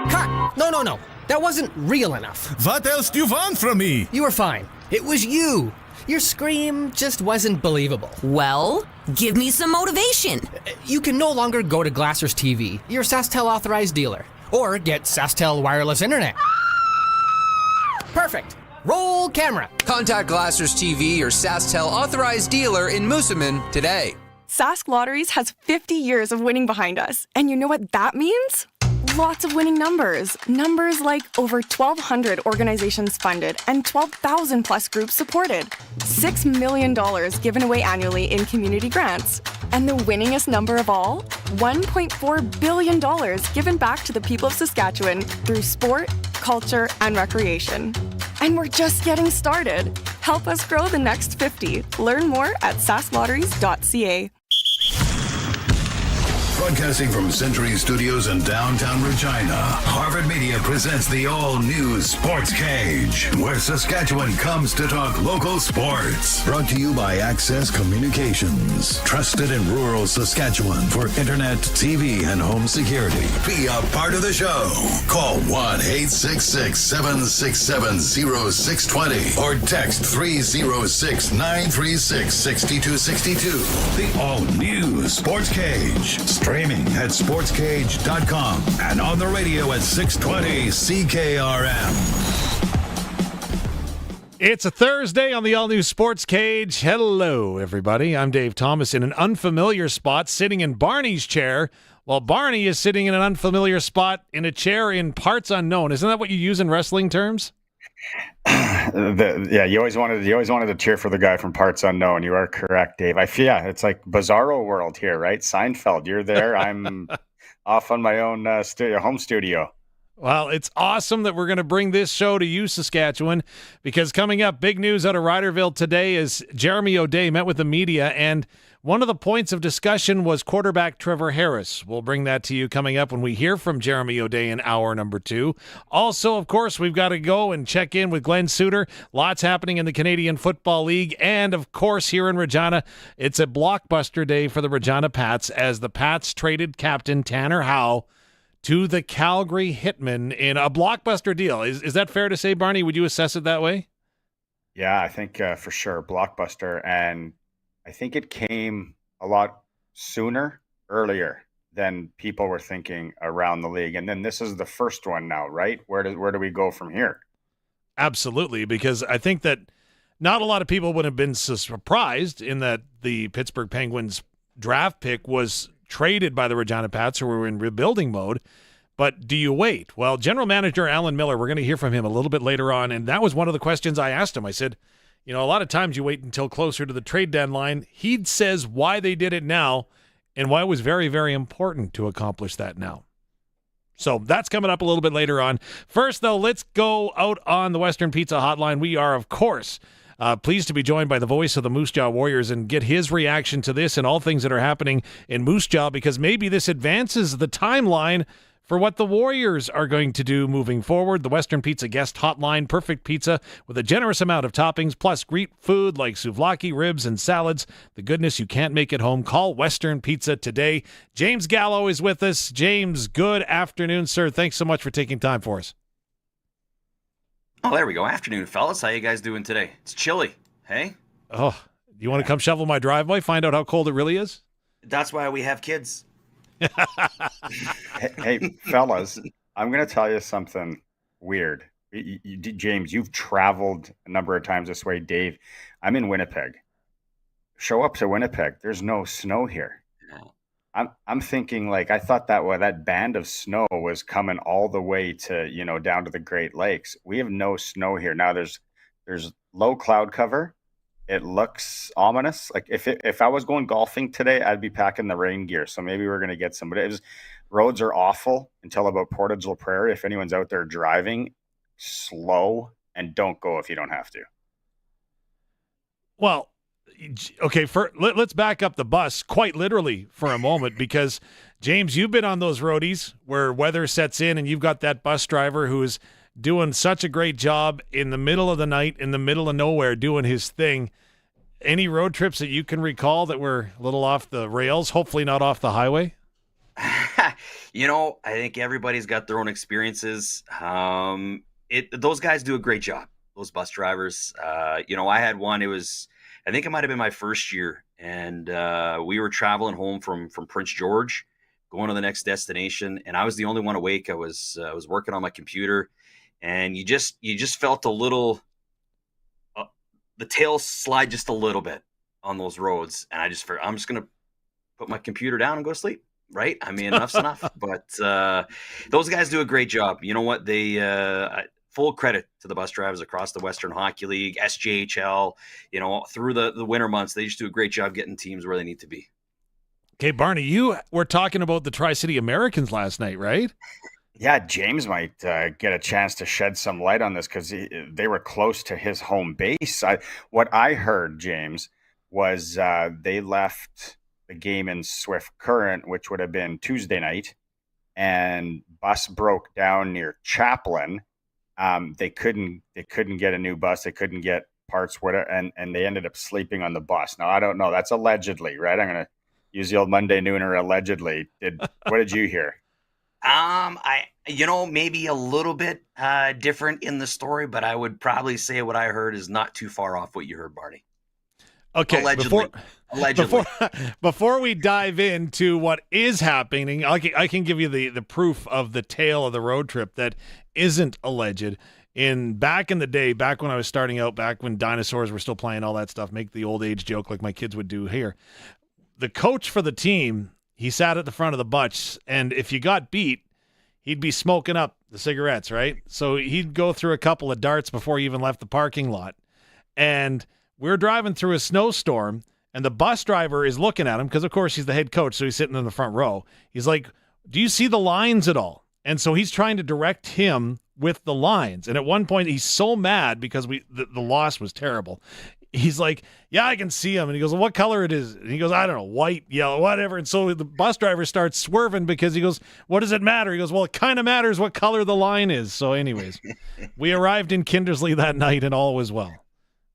Cut! No. That wasn't real enough. What else do you want from me? You were fine. It was you. Your scream just wasn't believable. Well, give me some motivation. You can no longer go to Glassers TV, your SaskTel authorized dealer, or get SaskTel wireless internet. Perfect. Roll camera. Contact Glassers TV, your SaskTel authorized dealer in Moosomin today. Sask Lotteries has 50 years of winning behind us. And you know what that means? Lots of winning numbers. Numbers like over 1,200 organizations funded and 12,000 plus groups supported. $6 million given away annually in community grants. And the winningest number of all? $1.4 billion given back to the people of Saskatchewan through sport, culture, and recreation. And we're just getting started. Help us grow the next 50. Learn more at sasklotteries.ca. Broadcasting from Century Studios in downtown Regina, Harvard Media presents the all-new Sportscage, where Saskatchewan comes to talk local sports. Brought to you by Access Communications, trusted in rural Saskatchewan for internet, TV, and home security. Be a part of the show. Call 1-866-767-0620 or text 306-936-6262. The all-new Sportscage. Streaming at sportscage.com and on the radio at 620 CKRM. It's a Thursday on the all-new Sports Cage. Hello, everybody. I'm Dave Thomas in an unfamiliar spot, sitting in Barney's chair, while Barney is sitting in an unfamiliar spot in a chair in parts unknown. Isn't that what you use in wrestling terms? You always wanted to cheer for the guy from Parts Unknown. You are correct, Dave. It's like Bizarro World here, right? Seinfeld, you're there. I'm off on my own home studio. Well, it's awesome that we're going to bring this show to you, Saskatchewan, because coming up, big news out of Riderville today is Jeremy O'Day met with the media, and one of the points of discussion was quarterback Trevor Harris. We'll bring that to you coming up when we hear from Jeremy O'Day in hour number 2. Also, of course, we've got to go and check in with Glenn Suter. Lots happening in the Canadian Football League. And, of course, here in Regina, it's a blockbuster day for the Regina Pats as the Pats traded captain Tanner Howe to the Calgary Hitmen in a blockbuster deal. Is that fair to say, Barney? Would you assess it that way? Yeah, I think for sure, blockbuster. And I think it came a lot earlier than people were thinking around the league. And then this is the first one now, right? Where do we go from here? Absolutely, because I think that not a lot of people would have been surprised in that the Pittsburgh Penguins draft pick was traded by the Regina Pats, who were in rebuilding mode. But do you wait? Well, General Manager Alan Miller, we're going to hear from him a little bit later on, and that was one of the questions I asked him. I said, a lot of times you wait until closer to the trade deadline. He says why they did it now and why it was very, very important to accomplish that now. So that's coming up a little bit later on. First, though, let's go out on the Western Pizza Hotline. We are, of course, pleased to be joined by the voice of the Moose Jaw Warriors and get his reaction to this and all things that are happening in Moose Jaw, because maybe this advances the timeline for what the Warriors are going to do moving forward. The Western Pizza Guest Hotline, perfect pizza with a generous amount of toppings, plus great food like souvlaki, ribs, and salads. The goodness you can't make at home. Call Western Pizza today. James Gallo is with us. James, good afternoon, sir. Thanks so much for taking time for us. Oh, there we go. Afternoon, fellas. How you guys doing today? It's chilly, hey? Oh, you want to come shovel my driveway, find out how cold it really is? That's why we have kids. Hey, fellas, I'm going to tell you something weird. James, you've traveled a number of times this way. Dave, I'm in Winnipeg. Show up to Winnipeg. There's no snow here. No. I'm thinking, like, I thought that band of snow was coming all the way to, down to the Great Lakes. We have no snow here. Now there's low cloud cover. It looks ominous. Like if I was going golfing today, I'd be packing the rain gear. So maybe we're going to get some, but roads are awful until about Portage La Prairie. If anyone's out there driving, slow and don't go if you don't have to. Well, okay, let's back up the bus quite literally for a moment, because James, you've been on those roadies where weather sets in and you've got that bus driver who is doing such a great job in the middle of the night, in the middle of nowhere, doing his thing. Any road trips that you can recall that were a little off the rails, hopefully not off the highway? I think everybody's got their own experiences. Those guys do a great job. Those bus drivers. I had one. I think it might have been my first year, and we were traveling home from Prince George, going to the next destination, and I was the only one awake. I was working on my computer, and you just felt a little, the tail slide just a little bit on those roads, and I'm just gonna put my computer down and go to sleep. Right? I mean, enough's enough. But those guys do a great job. You know what? Full credit to the bus drivers across the Western Hockey League, SJHL. Through the winter months, they just do a great job getting teams where they need to be. Okay, Barney, you were talking about the Tri-City Americans last night, right? Yeah, James might get a chance to shed some light on this because they were close to his home base. What I heard, James, was they left the game in Swift Current, which would have been Tuesday night, and bus broke down near Chaplin. They couldn't get a new bus. They couldn't get parts, whatever, and they ended up sleeping on the bus. Now, I don't know. That's allegedly, right? I'm going to use the old Monday nooner, allegedly. What did you hear? Maybe a little bit different in the story, but I would probably say what I heard is not too far off what you heard, Barney. Okay, allegedly. Before we dive into what is happening, I can give you the proof of the tale of the road trip that isn't alleged. Back in the day, back when I was starting out, back when dinosaurs were still playing, all that stuff, make the old age joke like my kids would do here. The coach for the team, he sat at the front of the bus, and if you got beat, he'd be smoking up the cigarettes, right? So he'd go through a couple of darts before he even left the parking lot. And we're driving through a snowstorm, and the bus driver is looking at him because, of course, he's the head coach, so he's sitting in the front row. He's like, do you see the lines at all? And so he's trying to direct him with the lines. And at one point, he's so mad because the loss was terrible. He's like, yeah, I can see him. And he goes, well, what color it is? And he goes, I don't know, white, yellow, whatever. And so the bus driver starts swerving because he goes, what does it matter? He goes, well, it kind of matters what color the line is. So anyways, we arrived in Kindersley that night and all was well.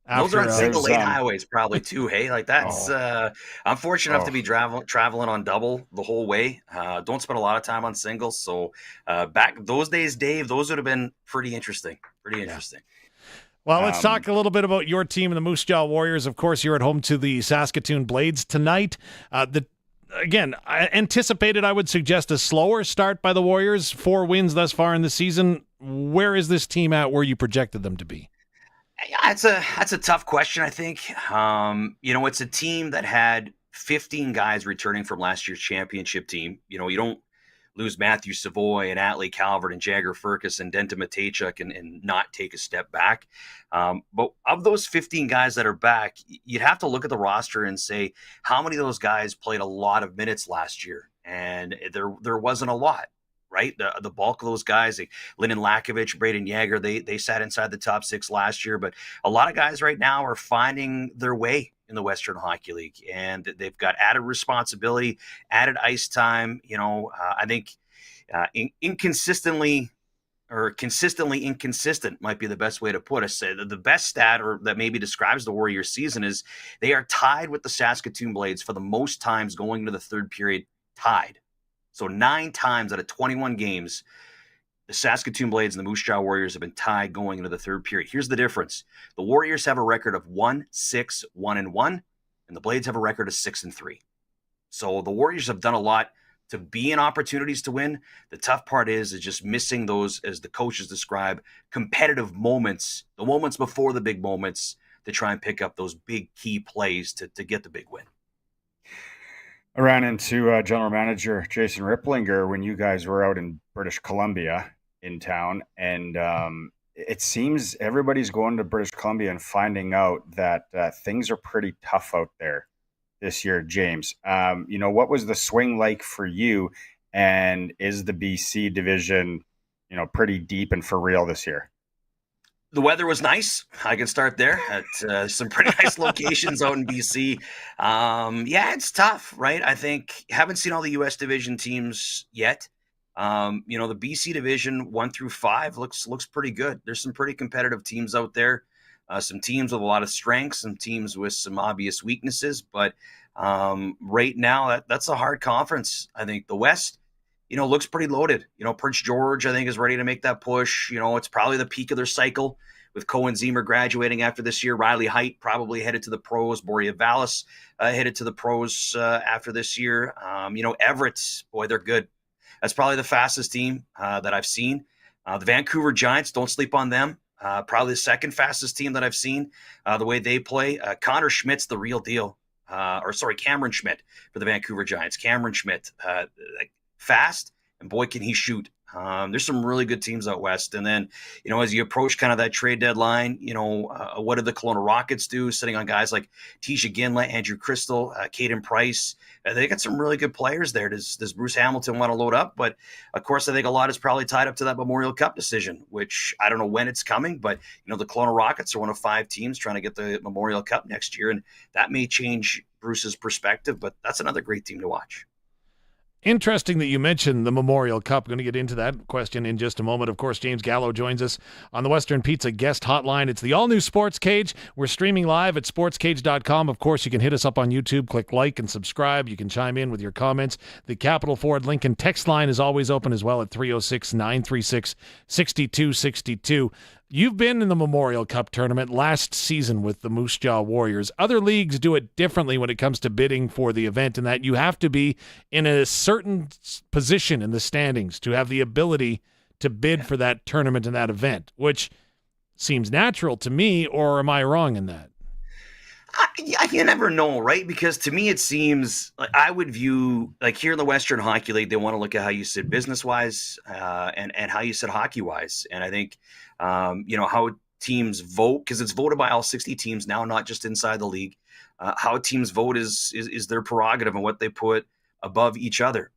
Those are on single lane highways probably too, hey? Like that's I'm fortunate enough to be traveling on double the whole way. Don't spend a lot of time on singles. So back those days, Dave, those would have been pretty interesting. Well, let's talk a little bit about your team and the Moose Jaw Warriors. Of course, you're at home to the Saskatoon Blades tonight. Again, I anticipated, I would suggest, a slower start by the Warriors. 4 wins thus far in the season. Where is this team at where you projected them to be? That's a tough question, I think. It's a team that had 15 guys returning from last year's championship team. You don't lose Matthew Savoy and Atlee Calvert and Jagger Furcus and Denton Matejchuk and not take a step back. But of those 15 guys that are back, you'd have to look at the roster and say, how many of those guys played a lot of minutes last year? And there wasn't a lot. Right, the bulk of those guys, like Lyndon Lakovich, Braden Yager, they sat inside the top 6 last year. But a lot of guys right now are finding their way in the Western Hockey League, and they've got added responsibility, added ice time. I think consistently inconsistent might be the best way to put it. The best stat, or that maybe describes the Warriors' season, is they are tied with the Saskatoon Blades for the most times going into the third period. Tied. So 9 times out of 21 games, the Saskatoon Blades and the Moose Jaw Warriors have been tied going into the third period. Here's the difference. The Warriors have a record of 1-6-1-1, and the Blades have a record of 6-3. So the Warriors have done a lot to be in opportunities to win. The tough part is just missing those, as the coaches describe, competitive moments, the moments before the big moments, to try and pick up those big key plays to get the big win. I ran into General Manager Jason Ripplinger when you guys were out in British Columbia in town, and it seems everybody's going to British Columbia and finding out that things are pretty tough out there this year, James. What was the swing like for you, and is the BC division, pretty deep and for real this year? The weather was nice. I can start there at some pretty nice locations out in BC. It's tough, right? I think haven't seen all the U.S. division teams yet. The BC division 1 through 5 looks pretty good. There's some pretty competitive teams out there. Some teams with a lot of strengths, some teams with some obvious weaknesses. But Right now, that's a hard conference. I think the West, looks pretty loaded. Prince George, I think, is ready to make that push. It's probably the peak of their cycle with Cohen Zemer graduating after this year. Riley Height probably headed to the pros. Boria Vallis headed to the pros after this year. Everett, boy, they're good. That's probably the fastest team that I've seen. The Vancouver Giants, don't sleep on them. Probably the second fastest team that I've seen, the way they play. Connor Schmidt's the real deal. Cameron Schmidt for the Vancouver Giants. Cameron Schmidt, fast, and boy, can he shoot. There's some really good teams out west. And then, as you approach kind of that trade deadline, what did the Kelowna Rockets do? Sitting on guys like Tisha Ginla, Andrew Crystal, Caden Price. They got some really good players there. Does Bruce Hamilton want to load up? But, of course, I think a lot is probably tied up to that Memorial Cup decision, which I don't know when it's coming. But, the Kelowna Rockets are one of 5 teams trying to get the Memorial Cup next year, and that may change Bruce's perspective. But that's another great team to watch. Interesting that you mentioned the Memorial Cup. Going to get into that question in just a moment. Of course, James Gallo joins us on the Western Pizza guest hotline. It's the all-new Sports Cage. We're streaming live at sportscage.com. Of course, you can hit us up on YouTube. Click like and subscribe. You can chime in with your comments. The Capital Ford Lincoln text line is always open as well at 306-936-6262. You've been in the Memorial Cup tournament last season with the Moose Jaw Warriors. Other leagues do it differently when it comes to bidding for the event, in that you have to be in a certain position in the standings to have the ability to bid for that tournament and that event, which seems natural to me, or am I wrong in that? You never know, right? Because to me, it seems like I would view, like here in the Western Hockey League, they want to look at how you sit business-wise and how you sit hockey-wise. And I think, how teams vote, because it's voted by all 60 teams now, not just inside the league. How teams vote is their prerogative and what they put above each other.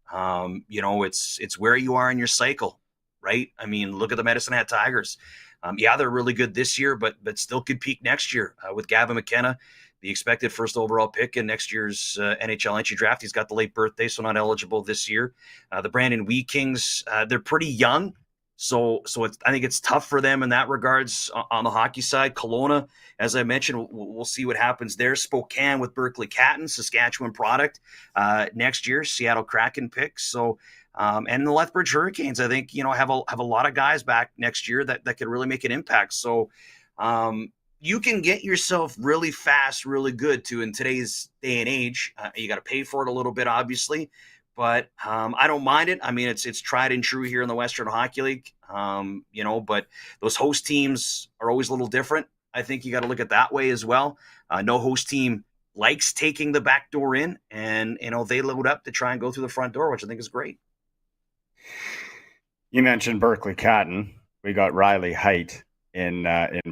It's where you are in your cycle, right? I mean, look at the Medicine Hat Tigers. They're really good this year, but still could peak next year with Gavin McKenna, the expected first overall pick in next year's NHL entry draft. He's got the late birthday, so not eligible this year. The Brandon Wee Kings, they're pretty young, so I think it's tough for them in that regards on the hockey side. Kelowna, as I mentioned, we'll see what happens there. Spokane with Berkeley Catton, Saskatchewan product next year. Seattle Kraken picks. So. And the Lethbridge Hurricanes, I think, have a lot of guys back next year that could really make an impact. So you can get yourself really fast, really good too in today's day and age. You got to pay for it a little bit, obviously, but I don't mind it. I mean, it's tried and true here in the Western Hockey League, but those host teams are always a little different. I think you got to look at that way as well. No host team likes taking the back door in, and they load up to try and go through the front door, which I think is great. You mentioned Berkeley Catton. We got Riley Height in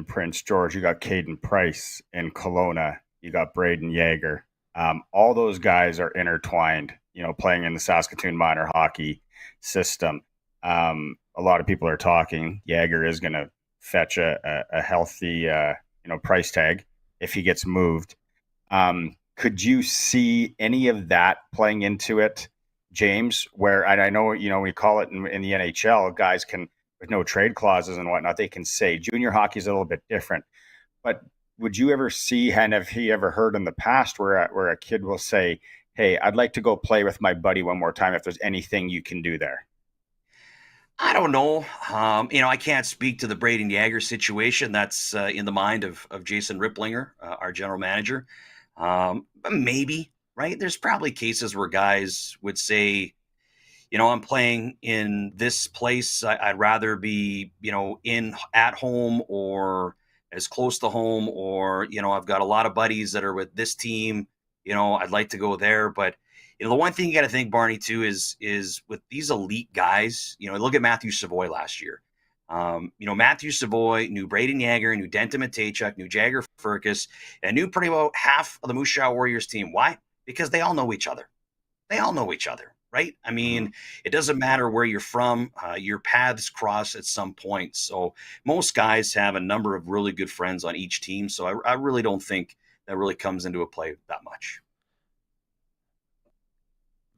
Prince George. You got Caden Price in Kelowna. You got Braden Yeager. All those guys are intertwined, playing in the Saskatoon minor hockey system. A lot of people are talking Yeager is going to fetch a healthy, price tag if he gets moved. Could you see any of that playing into it, James, where, and I know, we call it in the NHL, guys can, with no trade clauses and whatnot, they can say junior hockey is a little bit different. But would you ever see, and have he ever heard in the past where a kid will say, hey, I'd like to go play with my buddy one more time if there's anything you can do there? I don't know. I can't speak to the Braden Yeager situation. That's in the mind of Jason Ripplinger, our general manager. Maybe. Right? There's probably cases where guys would say, I'm playing in this place. I'd rather be, at home or as close to home, or, I've got a lot of buddies that are with this team. I'd like to go there. But, the one thing you got to think, Barney, too, is with these elite guys, look at Matthew Savoy last year. Matthew Savoy knew Braden Yeager, knew Denton Matejchuk, knew Jagger Furcus, and knew pretty well half of the Moose Jaw Warriors team. Why? Because they all know each other. Right? I mean, it doesn't matter where you're from. Your paths cross at some point. So most guys have a number of really good friends on each team. So I really don't think that really comes into a play that much.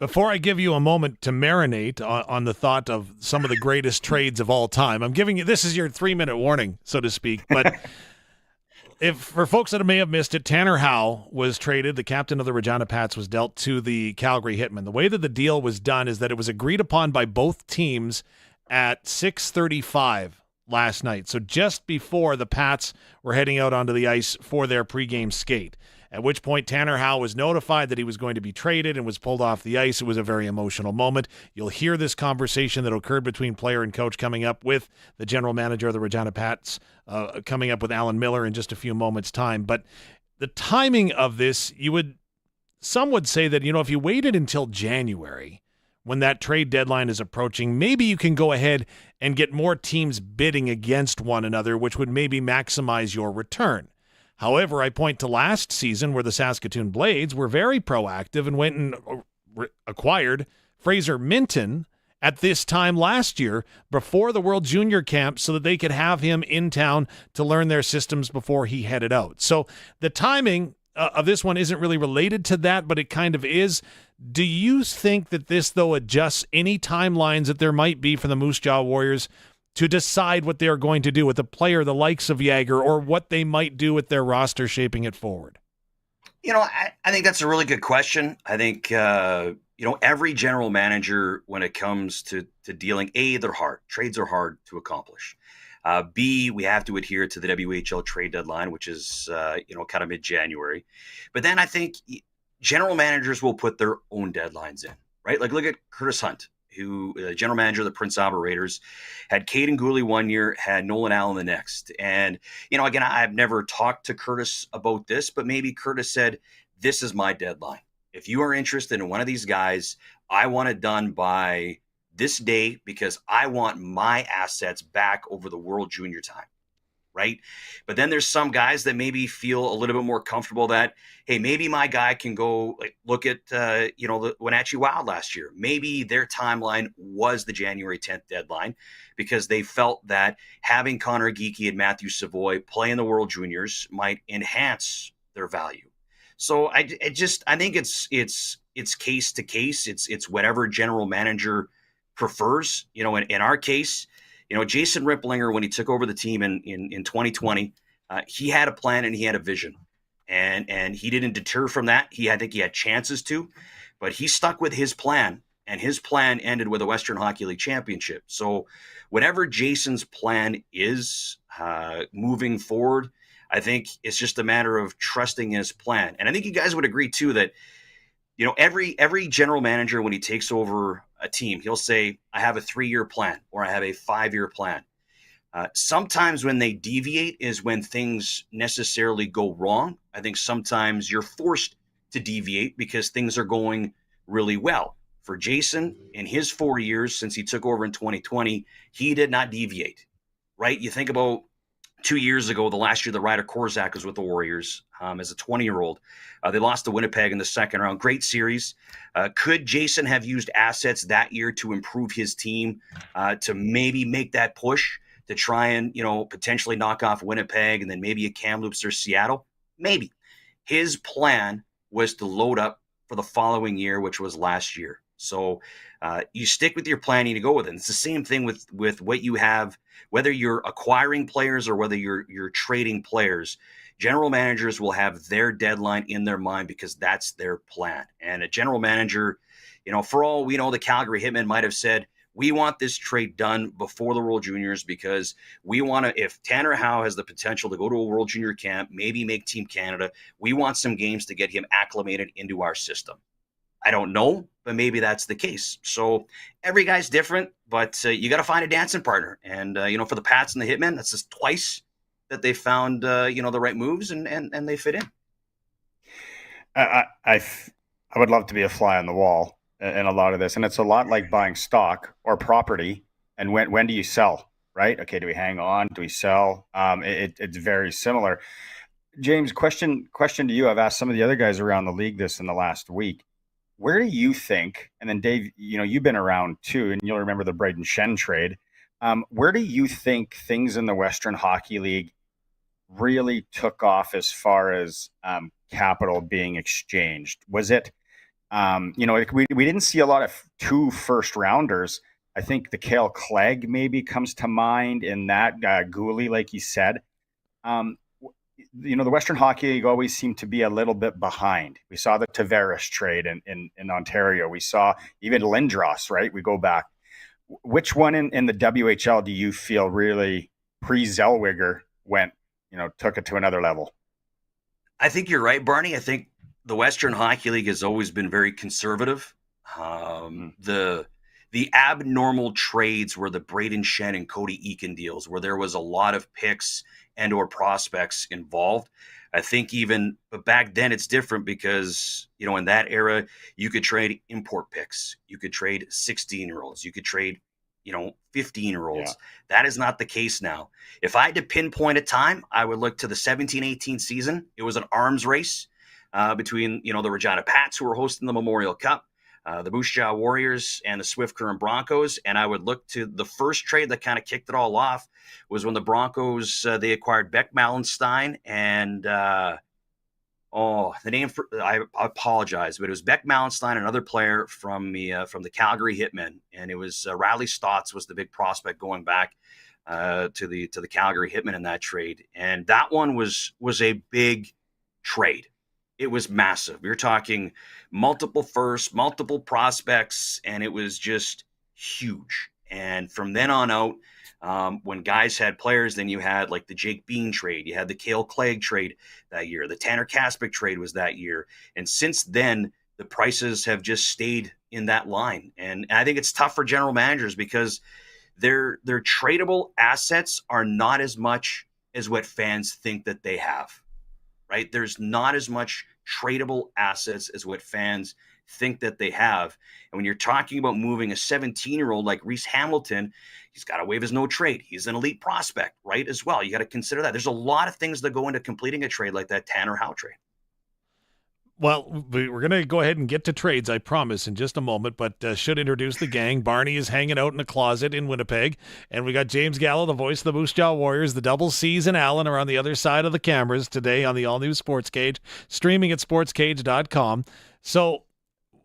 Before I give you a moment to marinate on the thought of some of the greatest trades of all time, I'm giving you, this is your 3-minute warning, so to speak, but if for folks that may have missed it, Tanner Howe was traded. The captain of the Regina Pats was dealt to the Calgary Hitmen. The way that the deal was done is that it was agreed upon by both teams at 6:35 last night. So just before the Pats were heading out onto the ice for their pregame skate. At which point Tanner Howe was notified that he was going to be traded and was pulled off the ice. It was a very emotional moment. You'll hear this conversation that occurred between player and coach coming up with the general manager of the Regina Pats, coming up with Alan Miller in just a few moments' time. But the timing of this, some would say that, if you waited until January, when that trade deadline is approaching, maybe you can go ahead and get more teams bidding against one another, which would maybe maximize your return. However, I point to last season where the Saskatoon Blades were very proactive and went and acquired Fraser Minton at this time last year before the World Junior Camp so that they could have him in town to learn their systems before he headed out. So the timing of this one isn't really related to that, but it kind of is. Do you think that this, though, adjusts any timelines that there might be for the Moose Jaw Warriors to decide what they're going to do with a player the likes of Jagger or what they might do with their roster shaping it forward? I think that's a really good question. I think, every general manager, when it comes to dealing, A, they're hard. Trades are hard to accomplish. B, we have to adhere to the WHL trade deadline, which is, kind of mid-January. But then I think general managers will put their own deadlines in, right? Like, look at Curtis Hunt, who general manager of the Prince Albert Raiders, had Caden Gooley one year, had Nolan Allen the next. And, again, I've never talked to Curtis about this, but maybe Curtis said, this is my deadline. If you are interested in one of these guys, I want it done by this day because I want my assets back over the World Junior time. Right. But then there's some guys that maybe feel a little bit more comfortable that, hey, maybe my guy can go look at, the Wenatchee Wild last year. Maybe their timeline was the January 10th deadline because they felt that having Connor Geekie and Matthew Savoy play in the World Juniors might enhance their value. So I think it's case to case. It's whatever general manager prefers. In our case, Jason Ripplinger, when he took over the team in 2020, he had a plan and he had a vision, and he didn't deter from that. I think he had chances to, but he stuck with his plan, and his plan ended with a Western Hockey League championship. So whatever Jason's plan is moving forward, I think it's just a matter of trusting his plan. And I think you guys would agree too that, every general manager, when he takes over a team, he'll say, I have a 3-year plan or I have a 5-year plan. Sometimes when they deviate is when things necessarily go wrong. I think sometimes you're forced to deviate because things are going really well. For Jason, in his 4 years since he took over in 2020, he did not deviate, right? You think about 2 years ago, the last year that Ryder Korzak was with the Warriors as a 20-year-old. They lost to Winnipeg in the second round. Great series. Could Jason have used assets that year to improve his team, to maybe make that push to try and, potentially knock off Winnipeg and then maybe a Kamloops or Seattle? Maybe. His plan was to load up for the following year, which was last year. So you stick with your plan and you go with it. It's the same thing with what you have, whether you're acquiring players or whether you're trading players. General managers will have their deadline in their mind because that's their plan. And a general manager, for all we know, the Calgary Hitmen might have said, we want this trade done before the World Juniors because we want to, if Tanner Howe has the potential to go to a World Junior camp, maybe make Team Canada, we want some games to get him acclimated into our system. I don't know, but maybe that's the case. So every guy's different, but you got to find a dancing partner. And, for the Pats and the Hitmen, that's just twice that they found, the right moves and they fit in. I would love to be a fly on the wall in a lot of this. And it's a lot like buying stock or property. And when do you sell, right? Okay, do we hang on? Do we sell? It's very similar. James, question to you. I've asked some of the other guys around the league this in the last week. Where do you think, and then Dave, you've been around too, and you'll remember the Braden Shen trade. Where do you think things in the Western Hockey League really took off as far as capital being exchanged? Was it, we didn't see a lot of 2 first-rounders. I think the Cale Clegg maybe comes to mind in that, Gooley, like you said. the Western Hockey League always seemed to be a little bit behind. We saw the Tavares trade in Ontario. We saw even Lindros, right? We go back. Which one in the WHL do you feel really pre-Zellweger took it to another level? I think you're right, Barney. I think the Western Hockey League has always been very conservative. The abnormal trades were the Braden Shen and Cody Eakin deals, where there was a lot of picks and or prospects involved. I think but back then it's different because, in that era, you could trade import picks. You could trade 16-year-olds. You could trade, 15-year-olds. Yeah. That is not the case now. If I had to pinpoint a time, I would look to the 17-18 season. It was an arms race between, the Regina Pats, who were hosting the Memorial Cup, the Moose Jaw Warriors, and the Swift Current Broncos. And I would look to the first trade that kind of kicked it all off was when the Broncos, they acquired Beck Mallenstein and the name I apologize, but it was Beck Mallenstein, another player from the Calgary Hitmen, and it was Riley Stotts was the big prospect going back to the Calgary Hitmen in that trade, and that one was a big trade. It was massive. We were talking multiple firsts, multiple prospects, and it was just huge. And from then on out, when guys had players, then you had like the Jake Bean trade, you had the Cale Clegg trade that year, the Tanner Kaspick trade was that year. And since then, the prices have just stayed in that line. And I think it's tough for general managers because their tradable assets are not as much as what fans think that they have, right? There's not as much tradable assets as what fans think that they have. And when you're talking about moving a 17-year-old like Reese Hamilton, he's got to waive his no trade. He's an elite prospect, right, as well. You got to consider that. There's a lot of things that go into completing a trade like that Tanner Howe trade. Well, we're going to go ahead and get to trades, I promise, in just a moment, but should introduce the gang. Barney is hanging out in a closet in Winnipeg, and we got James Gallo, the voice of the Moose Jaw Warriors. The double C's and Allen are on the other side of the cameras today on the all-new Sportscage, streaming at sportscage.com. So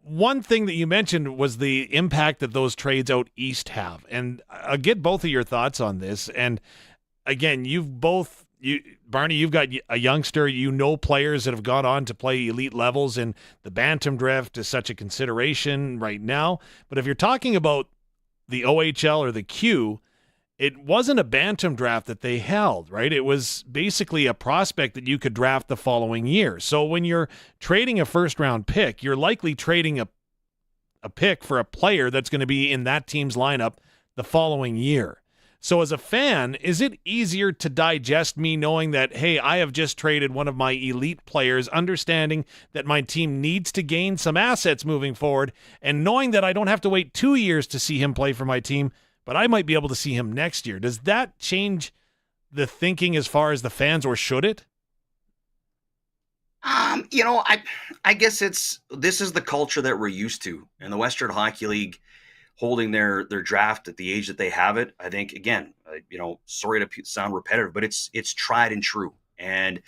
one thing that you mentioned was the impact that those trades out east have, and I'll get both of your thoughts on this. And again, Barney, you've got a youngster, players that have gone on to play elite levels, and the bantam draft is such a consideration right now. But if you're talking about the OHL or the Q, it wasn't a bantam draft that they held, right? It was basically a prospect that you could draft the following year. So when you're trading a first-round pick, you're likely trading a pick for a player that's going to be in that team's lineup the following year. So as a fan, is it easier to digest me knowing that, hey, I have just traded one of my elite players, understanding that my team needs to gain some assets moving forward, and knowing that I don't have to wait 2 years to see him play for my team, but I might be able to see him next year? Does that change the thinking as far as the fans, or should it? I guess this is the culture that we're used to in the Western Hockey League, holding their draft at the age that they have it. I think, again, sorry to sound repetitive, but it's tried and true. And,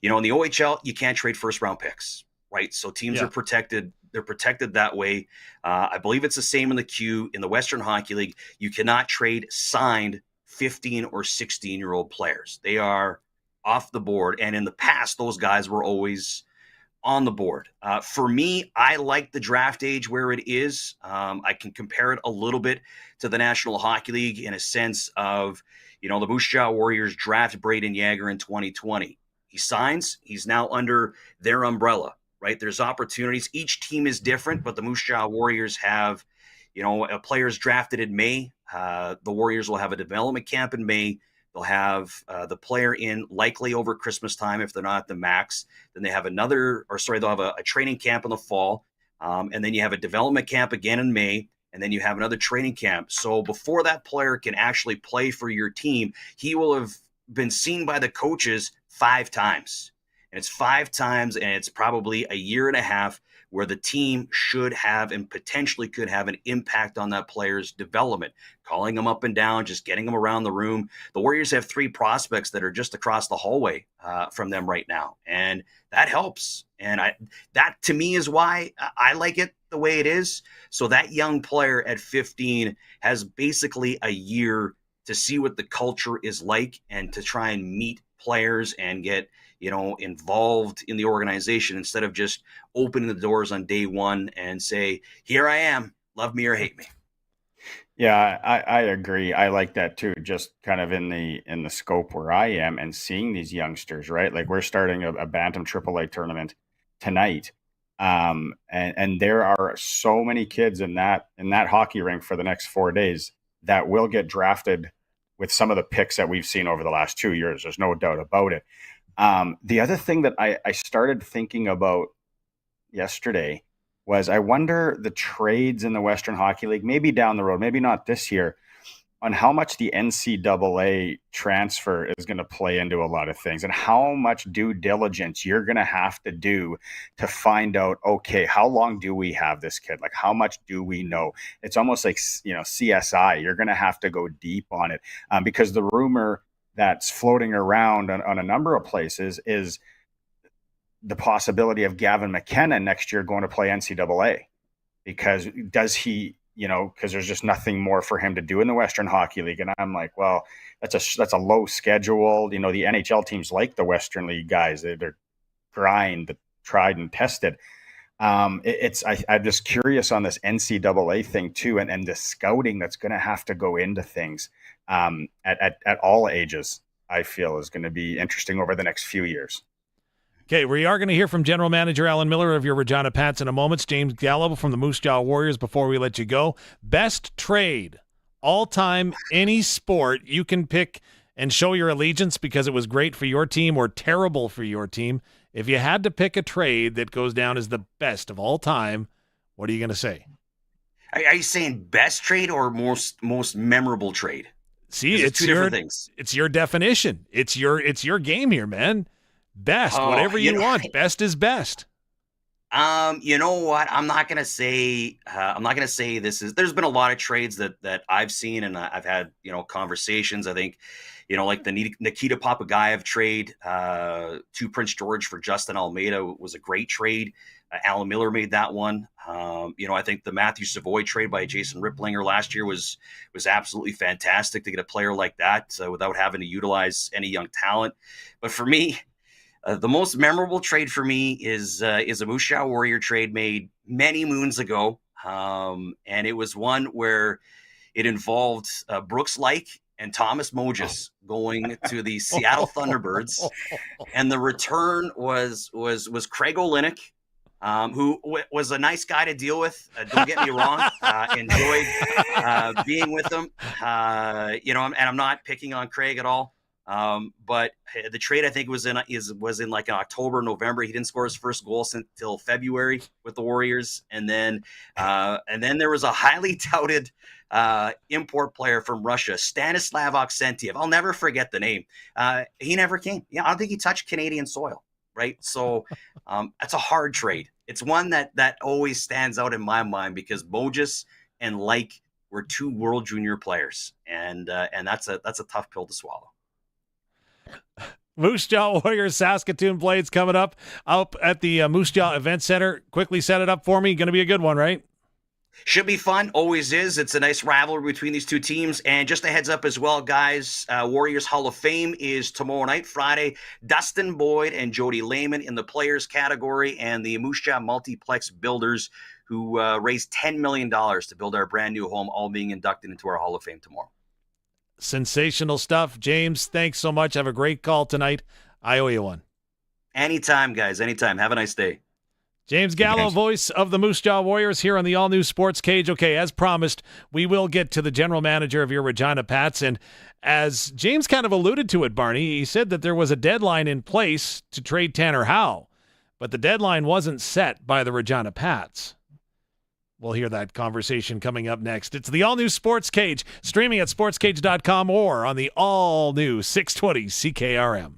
in the OHL, you can't trade first round picks, right? So teams are protected. They're protected that way. I believe it's the same in the Q. In the Western Hockey League, you cannot trade signed 15 or 16-year-old players. They are off the board. And in the past, those guys were always on the board. For me, I like the draft age where it is. I can compare it a little bit to the National Hockey League in a sense of, the Moose Jaw Warriors draft Braden Yager in 2020. He signs. He's now under their umbrella, right? There's opportunities. Each team is different, but the Moose Jaw Warriors have, players drafted in May. The Warriors will have a development camp in May. They'll have the player in likely over Christmas time if they're not at the max. Then they have they'll have a training camp in the fall. And then you have a development camp again in May. And then you have another training camp. So before that player can actually play for your team, he will have been seen by the coaches 5 times. And it's 5 times, and it's probably a year and a half where the team should have and potentially could have an impact on that player's development, calling them up and down, just getting them around the room. The Warriors have 3 prospects that are just across the hallway from them right now, and that helps. And that to me is why I like it the way it is. So that young player at 15 has basically a year to see what the culture is like and to try and meet players and get, involved in the organization instead of just opening the doors on day one and say, here I am, love me or hate me. Yeah, I agree. I like that too. Just kind of in the scope where I am and seeing these youngsters, right? Like we're starting a Bantam AAA tournament tonight. And there are so many kids in that hockey rink for the next 4 days that will get drafted with some of the picks that we've seen over the last 2 years. There's no doubt about it. The other thing that I started thinking about yesterday was I wonder the trades in the Western Hockey League, maybe down the road, maybe not this year, on how much the NCAA transfer is going to play into a lot of things and how much due diligence you're going to have to do to find out, okay, how long do we have this kid? Like, how much do we know? It's almost like, CSI. You're going to have to go deep on it because the rumor that's floating around on a number of places is the possibility of Gavin McKenna next year going to play NCAA because because there's just nothing more for him to do in the Western Hockey League. And I'm like, well, that's a low schedule. The NHL teams like the Western League guys, they're tried and tested. I'm just curious on this NCAA thing too. And the scouting that's going to have to go into things at all ages, I feel is going to be interesting over the next few years. Okay, we are going to hear from General Manager Alan Miller of your Regina Pats in a moment. James Gallo from the Moose Jaw Warriors before we let you go. Best trade, all-time, any sport you can pick and show your allegiance because it was great for your team or terrible for your team. If you had to pick a trade that goes down as the best of all time, what are you going to say? Are you saying best trade or most memorable trade? See, it's two different things. It's your definition. It's your game here, man. Best, whatever you want. Best is best. You know what? I'm not gonna say this is. There's been a lot of trades that I've seen and I've had conversations. I think like the Nikita Papagayev trade to Prince George for Justin Almeida was a great trade. Alan Miller made that one. I think the Matthew Savoy trade by Jason Riplinger last year was absolutely fantastic to get a player like that without having to utilize any young talent. But for me, the most memorable trade for me is a Moose Jaw Warrior trade made many moons ago, and it was one where it involved Brooks Lake and Thomas Mojes going to the Seattle Thunderbirds, and the return was Craig Olenek, who was a nice guy to deal with. Don't get me wrong, enjoyed being with him. And I'm not picking on Craig at all. But the trade I think was in like in October, November. He didn't score his first goal until February with the Warriors, and then there was a highly touted import player from Russia, Stanislav Oksentiev. I'll never forget the name. He never came. I don't think he touched Canadian soil. Right, so that's a hard trade. It's one that always stands out in my mind because Mojes and Lake were two World Junior players, and that's a tough pill to swallow. Moose Jaw Warriors Saskatoon Blades coming up at the Moose Jaw Event Center. Quickly set it up for me. Going to be a good one, right? Should be fun. Always is. It's a nice rivalry between these two teams. And just a heads up as well, guys, Warriors Hall of Fame is tomorrow night, Friday. Dustin Boyd and Jody Lehman in the players category, and the Moose Jaw Multiplex Builders, who raised $10 million to build our brand new home, all being inducted into our Hall of Fame tomorrow. Sensational stuff. James, thanks so much. Have a great call tonight. I owe you one. Anytime, guys. Anytime. Have a nice day. James Gallo, voice of the Moose Jaw Warriors here on the all-new Sports Cage. Okay, as promised, we will get to the general manager of your Regina Pats. And as James kind of alluded to it, Barney, he said that there was a deadline in place to trade Tanner Howe, but the deadline wasn't set by the Regina Pats. We'll hear that conversation coming up next. It's the all-new Sports Cage, streaming at sportscage.com or on the all-new 620 CKRM.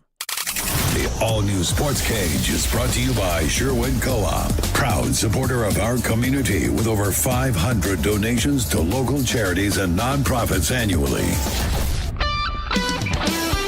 The all-new Sports Cage is brought to you by Sherwood Co-op, proud supporter of our community with over 500 donations to local charities and nonprofits annually.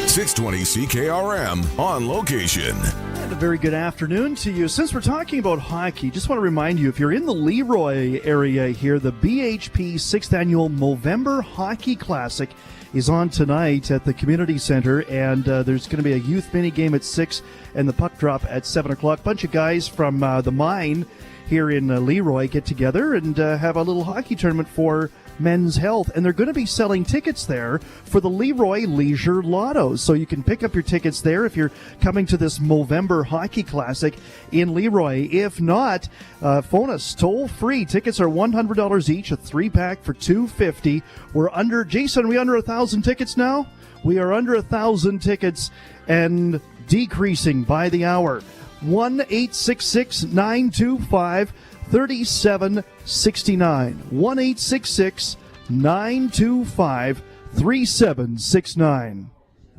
620 CKRM on location. And a very good afternoon to you. Since we're talking about hockey, just want to remind you, if you're in the Leroy area here, the BHP 6th Annual Movember Hockey Classic is on tonight at the community center, and there's going to be a youth mini game at 6 and the puck drop at 7 o'clock. Bunch of guys from the mine here in Leroy get together and have a little hockey tournament for men's health, and they're going to be selling tickets there for the Leroy Leisure Lotto, so you can pick up your tickets there if you're coming to this Movember Hockey Classic in Leroy. If not, phone us toll free. Tickets are $100 each, a 3-pack for $250. We're under, Jason, are we under 1,000 tickets now? We are under 1,000 tickets and decreasing by the hour. 1-866-925-3769. 1-866-925-3769.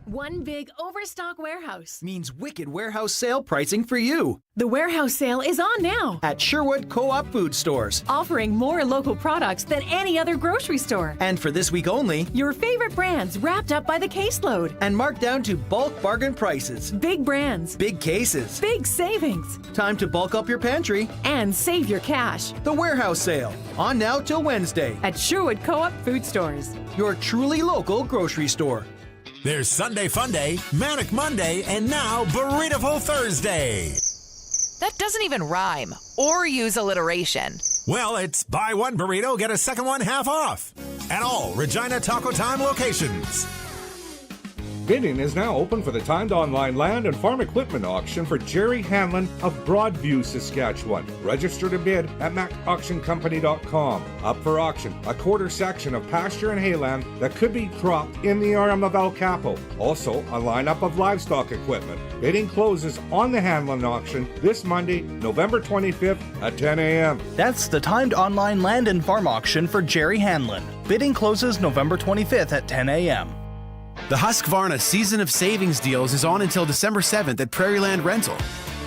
One big overstock warehouse means wicked warehouse sale pricing for you. The warehouse sale is on now at Sherwood Co-op Food Stores, offering more local products than any other grocery store. And for this week only, your favorite brands wrapped up by the caseload and marked down to bulk bargain prices. Big brands, big cases, big savings. Time to bulk up your pantry and save your cash. The warehouse sale, on now till Wednesday at Sherwood Co-op Food Stores, your truly local grocery store. There's Sunday Fun Day, Manic Monday, and now Burrito Thursday. That doesn't even rhyme or use alliteration. Well, it's buy one burrito, get a second one half off at all Regina Taco Time locations. Bidding is now open for the timed online land and farm equipment auction for Jerry Hanlon of Broadview, Saskatchewan. Register to bid at macauctioncompany.com. Up for auction, a quarter section of pasture and hayland that could be cropped in the area of El Capo. Also, a lineup of livestock equipment. Bidding closes on the Hanlon auction this Monday, November 25th at 10 a.m. That's the timed online land and farm auction for Jerry Hanlon. Bidding closes November 25th at 10 a.m. The Husqvarna Season of Savings deals is on until December 7th at Prairieland Rental.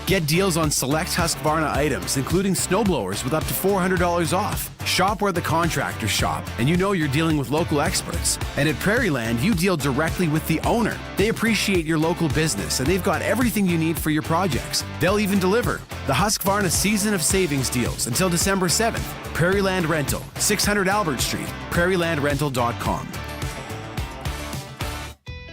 Get deals on select Husqvarna items, including snowblowers with up to $400 off. Shop where the contractors shop, and you know you're dealing with local experts. And at Prairieland, you deal directly with the owner. They appreciate your local business, and they've got everything you need for your projects. They'll even deliver. The Husqvarna Season of Savings deals until December 7th. Prairieland Rental, 600 Albert Street, prairielandrental.com.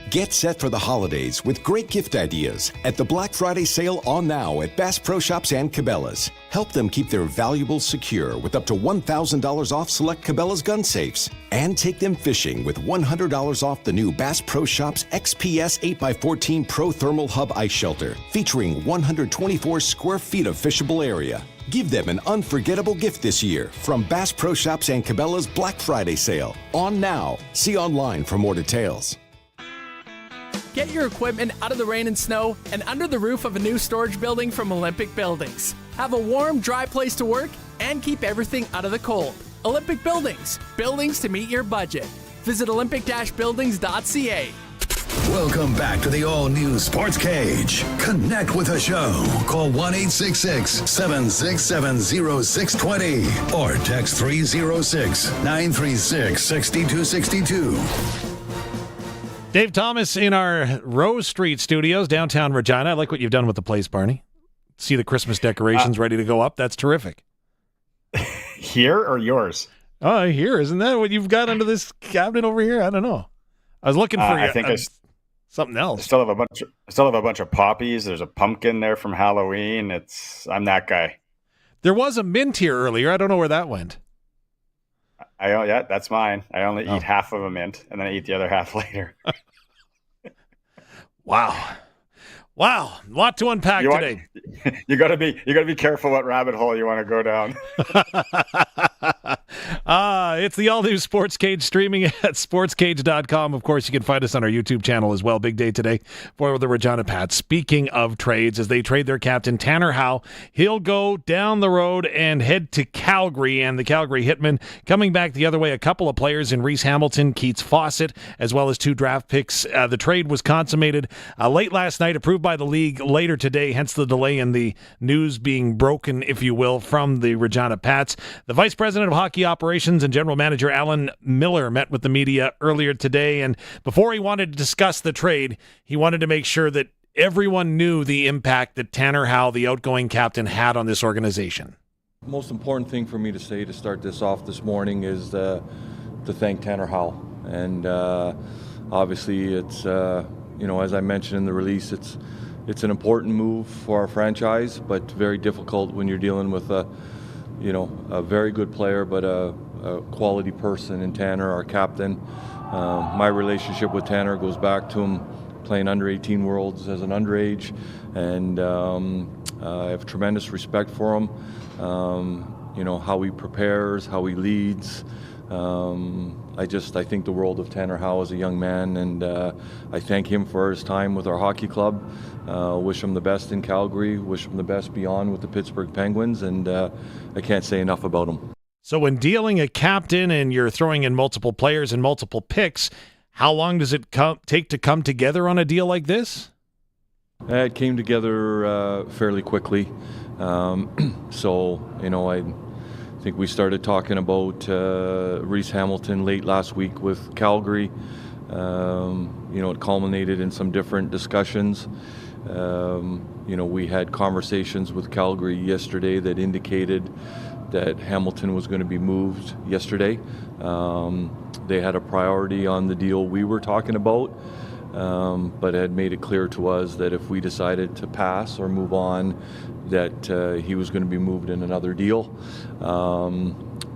Get set for the holidays with great gift ideas at the Black Friday sale on now at Bass Pro Shops and Cabela's. Help them keep their valuables secure with up to $1,000 off select Cabela's gun safes. And take them fishing with $100 off the new Bass Pro Shops XPS 8x14 Pro Thermal Hub Ice Shelter, featuring 124 square feet of fishable area. Give them an unforgettable gift this year from Bass Pro Shops and Cabela's Black Friday sale. On now. See online for more details. Get your equipment out of the rain and snow and under the roof of a new storage building from Olympic Buildings. Have a warm, dry place to work and keep everything out of the cold. Olympic Buildings. Buildings to meet your budget. Visit olympic-buildings.ca. Welcome back to the all-new Sports Cage. Connect with the show. Call 1-866-767-0620 or text 306-936-6262. Dave Thomas in our Rose Street studios, downtown Regina. I like what you've done with the place, Barney. See the Christmas decorations ready to go up. That's terrific. Here or yours? Oh, here. Isn't that what you've got under this cabinet over here? I don't know. I was looking for I think something else. I still have a bunch of poppies. There's a pumpkin there from Halloween. I'm that guy. There was a mint here earlier. I don't know where that went. Yeah, that's mine. I only eat half of a mint, and then I eat the other half later. Wow, a lot to unpack today. You gotta be careful what rabbit hole you want to go down. It's the all-new Sports Cage, streaming at sportscage.com. Of course, you can find us on our YouTube channel as well. Big day today for the Regina Pats. Speaking of trades, as they trade their captain, Tanner Howe, he'll go down the road and head to Calgary, and the Calgary Hitmen coming back the other way. A couple of players in Reese Hamilton, Keats Fawcett, as well as 2 draft picks. The trade was consummated late last night, approved by the league later today, hence the delay in the news being broken, if you will, from the Regina Pats. The Vice President of Hockey Operations and General Manager Alan Miller met with the media earlier today, and before he wanted to discuss the trade, he wanted to make sure that everyone knew the impact that Tanner Howe, the outgoing captain, had on this organization. Most important thing for me to say to start this off this morning is to thank Tanner Howe And obviously, it's as I mentioned in the release, it's an important move for our franchise, but very difficult when you're dealing with a very good player, but a quality person in Tanner, our captain. My relationship with Tanner goes back to him playing under-18 Worlds as an underage, and I have tremendous respect for him. How he prepares, how he leads. I think the world of Tanner Howe as a young man, and I thank him for his time with our hockey club. Wish him the best in Calgary, wish him the best beyond with the Pittsburgh Penguins, and I can't say enough about him. So when dealing a captain and you're throwing in multiple players and multiple picks, how long does it take to come together on a deal like this? It came together fairly quickly. I think we started talking about Reese Hamilton late last week with Calgary. It culminated in some different discussions. We had conversations with Calgary yesterday that indicated that Hamilton was going to be moved yesterday. They had a priority on the deal we were talking about, but had made it clear to us that if we decided to pass or move on, that he was going to be moved in another deal.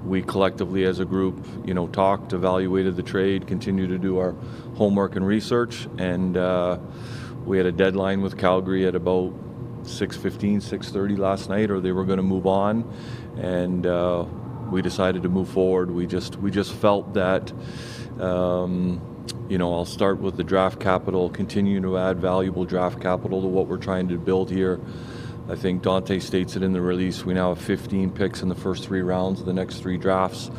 We collectively as a group, talked, evaluated the trade, continued to do our homework and research, and we had a deadline with Calgary at about 6:15, 6:30 last night, or they were going to move on, and we decided to move forward. We just felt that I'll start with the draft capital, continue to add valuable draft capital to what we're trying to build here. I think Dante states it in the release. We now have 15 picks in the first 3 rounds of the next 3 drafts.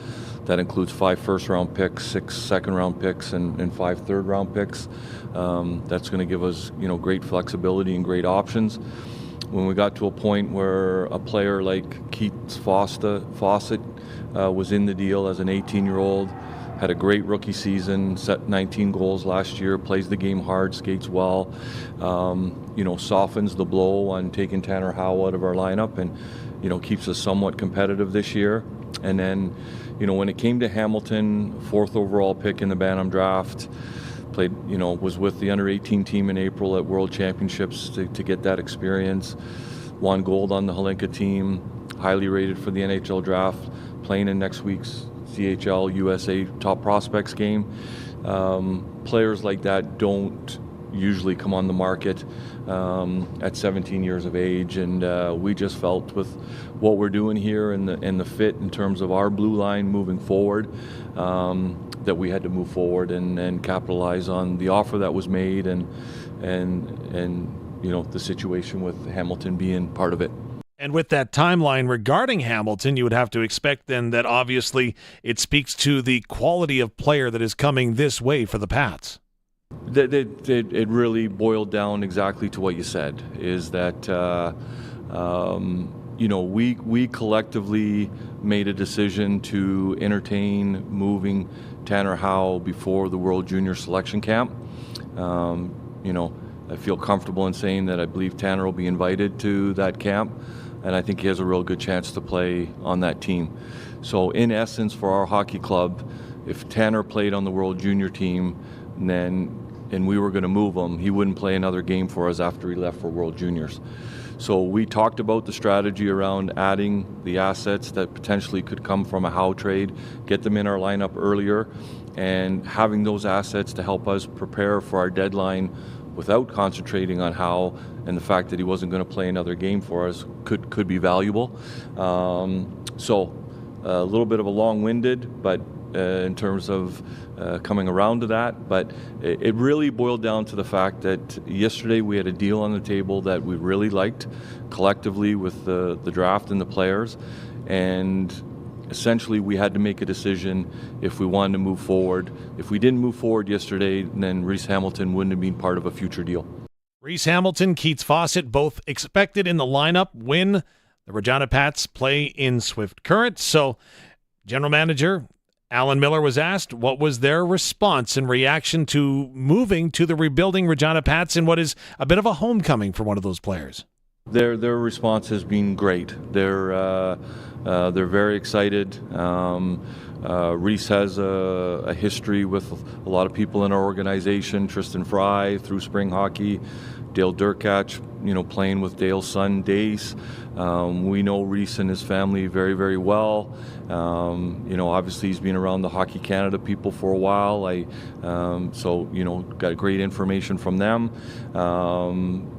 That includes 5 first-round picks, 6 second-round picks, and 5 third-round picks. That's going to give us, great flexibility and great options. When we got to a point where a player like Keith Fawcett was in the deal as an 18-year-old, had a great rookie season, set 19 goals last year, plays the game hard, skates well, softens the blow on taking Tanner Howe out of our lineup, and, keeps us somewhat competitive this year. And then, when it came to Hamilton, 4th overall pick in the Bantam draft, played, was with the under-18 team in April at World Championships to get that experience, won gold on the Hlinka team, highly rated for the NHL draft, playing in next week's CHL USA Top Prospects game. Players like that don't usually come on the market at 17 years of age, and we just felt with what we're doing here and the fit in terms of our blue line moving forward, that we had to move forward and capitalize on the offer that was made and the situation with Hamilton being part of it. And with that timeline regarding Hamilton, you would have to expect then that obviously it speaks to the quality of player that is coming this way for the Pats. It really boiled down exactly to what you said, is that we collectively made a decision to entertain moving Tanner Howe before the World Junior Selection Camp. I feel comfortable in saying that I believe Tanner will be invited to that camp, and I think he has a real good chance to play on that team. So in essence, for our hockey club, if Tanner played on the World Junior team, and we were going to move him, he wouldn't play another game for us after he left for World Juniors. So we talked about the strategy around adding the assets that potentially could come from a Howe trade, get them in our lineup earlier, and having those assets to help us prepare for our deadline without concentrating on Howe, and the fact that he wasn't going to play another game for us could be valuable. So a little bit of a long-winded, but in terms of coming around to that, but it really boiled down to the fact that yesterday we had a deal on the table that we really liked collectively with the draft and the players, and essentially we had to make a decision if we wanted to move forward. If we didn't move forward yesterday, then Reese Hamilton wouldn't have been part of a future deal. Reese Hamilton, Keats Fawcett, both expected in the lineup when the Regina Pats play in Swift Current. So General Manager Alan Miller was asked what was their response and reaction to moving to the rebuilding Regina Pats in what is a bit of a homecoming for one of those players. Their response has been great. They're very excited. Reese has a history with a lot of people in our organization. Tristan Fry through spring hockey, Dale Durkach, playing with Dale's son Dace. We know Reese and his family very, very well. Obviously he's been around the Hockey Canada people for a while. Got great information from them.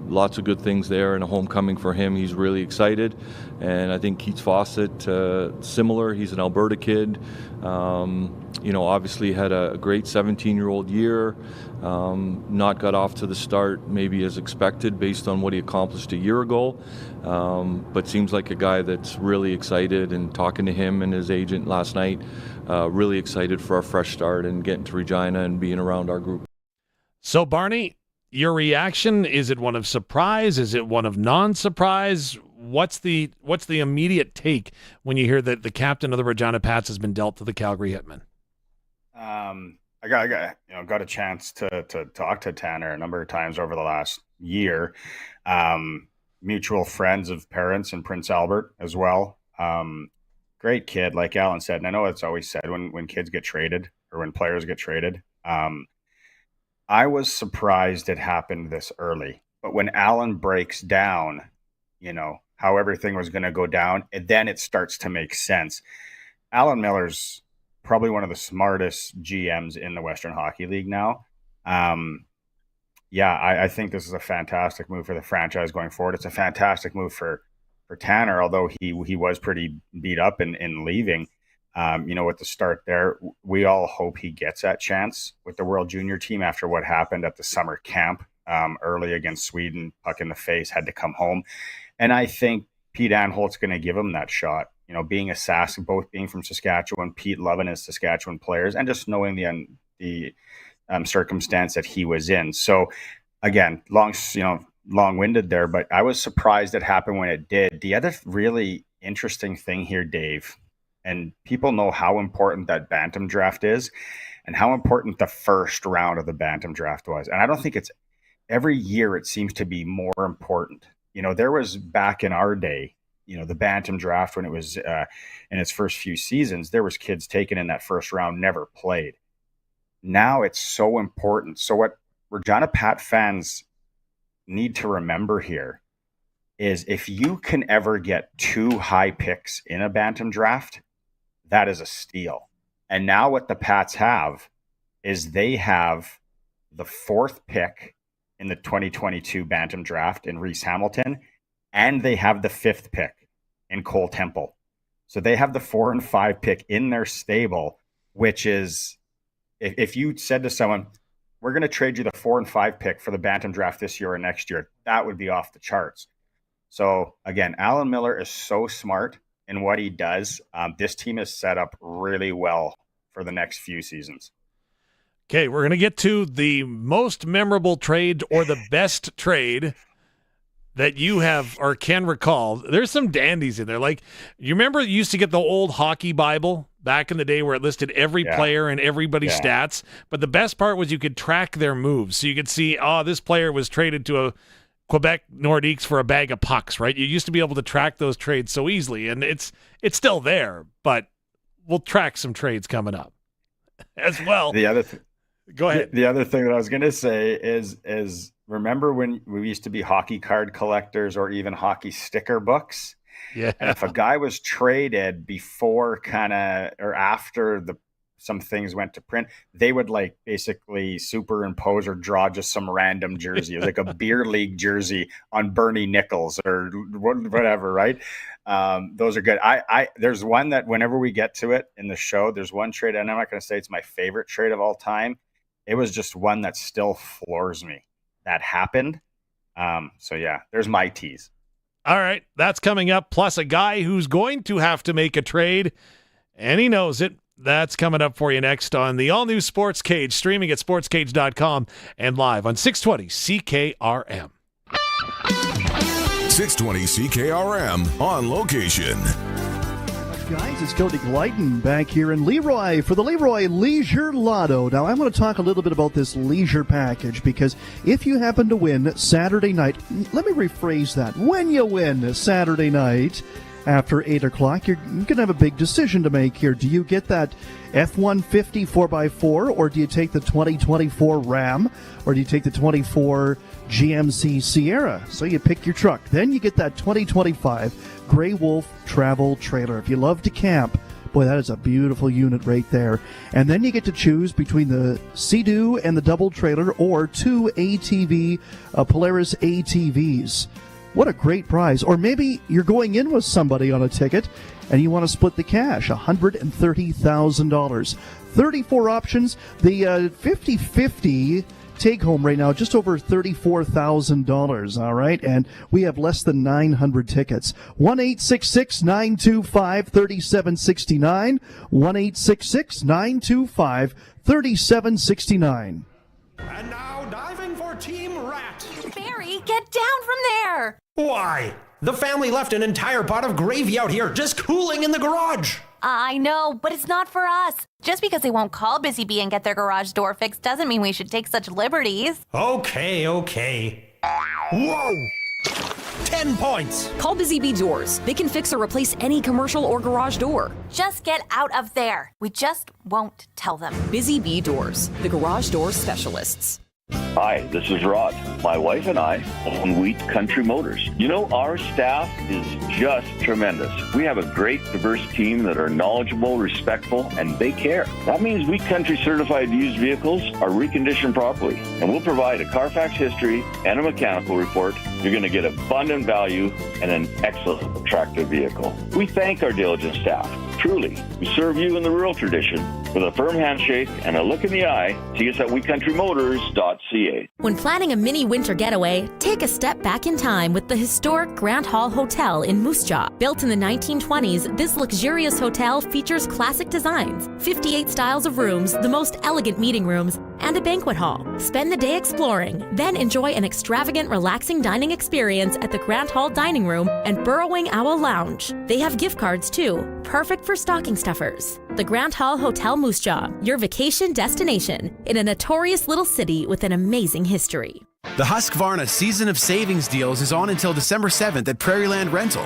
Lots of good things there and a homecoming for him. He's really excited. And I think Keats Fawcett, similar. He's an Alberta kid. Obviously had a great 17-year-old year. Not got off to the start maybe as expected based on what he accomplished a year ago. But seems like a guy that's really excited, and talking to him and his agent last night, really excited for a fresh start and getting to Regina and being around our group. So, Barney, your reaction, is it one of surprise? Is it one of non-surprise? What's the immediate take when you hear that the captain of the Regina Pats has been dealt to the Calgary Hitmen? I got a chance to talk to Tanner a number of times over the last year. Mutual friends of parents in Prince Albert as well. Great kid, like Alan said, and I know it's always said when kids get traded or when players get traded. I was surprised it happened this early, but when Alan breaks down, how everything was going to go down, and then it starts to make sense. Alan Miller's probably one of the smartest GMs in the Western Hockey League now. I think this is a fantastic move for the franchise going forward. It's a fantastic move for Tanner, although he was pretty beat up in leaving. With the start there, we all hope he gets that chance with the World Junior team after what happened at the summer camp early against Sweden. Puck in the face, had to come home. And I think Pete Anholt's going to give him that shot. Being both being from Saskatchewan, Pete loving his Saskatchewan players, and just knowing the circumstance that he was in. So again, long-winded there, but I was surprised it happened when it did. The other really interesting thing here, Dave, and people know how important that Bantam draft is and how important the first round of the Bantam draft was. And I don't think it's every year it seems to be more important. There was back in our day, the Bantam draft when it was in its first few seasons, there was kids taken in that first round, never played. Now it's so important. So what Regina Pat fans need to remember here is if you can ever get 2 high picks in a Bantam draft, that is a steal. And now what the Pats have is they have the 4th pick in the 2022 Bantam draft in Reese Hamilton, and they have the 5th pick in Cole Temple. So they have the 4 and 5 pick in their stable, which is, if you said to someone, we're going to trade you the 4 and 5 pick for the Bantam draft this year or next year, that would be off the charts. So again, Alan Miller is so smart in what he does. This team is set up really well for the next few seasons. Okay, we're going to get to the most memorable trade or the best trade that you have or can recall. There's some dandies in there. Like, you remember you used to get the old hockey Bible back in the day where it listed every player and everybody's stats? But the best part was you could track their moves. So you could see, this player was traded to a Quebec Nordiques for a bag of pucks, right? You used to be able to track those trades so easily, and it's still there, but we'll track some trades coming up as well. Go ahead. The other thing that I was going to say is remember when we used to be hockey card collectors or even hockey sticker books? Yeah. And if a guy was traded before or after some things went to print, they would basically superimpose or draw just some random jersey. It was like a beer league jersey on Bernie Nichols or whatever, right? Those are good. There's one that whenever we get to it in the show, there's one trade, and I'm not going to say it's my favorite trade of all time. It was just one that still floors me. That happened. There's my tease. All right, that's coming up. Plus a guy who's going to have to make a trade, and he knows it. That's coming up for you next on the all-new Sportscage, streaming at sportscage.com and live on 620 CKRM. 620 CKRM on location. Guys, it's Cody Glyden back here in Leroy for the Leroy Leisure Lotto. Now, I want to talk a little bit about this leisure package because if you happen to win Saturday night, let me rephrase that. When you win Saturday night after 8 o'clock, you're going to have a big decision to make here. Do you get that F-150 4x4 or do you take the 2024 Ram or do you take the 24 GMC Sierra? So you pick your truck. Then you get that 2025 Grey Wolf travel trailer. If you love to camp, boy, that is a beautiful unit right there. And then you get to choose between the Sea-Doo and the double trailer or 2 ATV Polaris ATVs. What a great prize. Or maybe you're going in with somebody on a ticket and you want to split the cash, $130,000. 34 options. The 50-50 take home right now, just over $34,000, all right? And we have less than 900 tickets. 1-866-925-3769. 1-866-925-3769. And now diving for Team Rat. Barry, get down from there! Why? The family left an entire pot of gravy out here just cooling in the garage. I know, but it's not for us. Just because they won't call Busy Bee and get their garage door fixed doesn't mean we should take such liberties. Okay. Whoa! 10 points. Call Busy Bee Doors. They can fix or replace any commercial or garage door. Just get out of there. We just won't tell them. Busy Bee Doors, the garage door specialists. Hi, this is Rod. My wife and I own Wheat Country Motors. You know, our staff is just tremendous. We have a great, diverse team that are knowledgeable, respectful, and they care. That means Wheat Country certified used vehicles are reconditioned properly, and we'll provide a Carfax history and a mechanical report. You're going to get abundant value and an excellent, attractive vehicle. We thank our diligent staff. Truly, we serve you in the rural tradition with a firm handshake and a look in the eye. See us at wheatcountrymotors.ca. When planning a mini winter getaway, take a step back in time with the historic Grant Hall Hotel in Moose Jaw. Built in the 1920s, this luxurious hotel features classic designs, 58 styles of rooms, the most elegant meeting rooms, and a banquet hall. Spend the day exploring, then enjoy an extravagant, relaxing dining experience at the Grant Hall Dining Room and Burrowing Owl Lounge. They have gift cards too, perfect for stocking stuffers. The Grant Hall Hotel Moose Jaw, your vacation destination in a notorious little city with an amazing history. The Husqvarna Season of Savings deals is on until December 7th at Prairieland Rental.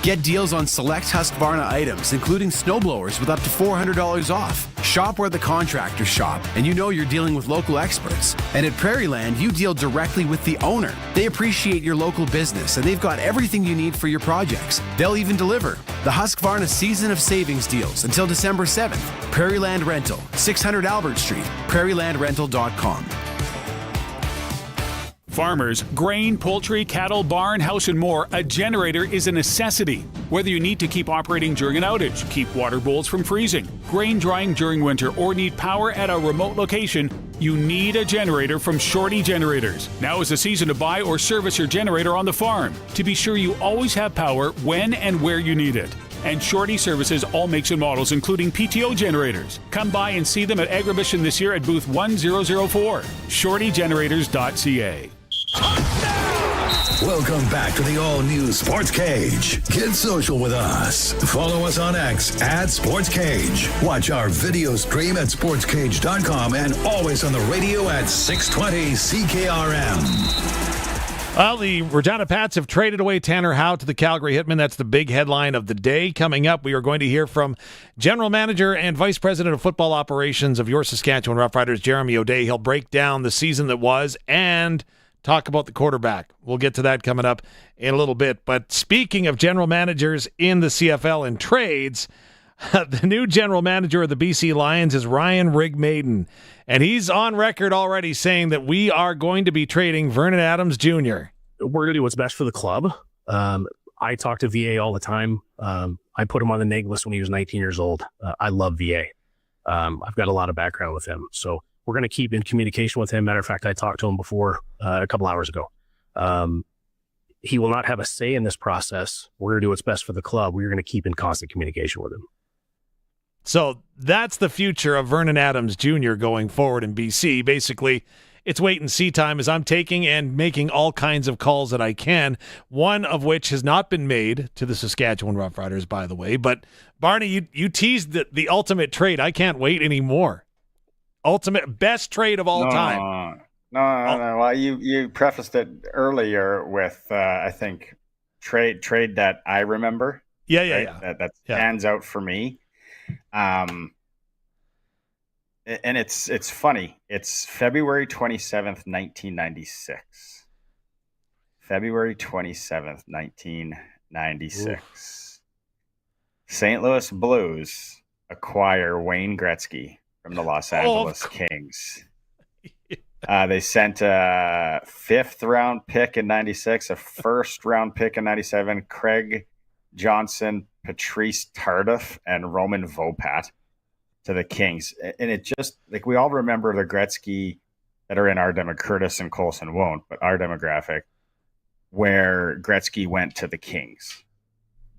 Get deals on select Husqvarna items, including snowblowers with up to $400 off. Shop where the contractors shop, and you know you're dealing with local experts. And at Prairieland, you deal directly with the owner. They appreciate your local business, and they've got everything you need for your projects. They'll even deliver. The Husqvarna Season of Savings deals until December 7th. Prairieland Rental, 600 Albert Street, prairielandrental.com. Farmers, grain, poultry, cattle, barn, house, and more, a generator is a necessity. Whether you need to keep operating during an outage, keep water bowls from freezing, grain drying during winter, or need power at a remote location, you need a generator from Shorty Generators. Now is the season to buy or service your generator on the farm to be sure you always have power when and where you need it. And Shorty services all makes and models, including PTO generators. Come by and see them at Agribition this year at booth 1004, shortygenerators.ca. Welcome back to the all-new Sports Cage. Get social with us. Follow us on X at Sports Cage. Watch our video stream at sportscage.com and always on the radio at 620 CKRM. Well, the Regina Pats have traded away Tanner Howe to the Calgary Hitmen. That's the big headline of the day. Coming up, we are going to hear from General Manager and Vice President of Football Operations of your Saskatchewan Roughriders, Jeremy O'Day. He'll break down the season that was and talk about the quarterback. We'll get to that coming up in a little bit. But speaking of general managers in the CFL and trades, the new general manager of the BC Lions is Ryan Rigmaiden. And he's on record already saying that we are going to be trading Vernon Adams Jr. We're going to do what's best for the club. I talk to VA all the time. I put him on the neg list when he was 19 years old. I love VA. I've got a lot of background with him. So we're going to keep in communication with him. Matter of fact, I talked to him before a couple hours ago. He will not have a say in this process. We're going to do what's best for the club. We're going to keep in constant communication with him. So that's the future of Vernon Adams Jr. going forward in BC. Basically, it's wait and see time as I'm taking and making all kinds of calls that I can, one of which has not been made to the Saskatchewan Roughriders, by the way. But, Barney, you teased the ultimate trade. I can't wait anymore. Ultimate best trade of all time. No. Well, you prefaced it earlier with, I think, trade that I remember. Yeah. That stands out for me. And it's funny. It's February 27th, 1996. February 27th, 1996. Oof. St. Louis Blues acquire Wayne Gretzky from the Los Angeles Kings. They sent a 5th-round pick in 96, a 1st-round pick in 97, Craig Johnson, Patrice Tardif, and Roman Vopat to the Kings. And it just, like, we all remember the Gretzky that are in our demographic. Curtis and Colson won't, but our demographic, where Gretzky went to the Kings.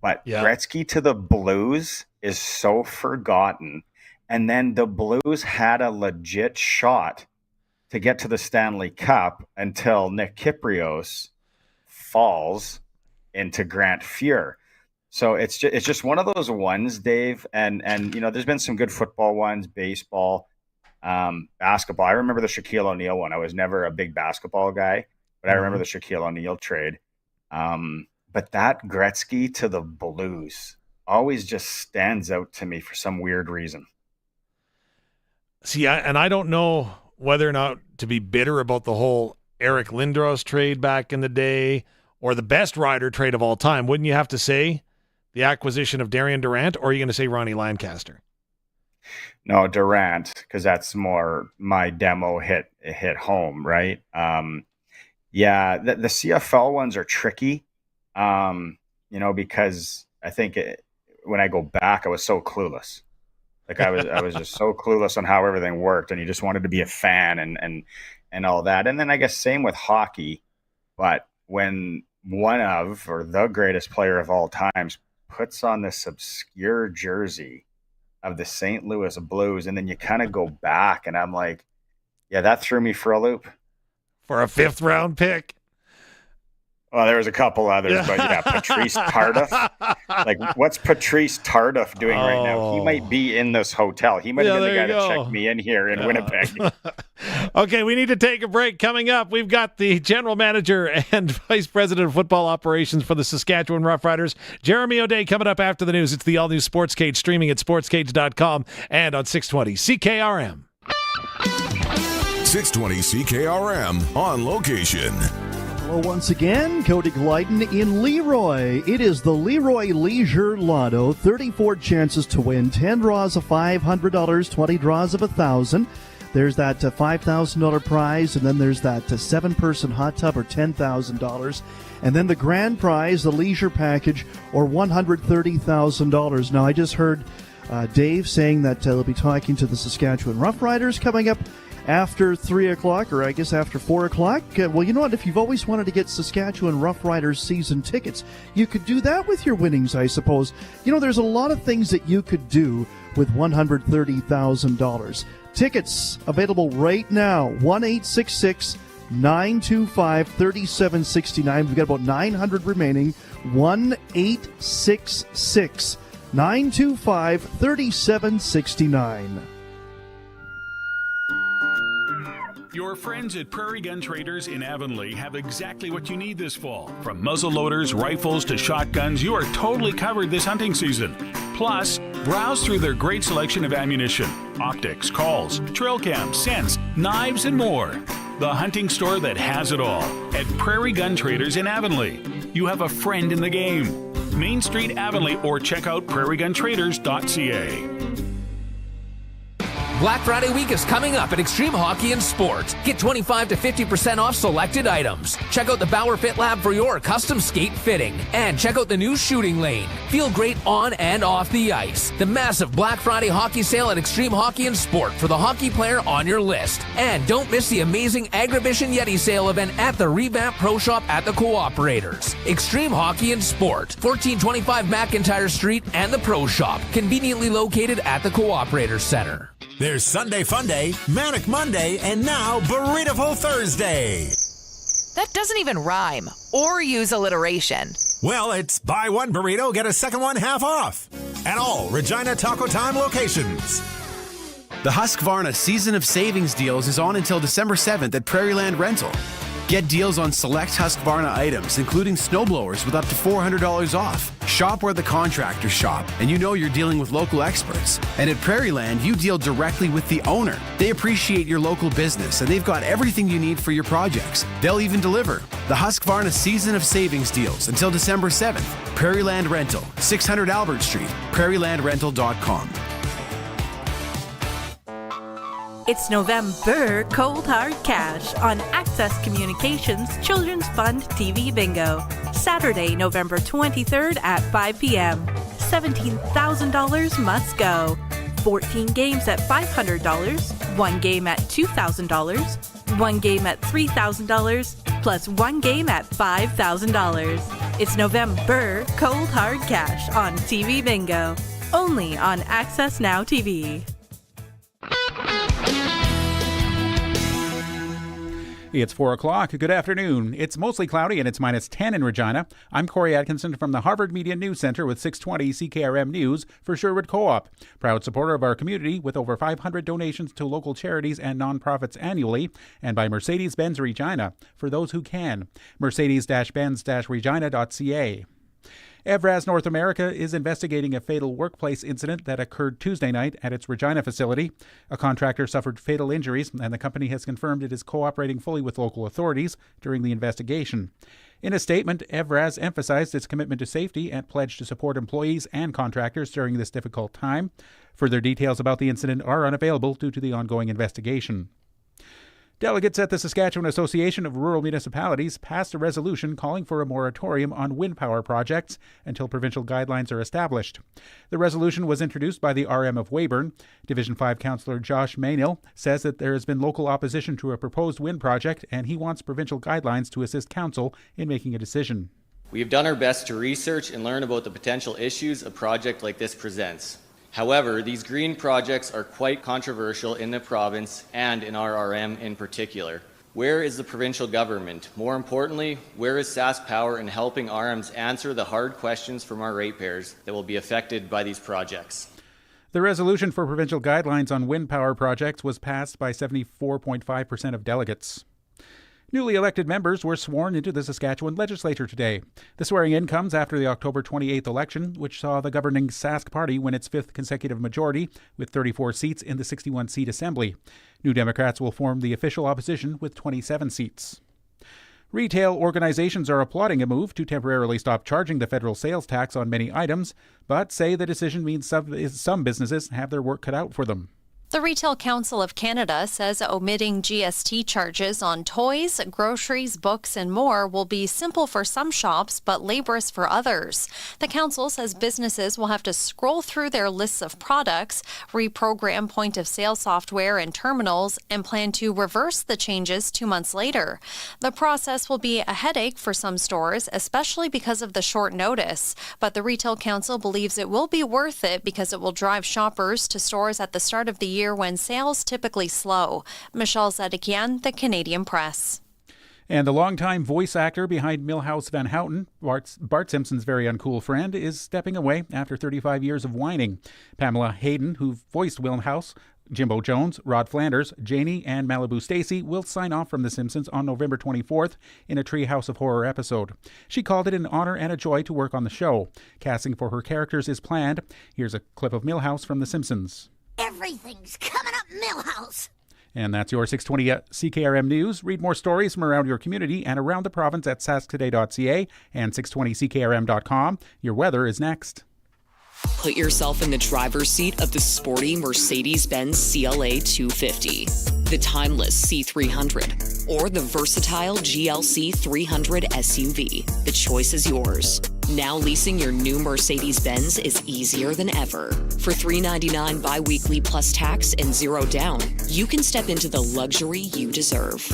But Gretzky to the Blues is so forgotten. And then the Blues had a legit shot to get to the Stanley Cup until Nick Kyprios falls into Grant Fuhr. So it's just one of those ones, Dave. And there's been some good football ones, baseball, basketball. I remember the Shaquille O'Neal one. I was never a big basketball guy, but I remember the Shaquille O'Neal trade. But that Gretzky to the Blues always just stands out to me for some weird reason. See, I don't know whether or not to be bitter about the whole Eric Lindros trade back in the day or the best Rider trade of all time. Wouldn't you have to say the acquisition of Darian Durant, or are you going to say Ronnie Lancaster? No, Durant, because that's more my demo hit home, right? The CFL ones are tricky, because I think when I go back, I was so clueless. Like I was just so clueless on how everything worked, and you just wanted to be a fan and all that. And then I guess same with hockey, but when one of, or the greatest player of all times, puts on this obscure jersey of the St. Louis Blues, and then you kind of go back, and I'm like, yeah, that threw me for a loop. For a 5th-round pick. Well, there was a couple others, but yeah, Patrice Tardif. Like, what's Patrice Tardif doing right now? He might be in this hotel. He might have been the guy that checked me in here in Winnipeg. Okay, we need to take a break. Coming up, we've got the general manager and vice president of football operations for the Saskatchewan Roughriders, Jeremy O'Day, coming up after the news. It's the all-new Sportscage, streaming at sportscage.com and on 620 CKRM. 620 CKRM on location. Hello once again, Cody Glyden in Leroy. It is the Leroy Leisure Lotto. 34 chances to win, 10 draws of $500, 20 draws of $1,000. There's that $5,000 prize, and then there's that 7-person hot tub or $10,000. And then the grand prize, the leisure package, or $130,000. Now, I just heard Dave saying that they'll be talking to the Saskatchewan Roughriders coming up after 3 o'clock, or I guess after 4 o'clock. Well, you know what? If you've always wanted to get Saskatchewan Roughriders season tickets, you could do that with your winnings, I suppose. You know, there's a lot of things that you could do with $130,000. Tickets available right now, 1-866-925-3769. We've got about 900 remaining, 1-866-925-3769. Your friends at Prairie Gun Traders in Avonlea have exactly what you need this fall. From muzzle loaders, rifles to shotguns, you are totally covered this hunting season. Plus, browse through their great selection of ammunition, optics, calls, trail cams, scents, knives, and more. The hunting store that has it all at Prairie Gun Traders in Avonlea. You have a friend in the game. Main Street, Avonlea, or check out prairieguntraders.ca. Black Friday week is coming up at Extreme Hockey and Sport. Get 25 to 50% off selected items. Check out the Bauer Fit Lab for your custom skate fitting. And check out the new shooting lane. Feel great on and off the ice. The massive Black Friday hockey sale at Extreme Hockey and Sport for the hockey player on your list. And don't miss the amazing Agribition Yeti sale event at the revamped Pro Shop at the Cooperators. Extreme Hockey and Sport, 1425 McIntyre Street and the Pro Shop, conveniently located at the Cooperators Center. There's Sunday Fun Day, Manic Monday, and now Burrito Thursday. That doesn't even rhyme or use alliteration. Well, it's buy one burrito, get a second one half off at all Regina Taco Time locations. The Husqvarna Season of Savings deals is on until December 7th at Prairieland Rental. Get deals on select Husqvarna items, including snowblowers with up to $400 off. Shop where the contractors shop, and you know you're dealing with local experts. And at Prairieland, you deal directly with the owner. They appreciate your local business, and they've got everything you need for your projects. They'll even deliver. The Husqvarna Season of Savings deals until December 7th. Prairieland Rental, 600 Albert Street, prairielandrental.com. It's November Cold Hard Cash on Access Communications Children's Fund TV Bingo. Saturday, November 23rd at 5 p.m. $17,000 must go. 14 games at $500, 1 game at $2,000, 1 game at $3,000, plus 1 game at $5,000. It's November Cold Hard Cash on TV Bingo. Only on Access Now TV. It's 4 o'clock. Good afternoon. It's mostly cloudy and it's minus 10 in Regina. I'm Corey Atkinson from the Harvard Media News Center with 620 CKRM News for Sherwood Co-op. Proud supporter of our community with over 500 donations to local charities and nonprofits annually, and by Mercedes-Benz Regina for those who can. Mercedes-Benz-Regina.ca. Evraz North America is investigating a fatal workplace incident that occurred Tuesday night at its Regina facility. A contractor suffered fatal injuries, and the company has confirmed it is cooperating fully with local authorities during the investigation. In a statement, Evraz emphasized its commitment to safety and pledged to support employees and contractors during this difficult time. Further details about the incident are unavailable due to the ongoing investigation. Delegates at the Saskatchewan Association of Rural Municipalities passed a resolution calling for a moratorium on wind power projects until provincial guidelines are established. The resolution was introduced by the RM of Weyburn. Division 5 Councillor Josh Maynil says that there has been local opposition to a proposed wind project, and he wants provincial guidelines to assist council in making a decision. We have done our best to research and learn about the potential issues a project like this presents. However, these green projects are quite controversial in the province and in our RM in particular. Where is the provincial government? More importantly, where is Sask Power in helping RMs answer the hard questions from our ratepayers that will be affected by these projects? The resolution for provincial guidelines on wind power projects was passed by 74.5% of delegates. Newly elected members were sworn into the Saskatchewan legislature today. The swearing-in comes after the October 28th election, which saw the governing Sask Party win its 5th consecutive majority with 34 seats in the 61-seat assembly. New Democrats will form the official opposition with 27 seats. Retail organizations are applauding a move to temporarily stop charging the federal sales tax on many items, but say the decision means some businesses have their work cut out for them. The Retail Council of Canada says omitting GST charges on toys, groceries, books, and more will be simple for some shops but laborious for others. The council says businesses will have to scroll through their lists of products, reprogram point-of-sale software and terminals, and plan to reverse the changes 2 months later. The process will be a headache for some stores, especially because of the short notice, but the Retail Council believes it will be worth it because it will drive shoppers to stores at the start of the year when sales typically slow. Michelle Zedekian, The Canadian Press. And the longtime voice actor behind Milhouse Van Houten, Bart Simpson's very uncool friend, is stepping away after 35 years of whining. Pamela Hayden, who voiced Milhouse, Jimbo Jones, Rod Flanders, Janie, and Malibu Stacy will sign off from The Simpsons on November 24th in a Treehouse of Horror episode. She called it an honor and a joy to work on the show. Casting for her characters is planned. Here's a clip of Milhouse from The Simpsons. Everything's coming up Millhouse. And that's your 620 CKRM News. Read more stories from around your community and around the province at sasktoday.ca and 620ckrm.com. Your weather is next. Put yourself in the driver's seat of the sporty Mercedes-Benz CLA 250, the timeless C300, or the versatile GLC 300 SUV. The choice is yours. Now leasing your new Mercedes-Benz is easier than ever. For $399 bi-weekly plus tax and zero down, you can step into the luxury you deserve.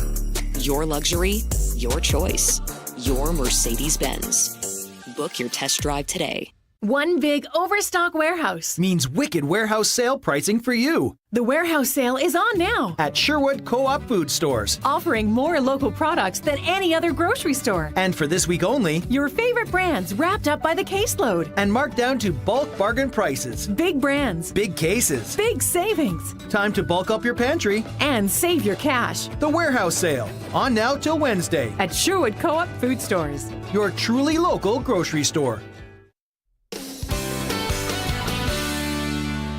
Your luxury, your choice. Your Mercedes-Benz. Book your test drive today. One big overstock warehouse means wicked warehouse sale pricing for you. The warehouse sale is on now at Sherwood Co-op Food Stores, offering more local products than any other grocery store. And for this week only, your favorite brands wrapped up by the caseload and marked down to bulk bargain prices. Big brands, big cases, big savings. Time to bulk up your pantry and save your cash. The warehouse sale, on now till Wednesday at Sherwood Co-op Food Stores, your truly local grocery store.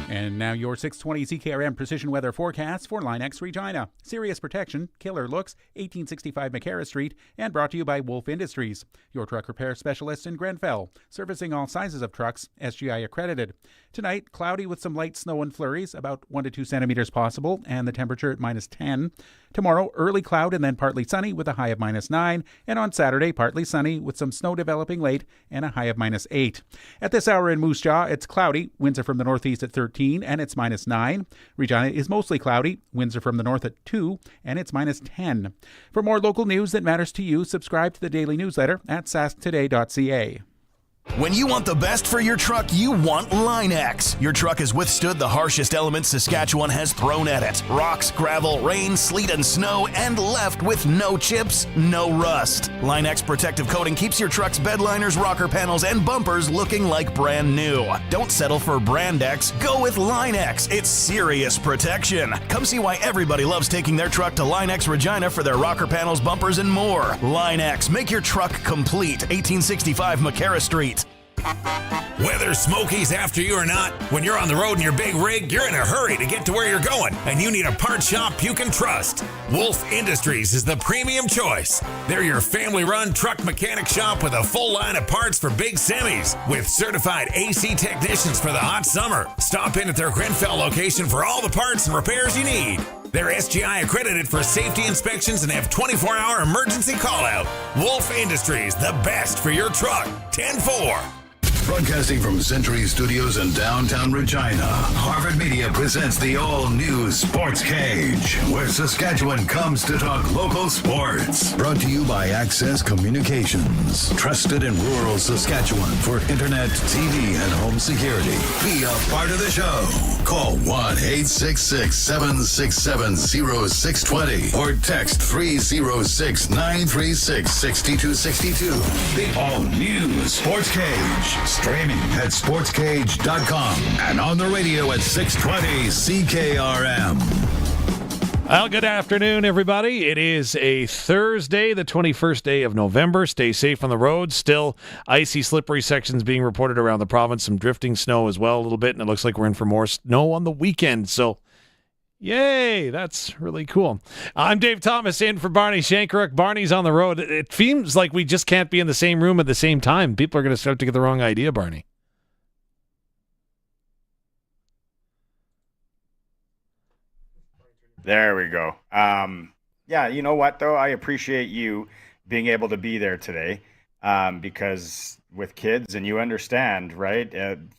And now your 620 CKRM precision weather forecast for Line X Regina. Sirius Protection, Killer Looks, 1865 McCarra Street, and brought to you by Wolf Industries, your truck repair specialist in Grenfell, servicing all sizes of trucks, SGI accredited. Tonight, cloudy with some light snow and flurries, about 1 to 2 centimeters possible, and the temperature at -10. Tomorrow, early cloud and then partly sunny with a high of -9, and on Saturday, partly sunny with some snow developing late and a high of -8. At this hour in Moose Jaw, it's cloudy, winds are from the northeast at 13, and it's -9. Regina is mostly cloudy, winds are from the north at 2, and it's -10. For more local news that matters to you, subscribe to the daily newsletter at sasktoday.ca. When you want the best for your truck, you want Line X. Your truck has withstood the harshest elements Saskatchewan has thrown at it. Rocks, gravel, rain, sleet, and snow, and left with no chips, no rust. Line X protective coating keeps your truck's bed liners, rocker panels, and bumpers looking like brand new. Don't settle for Brand X. Go with Line X. It's serious protection. Come see why everybody loves taking their truck to Line X Regina for their rocker panels, bumpers, and more. Line X. Make your truck complete. 1865 McCarra Street. Whether Smokies after you or not, when you're on the road in your big rig, you're in a hurry to get to where you're going, and you need a part shop you can trust. Wolf Industries is the premium choice. They're your family-run truck mechanic shop with a full line of parts for big semis, with certified AC technicians for the hot summer. Stop in at their Grenfell location for all the parts and repairs you need. They're SGI accredited for safety inspections and have 24-hour emergency call-out. Wolf Industries, the best for your truck. 10-4. Broadcasting from Century Studios in downtown Regina, Harvard Media presents the all-new Sportscage, where Saskatchewan comes to talk local sports. Brought to you by Access Communications, trusted in rural Saskatchewan for internet, TV, and home security. Be a part of the show. Call 1-866-767-0620 or text 306-936-6262. The all-new Sportscage. Streaming at sportscage.com and on the radio at 620 CKRM. Well, good afternoon, everybody. It is a Thursday, the 21st day of November. Stay safe on the road. Still icy, slippery sections being reported around the province. Some drifting snow as well a little bit, and it looks like we're in for more snow on the weekend. So, yay, that's really cool. I'm Dave Thomas in for Barney Shankaruk. Barney's on the road. It seems like we just can't be in the same room at the same time. People are going to start to get the wrong idea, Barney. There we go. Yeah, you know what, though? I appreciate you being able to be there today because with kids, and you understand, right?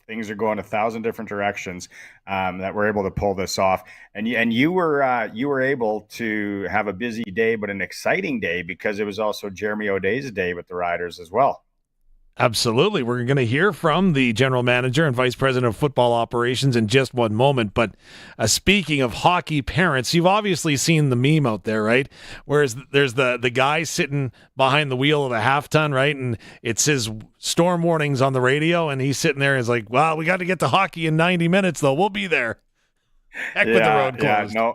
Things are going 1,000 different directions that we're able to pull this off. And you were able to have a busy day, but an exciting day because it was also Jeremy O'Day's day with the Riders as well. Absolutely. We're going to hear from the general manager and vice president of football operations in just one moment. But speaking of hockey parents, you've obviously seen the meme out there, right? Whereas there's the guy sitting behind the wheel of a half-ton, right? And it says storm warnings on the radio, and he's sitting there and is like, well, we got to get to hockey in 90 minutes, though. We'll be there. Heck with the road closed. Yeah, no.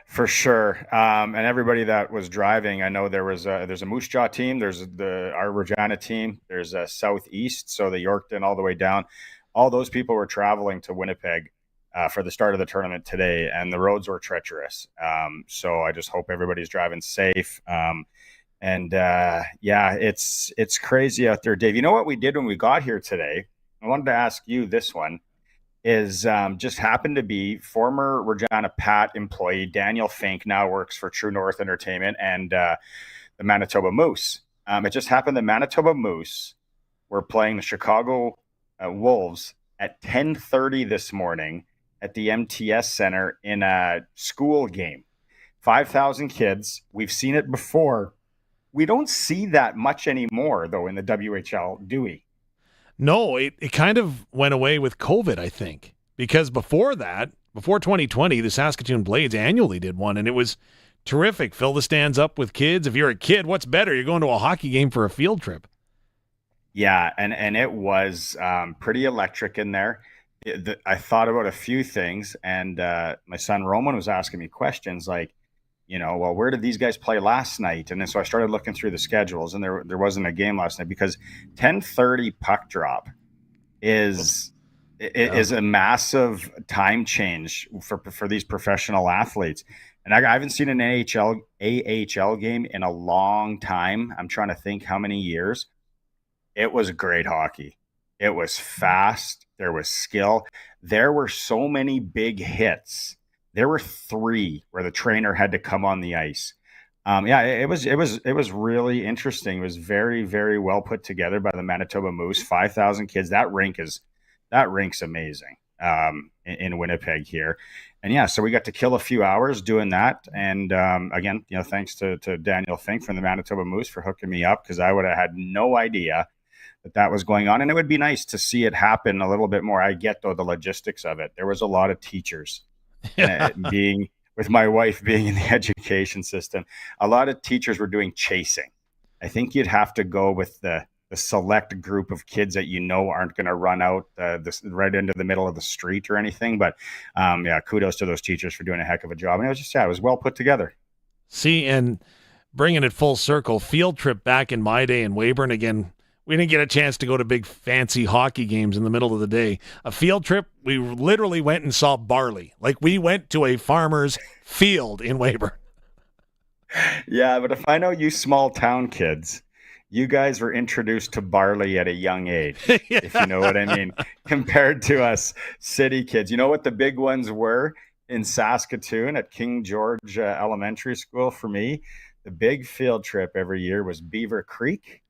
For sure. And everybody that was driving, I know there's a Moose Jaw team, there's our Regina team, there's a Southeast, so the Yorkton all the way down. All those people were traveling to Winnipeg for the start of the tournament today, and the roads were treacherous. So I just hope everybody's driving safe. Yeah, it's crazy out there. Dave, you know what we did when we got here today? I wanted to ask you this one. Is just happened to be former Regina Pat employee Daniel Fink, now works for True North Entertainment and the Manitoba Moose. It just happened the Manitoba Moose were playing the Chicago Wolves at 10:30 this morning at the MTS Center in a school game. 5,000 kids. We've seen it before. We don't see that much anymore, though, in the WHL, do we? No, it kind of went away with COVID, I think, because before 2020, the Saskatoon Blades annually did one, and it was terrific. Fill the stands up with kids. If you're a kid, what's better? You're going to a hockey game for a field trip. Yeah, and it was pretty electric in there. I thought about a few things, and my son Roman was asking me questions like, well, where did these guys play last night? And then so I started looking through the schedules, and there wasn't a game last night because 10:30 puck drop is a massive time change for these professional athletes. And I haven't seen an AHL game in a long time. I'm trying to think how many years. It was great hockey. It was fast. There was skill. There were so many big hits. There were 3 where the trainer had to come on the ice. It was really interesting. It was very, very well put together by the Manitoba Moose. 5,000 kids. That rink's amazing in Winnipeg here. And so we got to kill a few hours doing that. And again, thanks to Daniel Fink from the Manitoba Moose for hooking me up, because I would have had no idea that was going on. And it would be nice to see it happen a little bit more. I get, though, the logistics of it. There was a lot of teachers. Being with my wife being in the education system, a lot of teachers were doing chasing. I think you'd have to go with the select group of kids that aren't going to run out right into the middle of the street or anything. But kudos to those teachers for doing a heck of a job. And it was well put together. See, and bringing it full circle, field trip back in my day in Weyburn again. We didn't get a chance to go to big fancy hockey games in the middle of the day. A field trip, we literally went and saw barley. Like, we went to a farmer's field in Weyburn. Yeah, but if I know you small town kids, you guys were introduced to barley at a young age, if you know what I mean, compared to us city kids. You know what the big ones were in Saskatoon at King George Elementary School for me? The big field trip every year was Beaver Creek.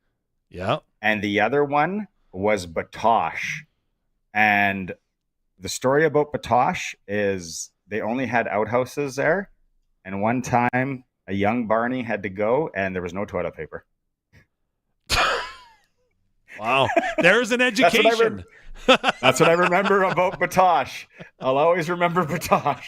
Yeah. And the other one was Batoche. And the story about Batoche is they only had outhouses there. And one time a young Barney had to go and there was no toilet paper. Wow. There's an education. That's what I remember about Batoche. I'll always remember Batoche.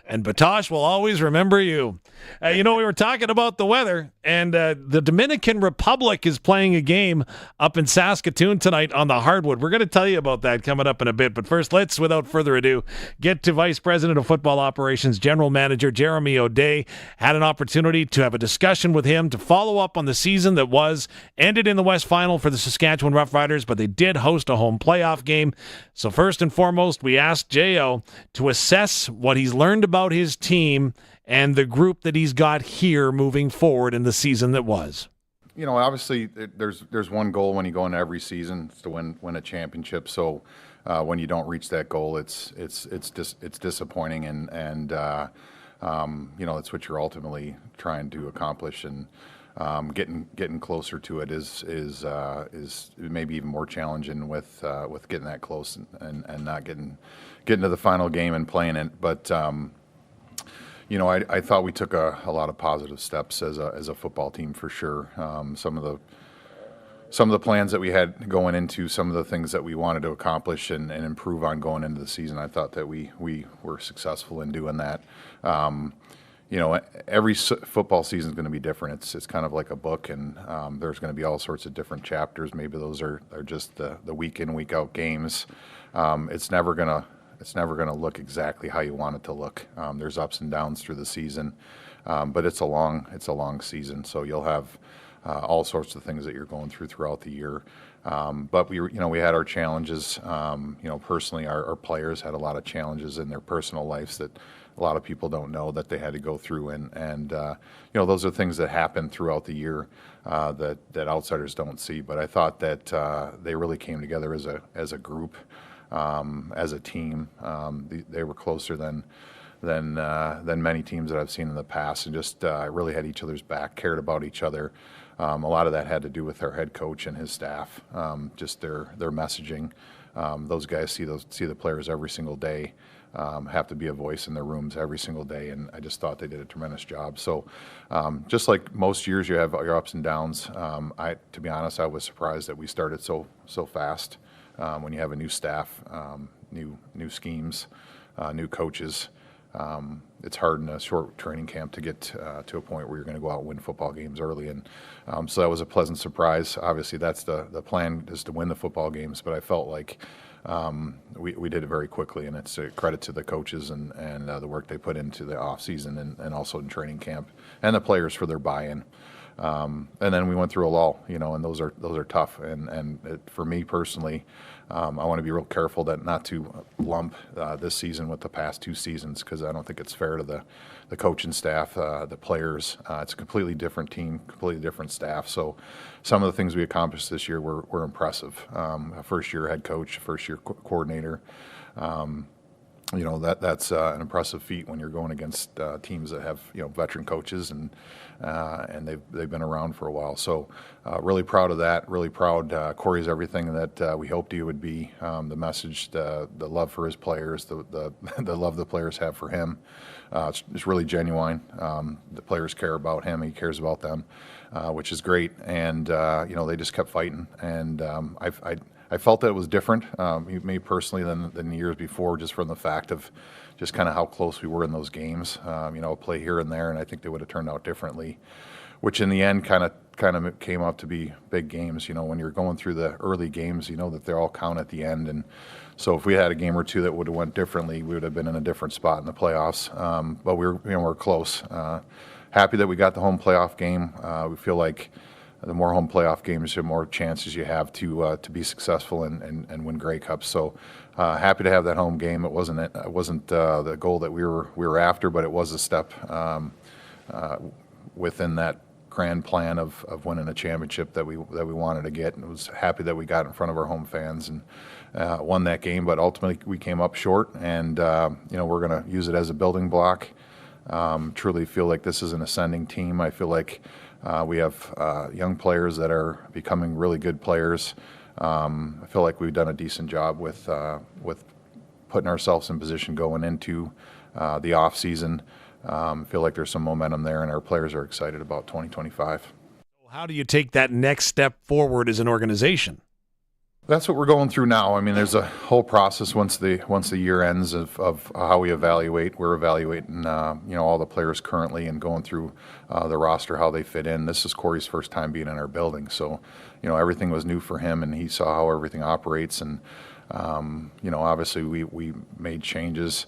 And Batoche will always remember you. We were talking about the weather, and the Dominican Republic is playing a game up in Saskatoon tonight on the hardwood. We're going to tell you about that coming up in a bit. But first, let's, without further ado, get to Vice President of Football Operations, General Manager Jeremy O'Day. Had an opportunity to have a discussion with him to follow up on the season that ended in the West Final for the Saskatchewan Roughriders, but they did host a home playoff game. So first and foremost, we asked J.O. to assess what he's learned about his team and the group that he's got here moving forward in the season that was. Obviously there's one goal when you go into every season, it's to win a championship. So when you don't reach that goal, it's disappointing, and it's what you're ultimately trying to accomplish, and getting closer to it is maybe even more challenging with getting that close and not getting to the final game and playing it. But I thought we took a lot of positive steps as a football team for sure. Some of the plans that we had going into, some of the things that we wanted to accomplish and improve on going into the season, I thought that we were successful in doing that. Every football season is going to be different. It's kind of like a book, and there's going to be all sorts of different chapters. Maybe those are just the week in, week out games. It's never going to look exactly how you want it to look. There's ups and downs through the season, but it's a long season. So you'll have all sorts of things that you're going throughout the year. But we had our challenges. Personally, our players had a lot of challenges in their personal lives that a lot of people don't know that they had to go through, and those are things that happen throughout the year that outsiders don't see. But I thought that they really came together as a group. As a team, they were closer than many teams that I've seen in the past, and just really had each other's back, cared about each other. A lot of that had to do with our head coach and his staff, just their messaging. Those guys see the players every single day. have to be a voice in their rooms every single day, and I just thought they did a tremendous job. So just like most years, you have your ups and downs. To be honest, I was surprised that we started so fast. When you have a new staff, new schemes, new coaches, it's hard in a short training camp to get to a point where you're going to go out and win football games early, and so that was a pleasant surprise. Obviously, that's the plan, is to win the football games, but I felt like we did it very quickly, and it's a credit to the coaches and the work they put into the off season and also in training camp, and the players for their buy-in. And then we went through a lull, and those are tough. And for me personally, I want to be real careful not to lump this season with the past 2 seasons, because I don't think it's fair to the coaching staff, the players. It's a completely different team, completely different staff. So some of the things we accomplished this year were impressive. A first-year head coach, first-year coordinator. That's an impressive feat when you're going against teams that have veteran coaches and they've been around for a while. So really proud of that. Really proud. Corey's everything that we hoped he would be. The message, the love for his players, the love the players have for him. It's really genuine. The players care about him. He cares about them, which is great. And they just kept fighting. And I felt that it was different, me personally, than the years before, just from the fact of just kind of how close we were in those games. Play here and there, and I think they would have turned out differently, which in the end kind of came out to be big games. When you're going through the early games, that they all count at the end. And so if we had a game or two that would have went differently, we would have been in a different spot in the playoffs. But we're close. Happy that we got the home playoff game. We feel like the more home playoff games, the more chances you have to be successful and win Grey Cups. So happy to have that home game. It wasn't the goal that we were after, but it was a step within that grand plan of winning a championship that we wanted to get. And was happy that we got in front of our home fans and won that game. But ultimately, we came up short, and we're going to use it as a building block. Truly feel like this is an ascending team. I feel like we have young players that are becoming really good players. I feel like we've done a decent job with putting ourselves in position going into the off season. Feel like there's some momentum there, and our players are excited about 2025. How do you take that next step forward as an organization? That's what we're going through now. I mean, there's a whole process once the year ends of how we evaluate. We're evaluating all the players currently and going through the roster, how they fit in. This is Corey's first time being in our building, so everything was new for him, and he saw how everything operates. And obviously we made changes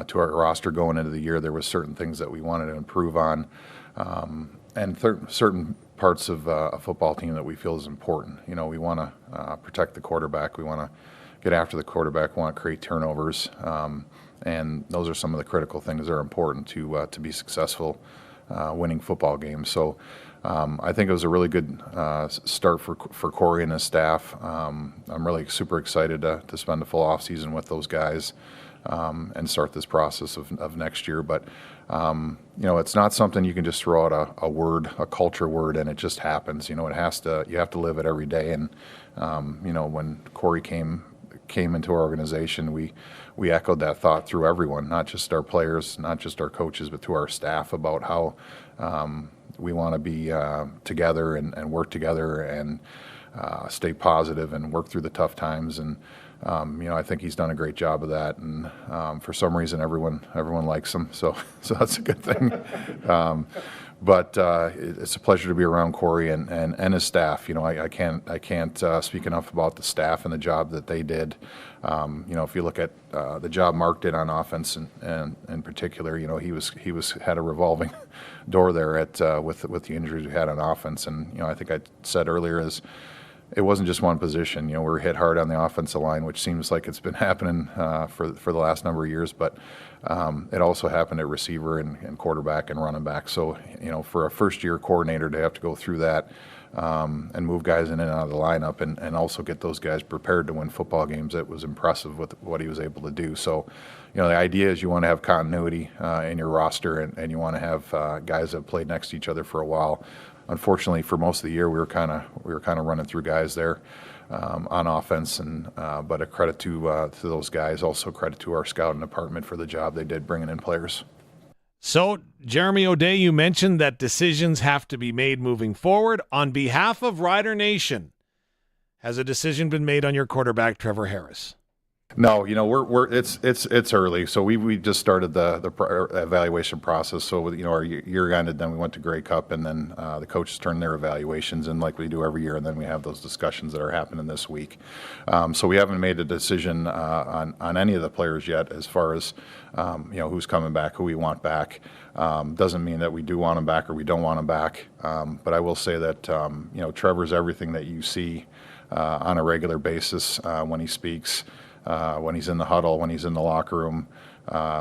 to our roster going into the year. There was certain things that we wanted to improve on, and certain parts of a football team that we feel is important. We want to protect the quarterback. We want to get after the quarterback. We want to create turnovers, and those are some of the critical things that are important to be successful winning football games. So I think it was a really good start for Corey and his staff. I'm really super excited to spend a full off season with those guys and start this process of next year. But it's not something you can just throw out a culture word, and it just happens. You have to live it every day. And when Corey came into our organization, we echoed that thought through everyone, not just our players, not just our coaches, but to our staff, about how we want to be together and work together and stay positive and work through the tough times. And I think he's done a great job of that, and for some reason everyone likes him, so that's a good thing. But it's a pleasure to be around Corey and his staff. I can't speak enough about the staff and the job that they did. If you look at the job Mark did on offense, and in particular, he had a revolving door there with the injuries we had on offense. And I think I said earlier it wasn't just one position. We were hit hard on the offensive line, which seems like it's been happening for the last number of years. But it also happened at receiver and quarterback and running back. So, for a first-year coordinator to have to go through that and move guys in and out of the lineup and also get those guys prepared to win football games, it was impressive with what he was able to do. So, the idea is you want to have continuity in your roster, and you want to have guys that have played next to each other for a while. unfortunately, for most of the year, we were kind of running through guys there on offense, and but a credit to those guys. Also, credit to our scouting department for the job they did bringing in players. So, Jeremy O'Day, you mentioned that decisions have to be made moving forward. On behalf of Rider Nation, has a decision been made on your quarterback, Trevor Harris? No, it's early, so we just started the evaluation process. So our year ended, then we went to Grey Cup, and then the coaches turned their evaluations, and like we do every year, and then we have those discussions that are happening this week. So we haven't made a decision on any of the players yet, as far as who's coming back, who we want back. Doesn't mean that we do want them back or we don't want them back. But I will say that Trevor's everything that you see on a regular basis when he speaks. When he's in the huddle, when he's in the locker room,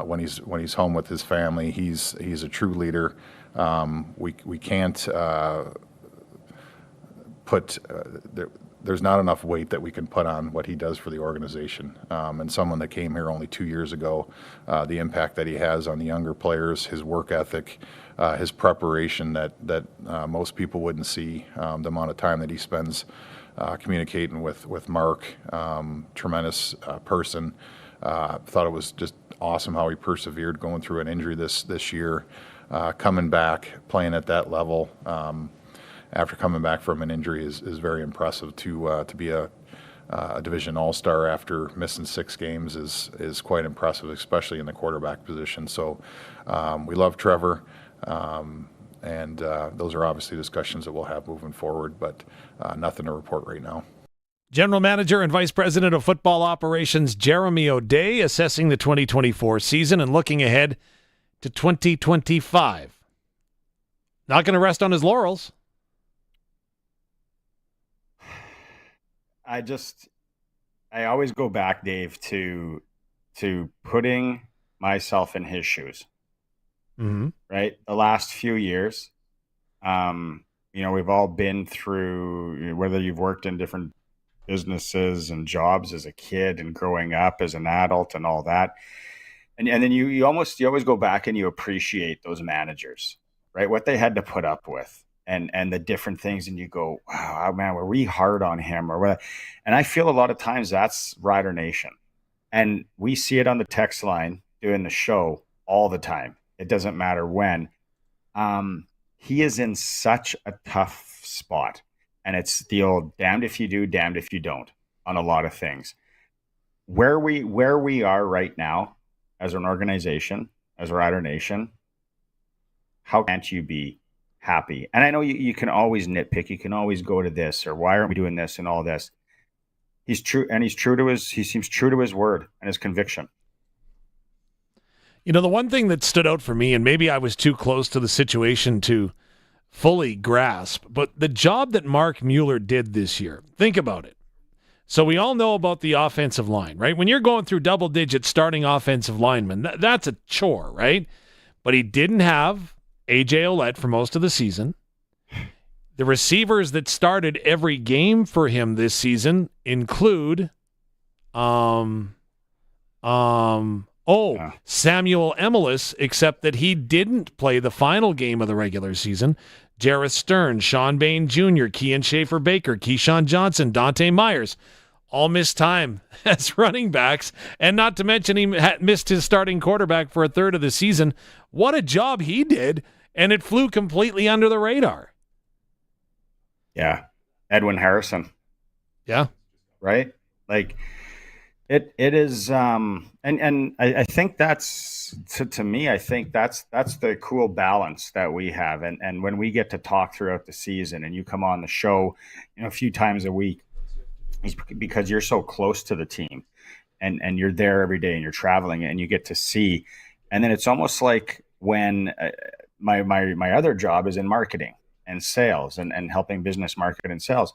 when he's home with his family, he's a true leader. We can't put there's not enough weight that we can put on what he does for the organization. And someone that came here only 2 years ago, the impact that he has on the younger players, his work ethic, his preparation that most people wouldn't see, the amount of time that he spends communicating with Mark, tremendous person. Thought it was just awesome how he persevered going through an injury this year, coming back, playing at that level after coming back from an injury is very impressive. To be a division all-star after missing 6 games is quite impressive, especially in the quarterback position. So we love Trevor. And those are obviously discussions that we'll have moving forward, but nothing to report right now. General Manager and Vice President of Football Operations, Jeremy O'Day, assessing the 2024 season and looking ahead to 2025. Not going to rest on his laurels. I always go back, Dave, to putting myself in his shoes. Mm-hmm. Right? The last few years, we've all been through, whether you've worked in different businesses and jobs as a kid and growing up as an adult and all that. And then you always go back and you appreciate those managers, right? What they had to put up with and the different things. And you go, wow, man, were we hard on him or what? And I feel a lot of times that's Rider Nation. And we see it on the text line doing the show all the time. It doesn't matter when. He is in such a tough spot. And it's the old damned if you do, damned if you don't on a lot of things. Where we are right now as an organization, as Rider Nation, how can't you be happy? And I know you can always nitpick. You can always go to this or why aren't we doing this and all this. He seems true to his word and his conviction. The one thing that stood out for me, and maybe I was too close to the situation to fully grasp, but the job that Mark Mueller did this year, think about it. So we all know about the offensive line, right? When you're going through double-digit starting offensive linemen, that's a chore, right? But he didn't have A.J. Ouellette for most of the season. The receivers that started every game for him this season include Samuel Emelis, except that he didn't play the final game of the regular season. Jarreth Stern, Sean Bain Jr., Kean Schaefer-Baker, Keyshawn Johnson, Dante Myers, all missed time as running backs, and not to mention he missed his starting quarterback for a third of the season. What a job he did, and it flew completely under the radar. Yeah. Edwin Harrison. Yeah. Right? Like, it is, and I think that's, to me, I think that's the cool balance that we have. And when we get to talk throughout the season and you come on the show, a few times a week, is because you're so close to the team and you're there every day and you're traveling and you get to see. And then it's almost like when my other job is in marketing and sales and helping business market and sales.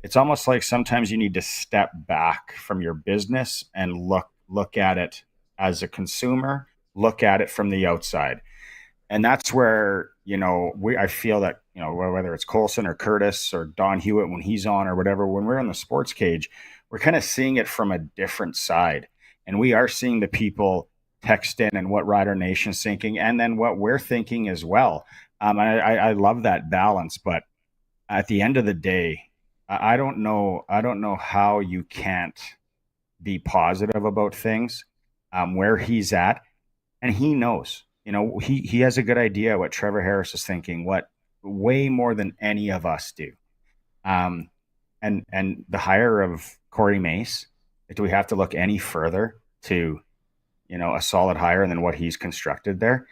It's almost like sometimes you need to step back from your business and look at it as a consumer, look at it from the outside. And that's where, I feel that, whether it's Colson or Curtis or Don Hewitt when he's on or whatever, when we're in the sports cage, we're kind of seeing it from a different side. And we are seeing the people text in and what Rider Nation's thinking and then what we're thinking as well. I love that balance, but at the end of the day, I don't know how you can't be positive about things, where he's at, and he knows. He has a good idea what Trevor Harris is thinking, what way more than any of us do. And the hire of Corey Mace, do we have to look any further to, a solid hire than what he's constructed there?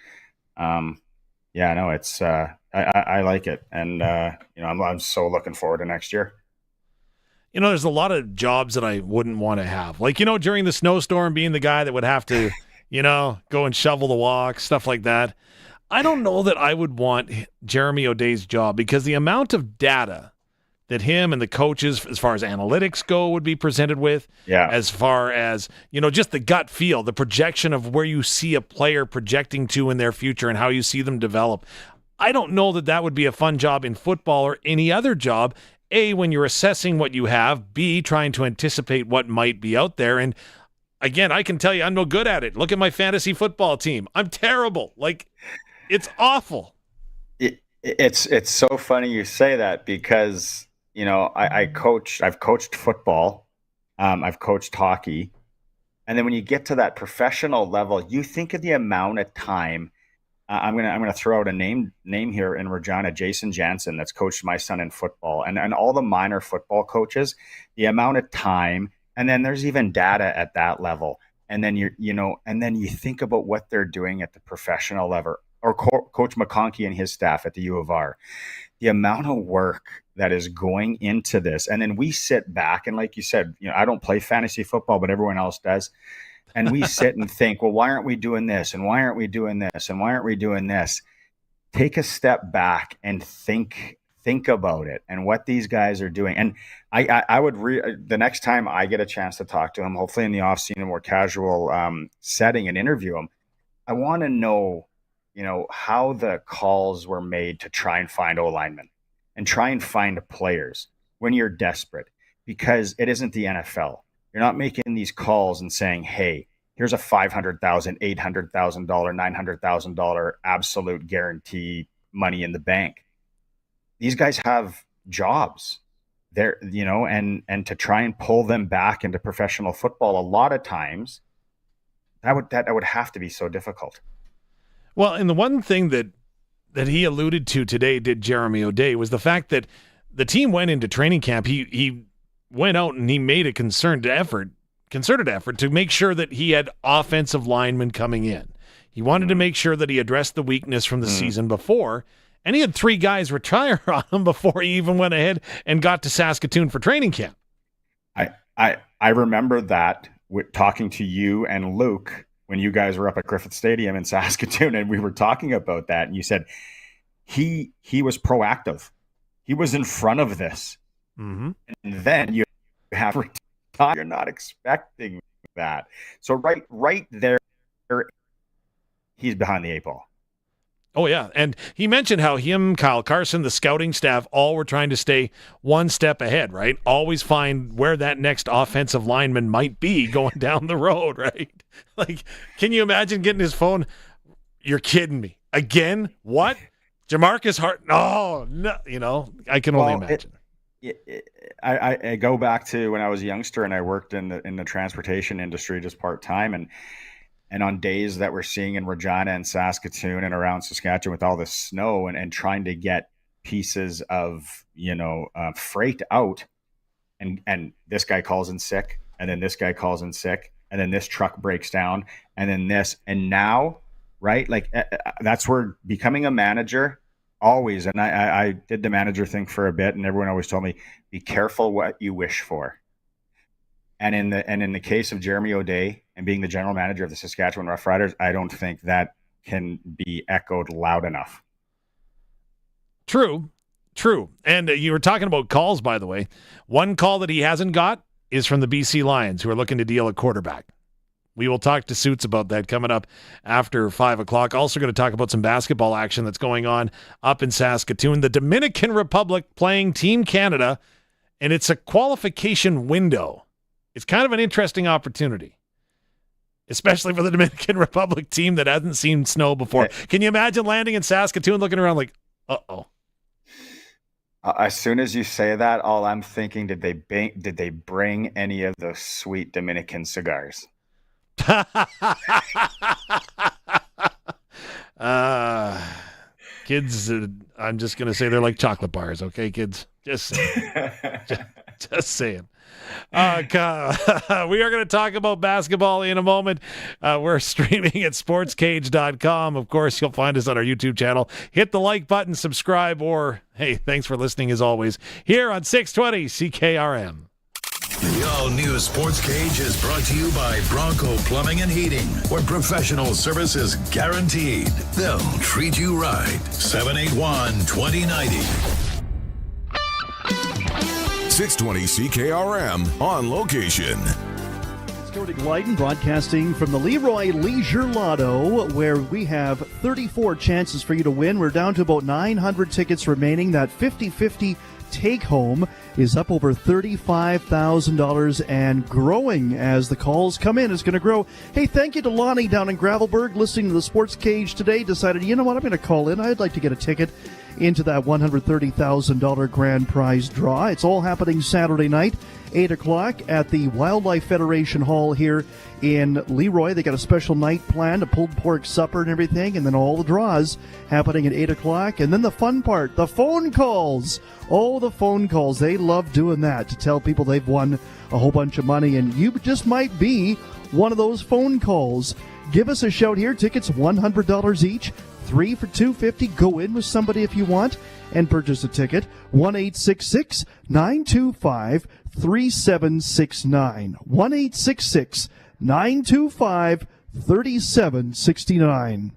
It's I like it, and I'm so looking forward to next year. There's a lot of jobs that I wouldn't want to have. Like, during the snowstorm, being the guy that would have to, go and shovel the walk, stuff like that. I don't know that I would want Jeremy O'Day's job, because the amount of data that him and the coaches, as far as analytics go, would be presented with, as far as, just the gut feel, the projection of where you see a player projecting to in their future and how you see them develop. I don't know that would be a fun job in football or any other job. A, when you're assessing what you have. B, trying to anticipate what might be out there. And again, I can tell you I'm no good at it. Look at my fantasy football team. I'm terrible. Like, it's awful. It's so funny you say that, because, I've coached football. I've coached hockey. And then when you get to that professional level, you think of the amount of time. I'm gonna throw out a name here in Regina, Jason Jansen, that's coached my son in football, and all the minor football coaches, the amount of time, and then there's even data at that level, and then and then you think about what they're doing at the professional level, or Coach McConkey and his staff at the U of R, the amount of work that is going into this, and then we sit back and, like you said, I don't play fantasy football, but everyone else does. And we sit and think, well, why aren't we doing this? And why aren't we doing this? And why aren't we doing this? Take a step back and think about it and what these guys are doing. And I would the next time I get a chance to talk to him, hopefully in the off-season, a more casual setting, and interview him, I want to know, how the calls were made to try and find O-linemen and try and find players when you're desperate, because it isn't the NFL. You're not making these calls and saying, hey, here's a $500,000, $800,000, $900,000 absolute guarantee money in the bank. These guys have jobs there, and to try and pull them back into professional football, a lot of times that would have to be so difficult. Well, and the one thing that he alluded to today, did Jeremy O'Day, was the fact that the team went into training camp. He went out and he made a concerted effort to make sure that he had offensive linemen coming in. He wanted to make sure that he addressed the weakness from the season before, and he had 3 guys retire on him before he even went ahead and got to Saskatoon for training camp. I remember that talking to you and Luke when you guys were up at Griffith Stadium in Saskatoon, and we were talking about that, and you said he was proactive. He was in front of this. Mm-hmm. And then you have retire. You're not expecting that. So right there, he's behind the 8 ball. Oh, yeah. And he mentioned how him, Kyle Carson, the scouting staff, all were trying to stay one step ahead, right? Always find where that next offensive lineman might be going down the road, right? Like, can you imagine getting his phone? You're kidding me. Again? What? Jamarcus Hart? No. I can only imagine. I go back to when I was a youngster and I worked in the transportation industry just part-time, and on days that we're seeing in Regina and Saskatoon and around Saskatchewan with all this snow and trying to get pieces of freight out, and this guy calls in sick, and then this guy calls in sick, and then this truck breaks down, and then this, and now, right, like that's where becoming a manager always, and I did the manager thing for a bit, and everyone always told me, be careful what you wish for. And in the case of Jeremy O'Day and being the general manager of the Saskatchewan Roughriders, I don't think that can be echoed loud enough. True. And you were talking about calls, by the way. One call that he hasn't got is from the BC Lions, who are looking to deal a quarterback. We will talk to Suits about that coming up after 5 o'clock. Also going to talk about some basketball action that's going on up in Saskatoon. The Dominican Republic playing Team Canada, and it's a qualification window. It's kind of an interesting opportunity, especially for the Dominican Republic team that hasn't seen snow before. Can you imagine landing in Saskatoon looking around like, uh-oh? As soon as you say that, all I'm thinking, did they bring any of those sweet Dominican cigars? Kids, I'm just going to say they're like chocolate bars, okay, kids? Just saying. just saying. We are going to talk about basketball in a moment. We're streaming at sportscage.com. Of course, you'll find us on our YouTube channel. Hit the like button, subscribe, or, hey, thanks for listening as always, here on 620 CKRM. The all-new Sports Cage is brought to you by Bronco Plumbing and Heating, where professional service is guaranteed. They'll treat you right. 781-2090. 620 CKRM on location. It's Cody Glyden broadcasting from the Leroy Leisure Lotto, where we have 34 chances for you to win. We're down to about 900 tickets remaining. That 50-50 take-home is up over $35,000 and growing as the calls come in. It's going to grow. Hey, thank you to Lonnie down in Gravelburg listening to the Sports Cage today. Decided, you know what, I'm going to call in. I'd like to get a ticket into that $130,000 grand prize draw. It's all happening Saturday night, 8 o'clock at the Wildlife Federation Hall here in Leroy. They got a special night planned, a pulled pork supper and everything, and then all the draws happening at 8 o'clock. And then the fun part, the phone calls. Oh, the phone calls. They love doing that to tell people they've won a whole bunch of money, and you just might be one of those phone calls. Give us a shout here. Tickets $100 each. 3 for $250. Go in with somebody if you want and purchase a ticket. 1-866-925-3769. 1-866-925-3769.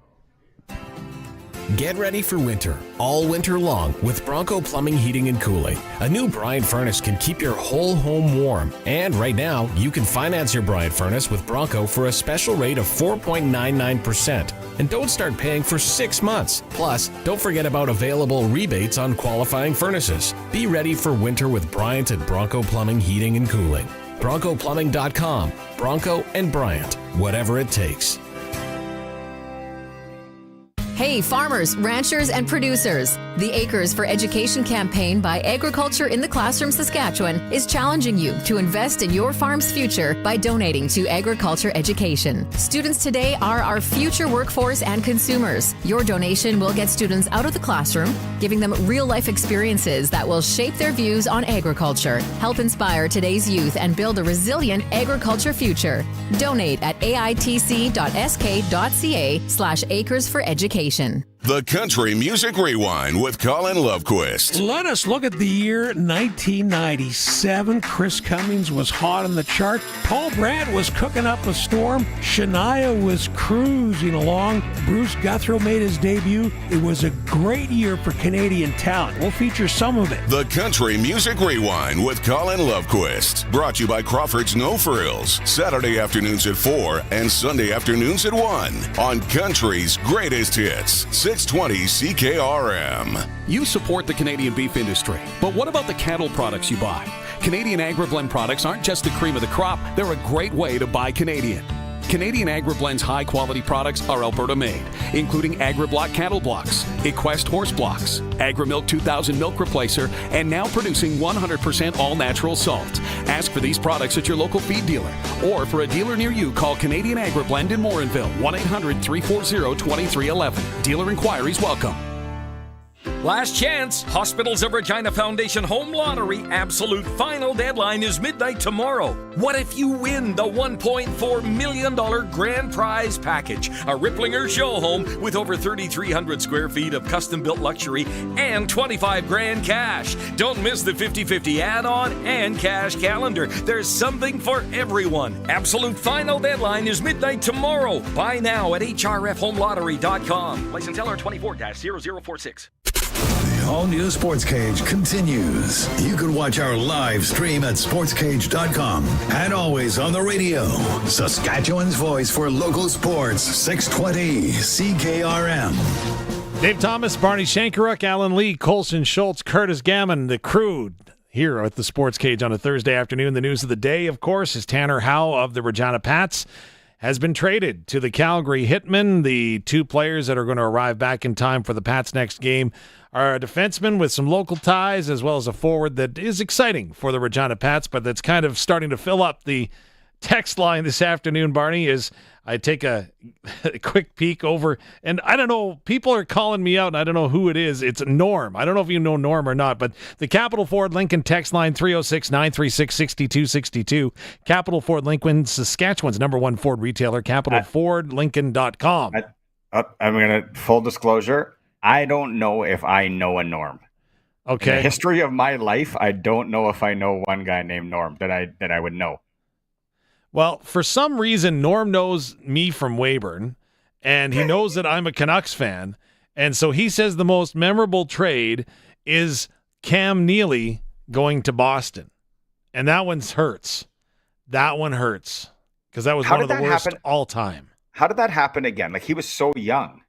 Get ready for winter, all winter long, with Bronco Plumbing, Heating, and Cooling. A new Bryant furnace can keep your whole home warm. And right now, you can finance your Bryant furnace with Bronco for a special rate of 4.99%. And don't start paying for 6 months. Plus, don't forget about available rebates on qualifying furnaces. Be ready for winter with Bryant at Bronco Plumbing, Heating, and Cooling. BroncoPlumbing.com. Bronco and Bryant. Whatever it takes. Hey, farmers, ranchers, and producers. The Acres for Education campaign by Agriculture in the Classroom Saskatchewan is challenging you to invest in your farm's future by donating to agriculture education. Students today are our future workforce and consumers. Your donation will get students out of the classroom, giving them real-life experiences that will shape their views on agriculture, help inspire today's youth, and build a resilient agriculture future. Donate at aitc.sk.ca/Acres for Education. The Country Music Rewind with Colin Lovequist. Let us look at the year 1997. Chris Cummings was hot on the chart. Paul Brandt was cooking up a storm. Shania was cruising along. Bruce Guthrie made his debut. It was a great year for Canadian talent. We'll feature some of it. The Country Music Rewind with Colin Lovequist. Brought to you by Crawford's No Frills. Saturday afternoons at 4 and Sunday afternoons at 1 on Country's Greatest Hits. 620 CKRM. You support the Canadian beef industry, but what about the cattle products you buy? Canadian AgriBlend products aren't just the cream of the crop, they're a great way to buy Canadian. Canadian AgriBlend's high-quality products are Alberta-made, including AgriBlock cattle blocks, Equest horse blocks, AgriMilk 2000 milk replacer, and now producing 100% all-natural salt. Ask for these products at your local feed dealer, or for a dealer near you, call Canadian AgriBlend in Morinville, 1-800-340-2311. Dealer inquiries welcome. Last chance. Hospitals of Regina Foundation Home Lottery absolute final deadline is midnight tomorrow. What if you win the $1.4 million grand prize package? A Ripplinger show home with over 3,300 square feet of custom-built luxury and 25 grand cash. Don't miss the 50-50 add-on and cash calendar. There's something for everyone. Absolute final deadline is midnight tomorrow. Buy now at hrfhomelottery.com. License LR24-0046. The all-new Sports Cage continues. You can watch our live stream at sportscage.com and always on the radio. Saskatchewan's voice for local sports, 620 CKRM. Dave Thomas, Barney Shankaruk, Alan Lee, Colson Schultz, Curtis Gammon, the crew here at the Sports Cage on a Thursday afternoon. The news of the day, of course, is Tanner Howe of the Regina Pats has been traded to the Calgary Hitmen. The two players that are going to arrive back in time for the Pats' next game are a defenseman with some local ties, as well as a forward that is exciting for the Regina Pats, but that's kind of starting to fill up the text line this afternoon, Barney, is I take a quick peek over, and I don't know, people are calling me out, and I don't know who it is. It's Norm. I don't know if you know Norm or not, but the Capital Ford Lincoln text line 306-936-6262. Capital Ford Lincoln, Saskatchewan's #1 Ford retailer, capitalfordlincoln.com. I'm going to, full disclosure, I don't know if I know a Norm. Okay. In the history of my life, I don't know if I know one guy named Norm that I would know. Well, for some reason, Norm knows me from Weyburn, and he knows that I'm a Canucks fan, and so he says the most memorable trade is Cam Neely going to Boston, and that one hurts. That one hurts because that was one of the worst all time. How did that happen again? Like, he was so young.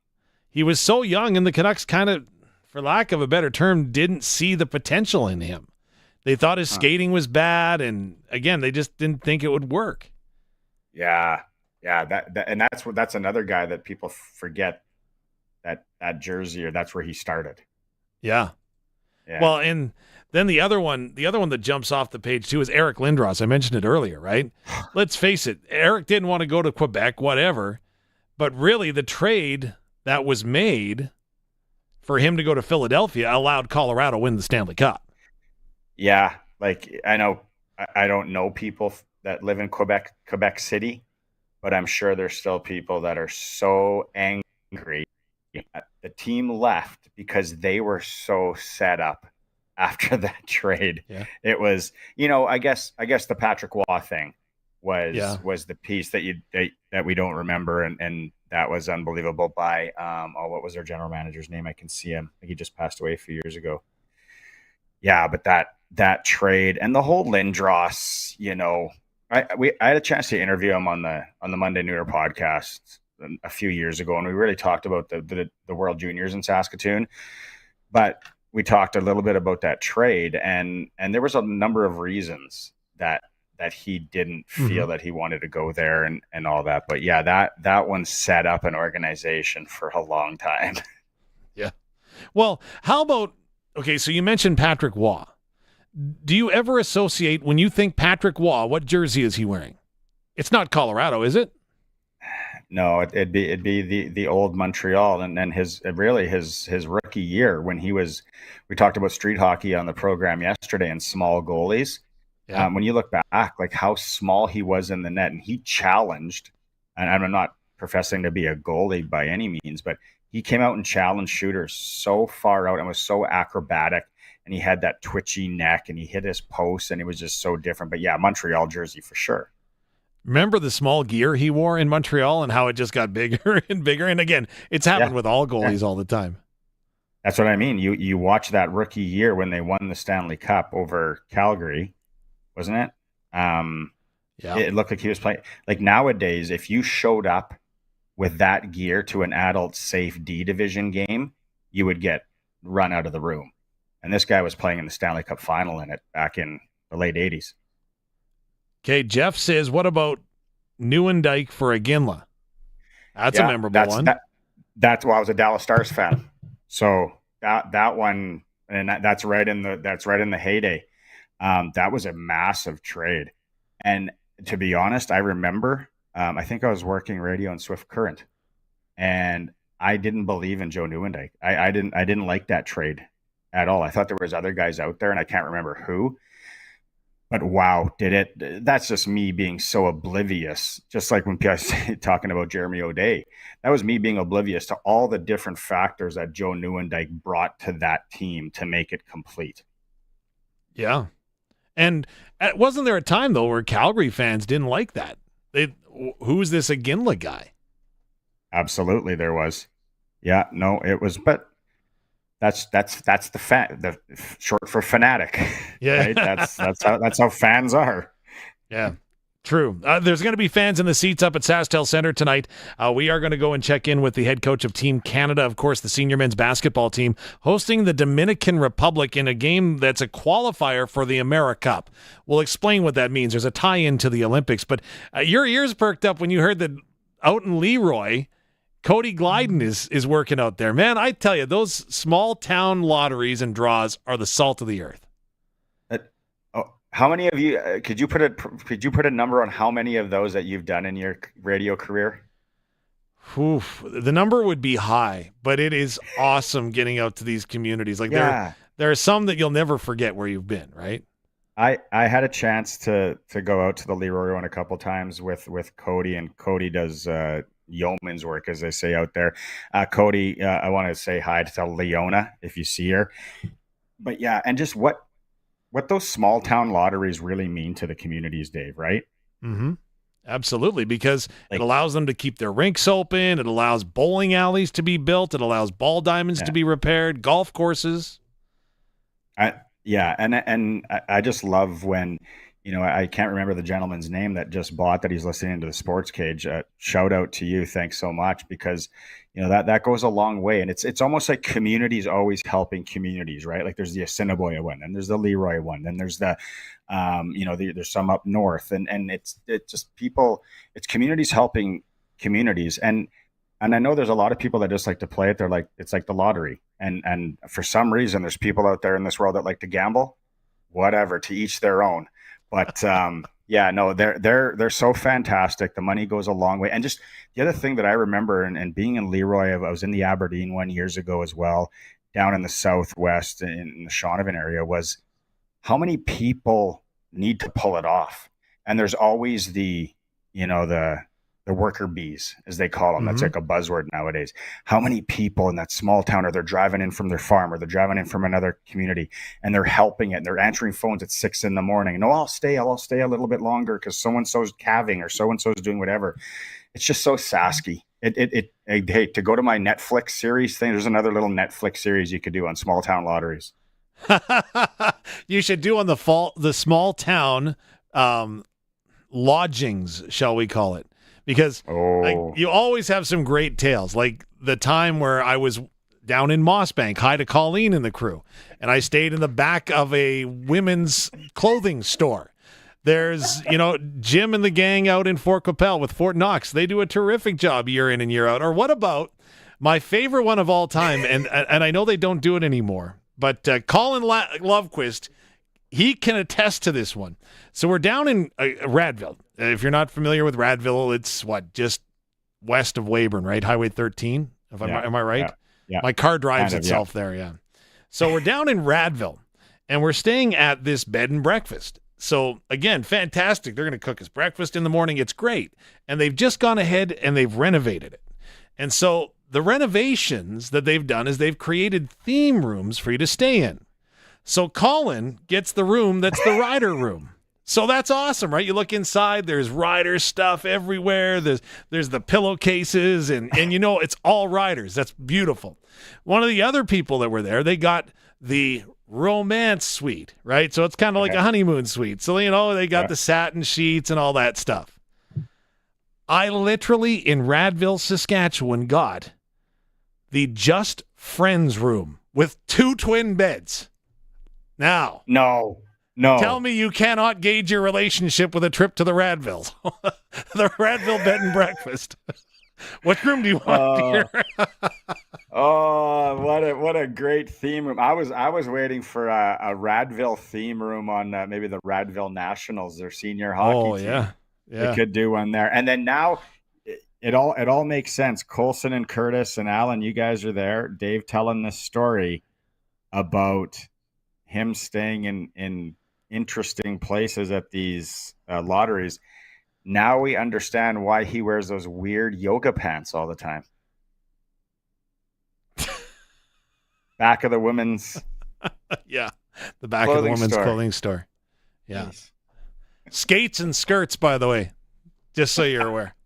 He was so young, and the Canucks kind of, for lack of a better term, didn't see the potential in him. They thought his skating was bad, and again, they just didn't think it would work. Yeah. And that's another guy that people forget, that jersey, or that's where he started. Yeah. Well, and then the other one that jumps off the page too is Eric Lindros. I mentioned it earlier, right? Let's face it, Eric didn't want to go to Quebec, whatever, but really the trade that was made for him to go to Philadelphia allowed Colorado win the Stanley Cup. Yeah, like I don't know people that live in Quebec City, but I'm sure there's still people that are so angry that the team left because they were so set up after that trade. Yeah. It was, I guess the Patrick Waugh thing was the piece that we don't remember, and that was unbelievable by what was their general manager's name? I can see him. He just passed away a few years ago. Yeah, but that trade and the whole Lindros, I had a chance to interview him on the Monday Nooner podcast a few years ago, and we really talked about the World Juniors in Saskatoon. But we talked a little bit about that trade, and there was a number of reasons that he didn't feel that he wanted to go there and all that. But yeah, that one set up an organization for a long time. Yeah. Well, how about, okay, so you mentioned Patrick Waugh. Do you ever associate, when you think Patrick Waugh, what jersey is he wearing? It's not Colorado, is it? No, it'd be the old Montreal, and then his rookie year when we talked about street hockey on the program yesterday and small goalies. Yeah. When you look back, like how small he was in the net, and he challenged, and I'm not professing to be a goalie by any means, but he came out and challenged shooters so far out and was so acrobatic. And he had that twitchy neck, and he hit his post, and it was just so different. But yeah, Montreal jersey for sure. Remember the small gear he wore in Montreal and how it just got bigger and bigger? And again, it's happened with all goalies all the time. That's what I mean. You watch that rookie year when they won the Stanley Cup over Calgary, wasn't it? It looked like he was playing. Like nowadays, if you showed up with that gear to an adult safe D division game, you would get run out of the room. And this guy was playing in the Stanley Cup final in it back in the late 80s. Okay, Jeff says, what about Nieuwendyk for Iginla? That's a memorable one. I was a Dallas Stars fan. So that one, and that's right in the heyday. That was a massive trade. And to be honest, I remember, I think I was working radio in Swift Current, and I didn't believe in Joe Nieuwendyk. I didn't like that trade at all. I thought there was other guys out there, and I can't remember who. But wow, that's just me being so oblivious. Just like when people talking about Jeremy O'Day, that was me being oblivious to all the different factors that Joe Nieuwendyk brought to that team to make it complete. Yeah. And wasn't there a time, though, where Calgary fans didn't like that? Who's this Iginla guy? Absolutely, there was. Yeah, no, it was, but that's the short for fanatic. Yeah, right? That's how fans are. Yeah, true. There's going to be fans in the seats up at SaskTel Center tonight. We are going to go and check in with the head coach of Team Canada, of course, the senior men's basketball team, hosting the Dominican Republic in a game that's a qualifier for the AmeriCup. We'll explain what that means. There's a tie-in to the Olympics, but your ears perked up when you heard that out in Leroy, Cody Glyden is working out there. Man, I tell you, those small town lotteries and draws are the salt of the earth. How many of you could you put a number on how many of those that you've done in your radio career? Oof, the number would be high, but it is awesome getting out to these communities. Like there are some that you'll never forget where you've been, right? I had a chance to go out to the Leroy one a couple times with Cody, and Cody does yeoman's work, as they say out there. Cody, I want to say hi to Leona if you see her. But yeah, and just what those small town lotteries really mean to the communities, Dave, right? Mm-hmm. Absolutely, because it allows them to keep their rinks open. It allows bowling alleys to be built. It allows ball diamonds to be repaired, golf courses. And I just love when, I can't remember the gentleman's name that just bought that. He's listening to the Sportscage. Shout out to you. Thanks so much, because that goes a long way. And it's almost like communities always helping communities, right? Like there's the Assiniboia one, and there's the Leroy one, and there's the there's some up north, and it's just people, it's communities helping communities. And I know there's a lot of people that just like to play it. They're like, it's like the lottery. And for some reason, there's people out there in this world that like to gamble. Whatever, to each their own. But they're so fantastic. The money goes a long way. And just the other thing that I remember, and being in Leroy, I was in the Aberdeen one years ago as well, down in the Southwest in the Shaunavon area, was how many people need to pull it off. And there's always the worker bees, as they call them. That's like a buzzword nowadays. How many people in that small town, or they're driving in from their farm, or they're driving in from another community, and they're helping it, and they're answering phones at 6 a.m. No, I'll stay a little bit longer because so-and-so's calving, or so-and-so's doing whatever. It's just so Sasky. Hey, to go to my Netflix series thing, there's another little Netflix series you could do on small town lotteries. You should do on the small town lodgings, shall we call it? Because you always have some great tales, like the time where I was down in Mossbank, hi to Colleen and the crew, and I stayed in the back of a women's clothing store. There's, Jim and the gang out in Fort Qu'Appelle with Fort Knox. They do a terrific job year in and year out. Or what about my favorite one of all time, and I know they don't do it anymore, but Colin Lovequist, he can attest to this one. So we're down in Radville. If you're not familiar with Radville, it's just west of Weyburn, right? Highway 13. Am I right? Yeah. My car drives itself there, yeah. So we're down in Radville, and we're staying at this bed and breakfast. So, again, fantastic. They're going to cook us breakfast in the morning. It's great. And they've just gone ahead and they've renovated it. And so the renovations that they've done is they've created theme rooms for you to stay in. So Colin gets the room that's the rider room. So that's awesome, right? You look inside, there's rider stuff everywhere. There's the pillowcases, and it's all riders. That's beautiful. One of the other people that were there, they got the romance suite, right? So it's kind of like a honeymoon suite. So, they got the satin sheets and all that stuff. I literally, in Radville, Saskatchewan, got the Just Friends room with 2 twin beds. Now, no. Tell me you cannot gauge your relationship with a trip to the Radvilles. The Radville bed and breakfast. What room do you want here? What a great theme room. I was waiting for a Radville theme room on maybe the Radville Nationals, their senior hockey team. Yeah. They could do one there. And then now it all makes sense. Colson and Curtis and Alan, you guys are there. Dave telling this story about him staying in interesting places at these lotteries. Now we understand why he wears those weird yoga pants all the time. Back of the women's yeah, the back of the women's clothing store. Yeah. Nice. Skates and skirts, by the way, just so you're aware.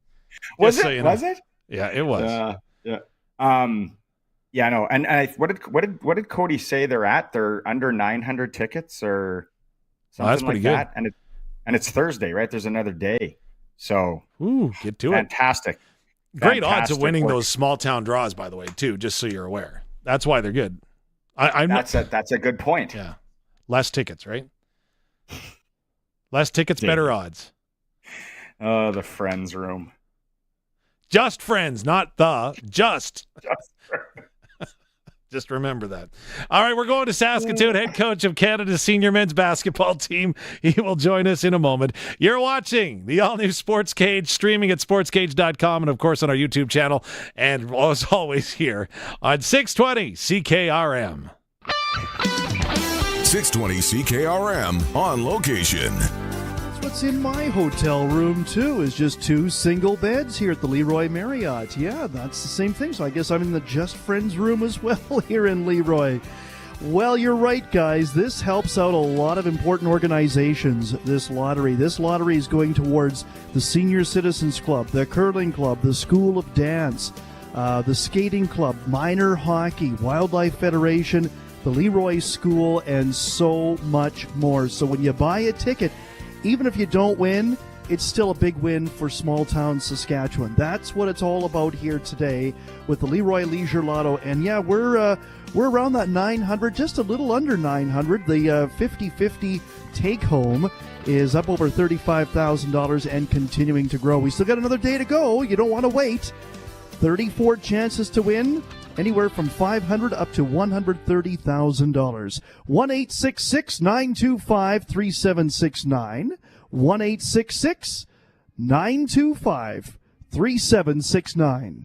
Was it? Yeah, it was. Yeah, no. And what did Cody say they're at? They're under 900 tickets or something that's pretty like good. that. And it's Thursday, right? There's another day. So get to fantastic. it. Great odds of winning those small town draws, by the way, too, just so you're aware. That's why they're good. That's a good point. Yeah. Less tickets, right? Less tickets, better odds. Oh, the Friends room. Just friends, not the. Just. Just remember that. All right, we're going to Saskatoon. Head coach of Canada's senior men's basketball team. He will join us in a moment. You're watching the all-new Sports Cage, streaming at sportscage.com and, of course, on our YouTube channel. And, as always, here on 620 CKRM. 620 CKRM on location. What's in my hotel room, too, is just 2 single beds here at the Leroy Marriott. Yeah, that's the same thing. So I guess I'm in the Just Friends room as well here in Leroy. Well, you're right, guys. This helps out a lot of important organizations, this lottery. This lottery is going towards the Senior Citizens Club, the Curling Club, the School of Dance, the Skating Club, Minor Hockey, Wildlife Federation, the Leroy School, and so much more. So when you buy a ticket, even if you don't win, it's still a big win for small-town Saskatchewan. That's what it's all about here today with the Leroy Leisure Lotto. And, yeah, we're around that 900, just a little under 900. The 50-50 take-home is up over $35,000 and continuing to grow. We still got another day to go. You don't want to wait. 34 chances to win. Anywhere from $500 up to $130,000. 1-866-925-3769. 1-866-925-3769.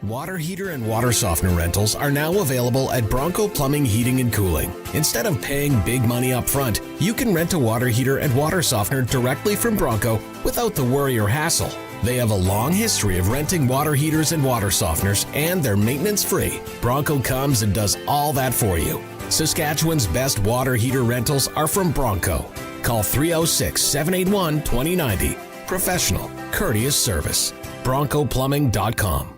Water heater and water softener rentals are now available at Bronco Plumbing, Heating and Cooling. Instead of paying big money up front, you can rent a water heater and water softener directly from Bronco without the worry or hassle. They have a long history of renting water heaters and water softeners, and they're maintenance-free. Bronco comes and does all that for you. Saskatchewan's best water heater rentals are from Bronco. Call 306-781-2090. Professional, courteous service. BroncoPlumbing.com.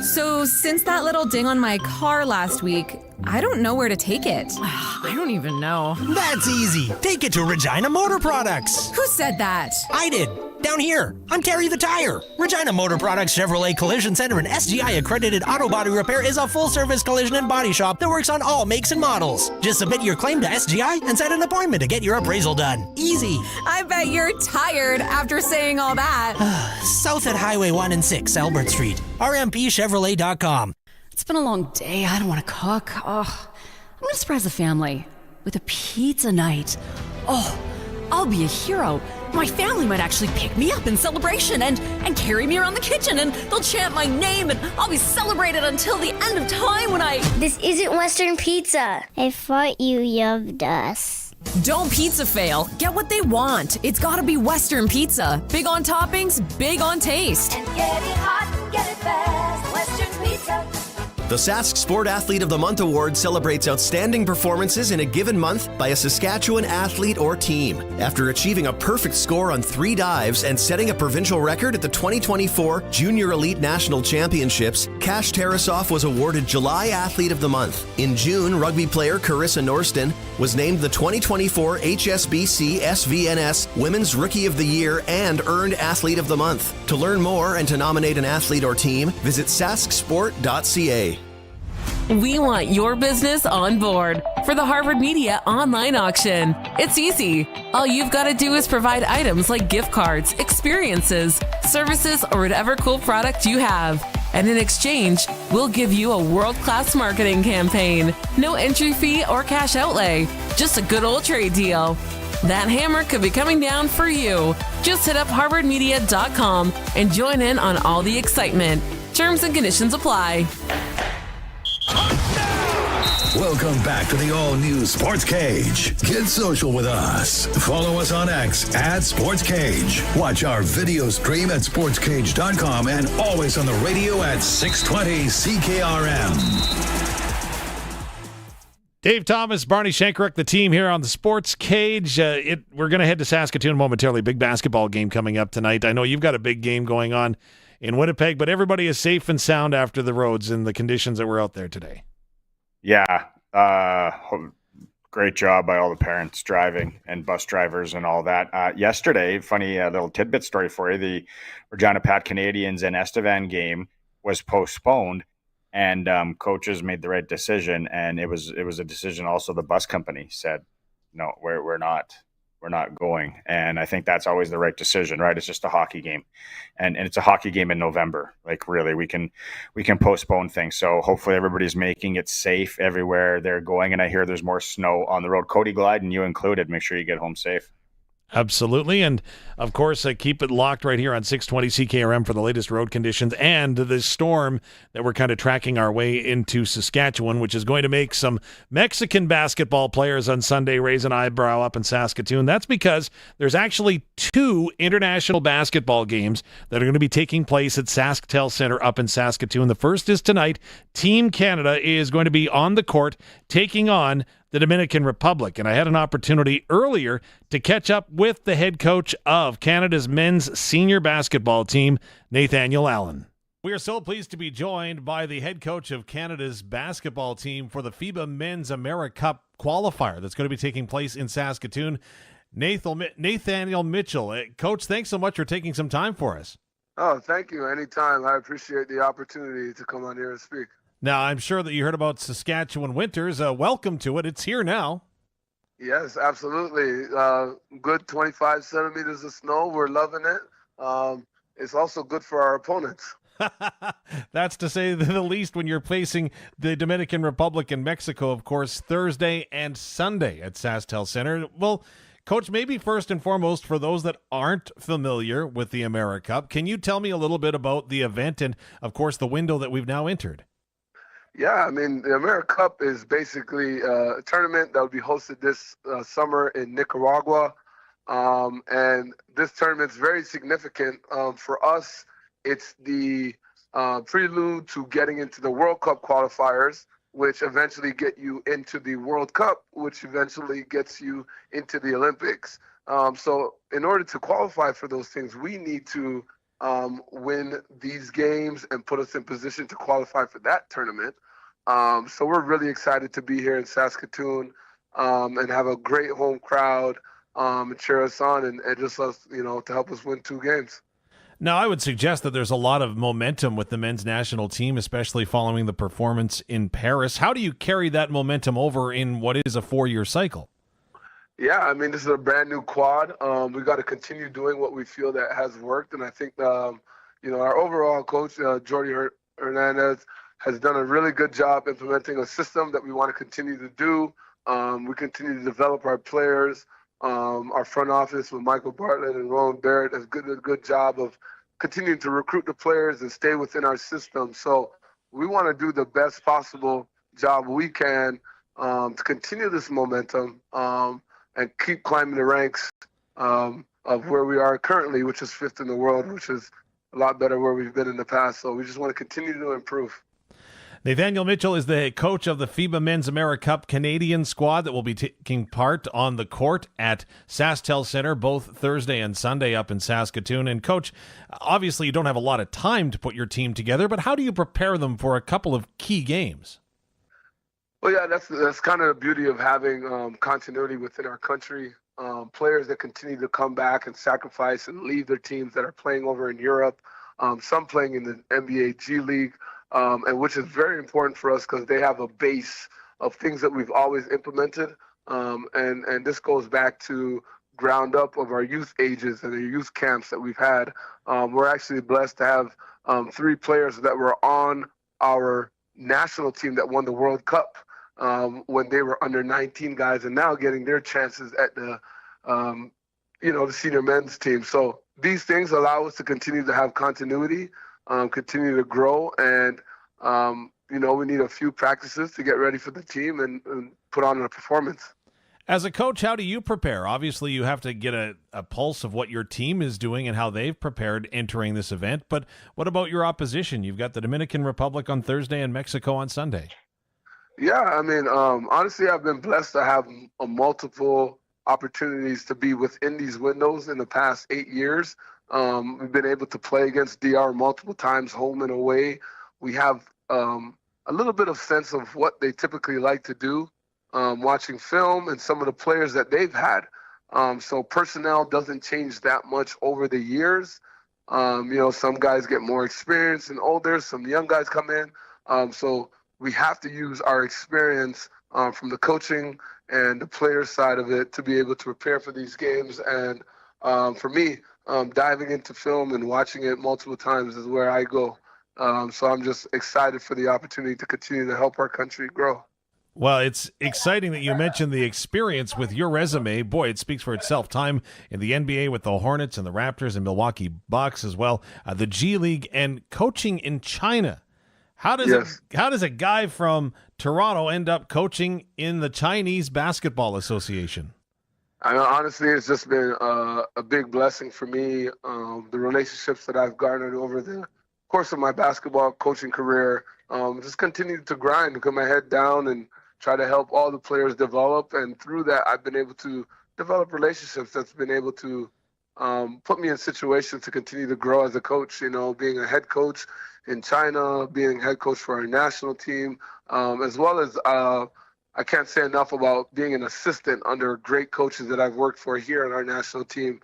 So, since that little ding on my car last week, I don't know where to take it. I don't even know. That's easy. Take it to Regina Motor Products. Who said that? I did. Down here. I'm Terry the Tire. Regina Motor Products Chevrolet Collision Center and SGI accredited auto body repair is a full-service collision and body shop that works on all makes and models. Just submit your claim to SGI and set an appointment to get your appraisal done. Easy. I bet you're tired after saying all that. South at Highway 1 and 6, Albert Street. RMPChevrolet.com. It's been a long day. I don't want to cook. I'm going to surprise the family with a pizza night. I'll be a hero. My family might actually pick me up in celebration and carry me around the kitchen, and they'll chant my name, and I'll be celebrated until the end of time when I... This isn't Western Pizza. I thought you loved us. Don't pizza fail. Get what they want. It's gotta be Western Pizza. Big on toppings, big on taste. And get it hot, get it fast. Western Pizza. The Sask Sport Athlete of the Month Award celebrates outstanding performances in a given month by a Saskatchewan athlete or team. After achieving a perfect score on 3 dives and setting a provincial record at the 2024 Junior Elite National Championships, Kash Tarasoff was awarded July Athlete of the Month. In June, rugby player Carissa Norston was named the 2024 HSBC SVNS Women's Rookie of the Year and Earned Athlete of the Month. To learn more and to nominate an athlete or team, visit sasksport.ca. We want your business on board for the Harvard Media online auction. It's easy. All you've got to do is provide items like gift cards, experiences, services, or whatever cool product you have. And in exchange, we'll give you a world-class marketing campaign. No entry fee or cash outlay, just a good old trade deal. That hammer could be coming down for you. Just hit up harvardmedia.com and join in on all the excitement. Terms and conditions apply. Welcome back to the all-new Sports Cage. Get social with us. Follow us on X at Sports Cage. Watch our video stream at sportscage.com and always on the radio at 620 CKRM. Dave Thomas, Barney Shankruk, the team here on the Sports Cage. We're going to head to Saskatoon momentarily. Big basketball game coming up tonight. I know you've got a big game going on in Winnipeg, but everybody is safe and sound after the roads and the conditions that were out there today. Yeah, great job by all the parents driving and bus drivers and all that. Yesterday, funny little tidbit story for you, the Regina Pats Canadians and Estevan game was postponed, and coaches made the right decision, and it was a decision also the bus company said, no, we're not we're not going. And I think that's always the right decision, right? It's just a hockey game, and it's a hockey game in November. Like, really, we can postpone things. So hopefully everybody's making it safe everywhere they're going. And I hear there's more snow on the road. Cody Glide, and you included, make sure you get home safe. Absolutely. And, of course, keep it locked right here on 620 CKRM for the latest road conditions and the storm that we're kind of tracking our way into Saskatchewan, which is going to make some Mexican basketball players on Sunday raise an eyebrow up in Saskatoon. That's because there's actually 2 international basketball games that are going to be taking place at SaskTel Center up in Saskatoon. The first is tonight. Team Canada is going to be on the court taking on the Dominican Republic. And I had an opportunity earlier to catch up with the head coach of Canada's men's senior basketball team, Nathaniel Allen. We are so pleased to be joined by the head coach of Canada's basketball team for the FIBA Men's AmeriCup qualifier that's going to be taking place in Saskatoon, Nathaniel Mitchell. Coach, thanks so much for taking some time for us. Oh, thank you. Anytime. I appreciate the opportunity to come on here and speak. Now, I'm sure that you heard about Saskatchewan winters. Welcome to it. It's here now. Yes, absolutely. Good 25 centimeters of snow. We're loving it. It's also good for our opponents. That's to say the least when you're facing the Dominican Republic and Mexico, of course, Thursday and Sunday at SaskTel Center. Well, Coach, maybe first and foremost, for those that aren't familiar with the AmeriCup, can you tell me a little bit about the event and, of course, the window that we've now entered? Yeah, I mean, the AmeriCup is basically a tournament that will be hosted this summer in Nicaragua. And this tournament is very significant. For us, it's the prelude to getting into the World Cup qualifiers, which eventually get you into the World Cup, which eventually gets you into the Olympics. So in order to qualify for those things, we need to win these games and put us in position to qualify for that tournament. So we're really excited to be here in Saskatoon and have a great home crowd and cheer us on and just us, to help us win 2 games. Now, I would suggest that there's a lot of momentum with the men's national team, especially following the performance in Paris. How do you carry that momentum over in what is a 4-year cycle? Yeah, I mean, this is a brand new quad. We got to continue doing what we feel that has worked. And I think, our overall coach, Jordi Hernandez, has done a really good job implementing a system that we want to continue to do. We continue to develop our players. Our front office with Michael Bartlett and Rowan Barrett has done a good job of continuing to recruit the players and stay within our system. So we want to do the best possible job we can to continue this momentum and keep climbing the ranks of where we are currently, which is 5th in the world, which is a lot better where we've been in the past. So we just want to continue to improve. Nathaniel Mitchell is the coach of the FIBA Men's AmeriCup Canadian squad that will be taking part on the court at SaskTel Center both Thursday and Sunday up in Saskatoon. And, Coach, obviously you don't have a lot of time to put your team together, but how do you prepare them for a couple of key games? Well, yeah, that's kind of the beauty of having continuity within our country. Players that continue to come back and sacrifice and leave their teams that are playing over in Europe, some playing in the NBA G League. And which is very important for us because they have a base of things that we've always implemented. And this goes back to ground up of our youth ages and the youth camps that we've had. We're actually blessed to have 3 players that were on our national team that won the World Cup when they were under 19 guys and now getting their chances at the senior men's team. So these things allow us to continue to have continuity, continue to grow, and we need a few practices to get ready for the team and put on a performance. As a coach, how do you prepare? Obviously, you have to get a pulse of what your team is doing and how they've prepared entering this event. But what about your opposition? You've got the Dominican Republic on Thursday and Mexico on Sunday. Yeah, I mean, honestly, I've been blessed to have multiple opportunities to be within these windows in the past 8 years. We've been able to play against DR multiple times, home and away. We have a little bit of sense of what they typically like to do, watching film and some of the players that they've had. So personnel doesn't change that much over the years. Some guys get more experience and older, some young guys come in. So we have to use our experience from the coaching and the player side of it to be able to prepare for these games. And for me, diving into film and watching it multiple times is where I go. So I'm just excited for the opportunity to continue to help our country grow. Well, it's exciting that you mentioned the experience with your resume. Boy, it speaks for itself. Time in the NBA with the Hornets and the Raptors and Milwaukee Bucks as well. The G League and coaching in China. How does a guy from Toronto end up coaching in the Chinese Basketball Association? I know, honestly, it's just been a big blessing for me. The relationships that I've garnered over the course of my basketball coaching career, just continue to grind, put my head down and try to help all the players develop. And through that, I've been able to develop relationships that's been able to put me in situations to continue to grow as a coach, being a head coach in China, being head coach for our national team, as well as I can't say enough about being an assistant under great coaches that I've worked for here on our national team,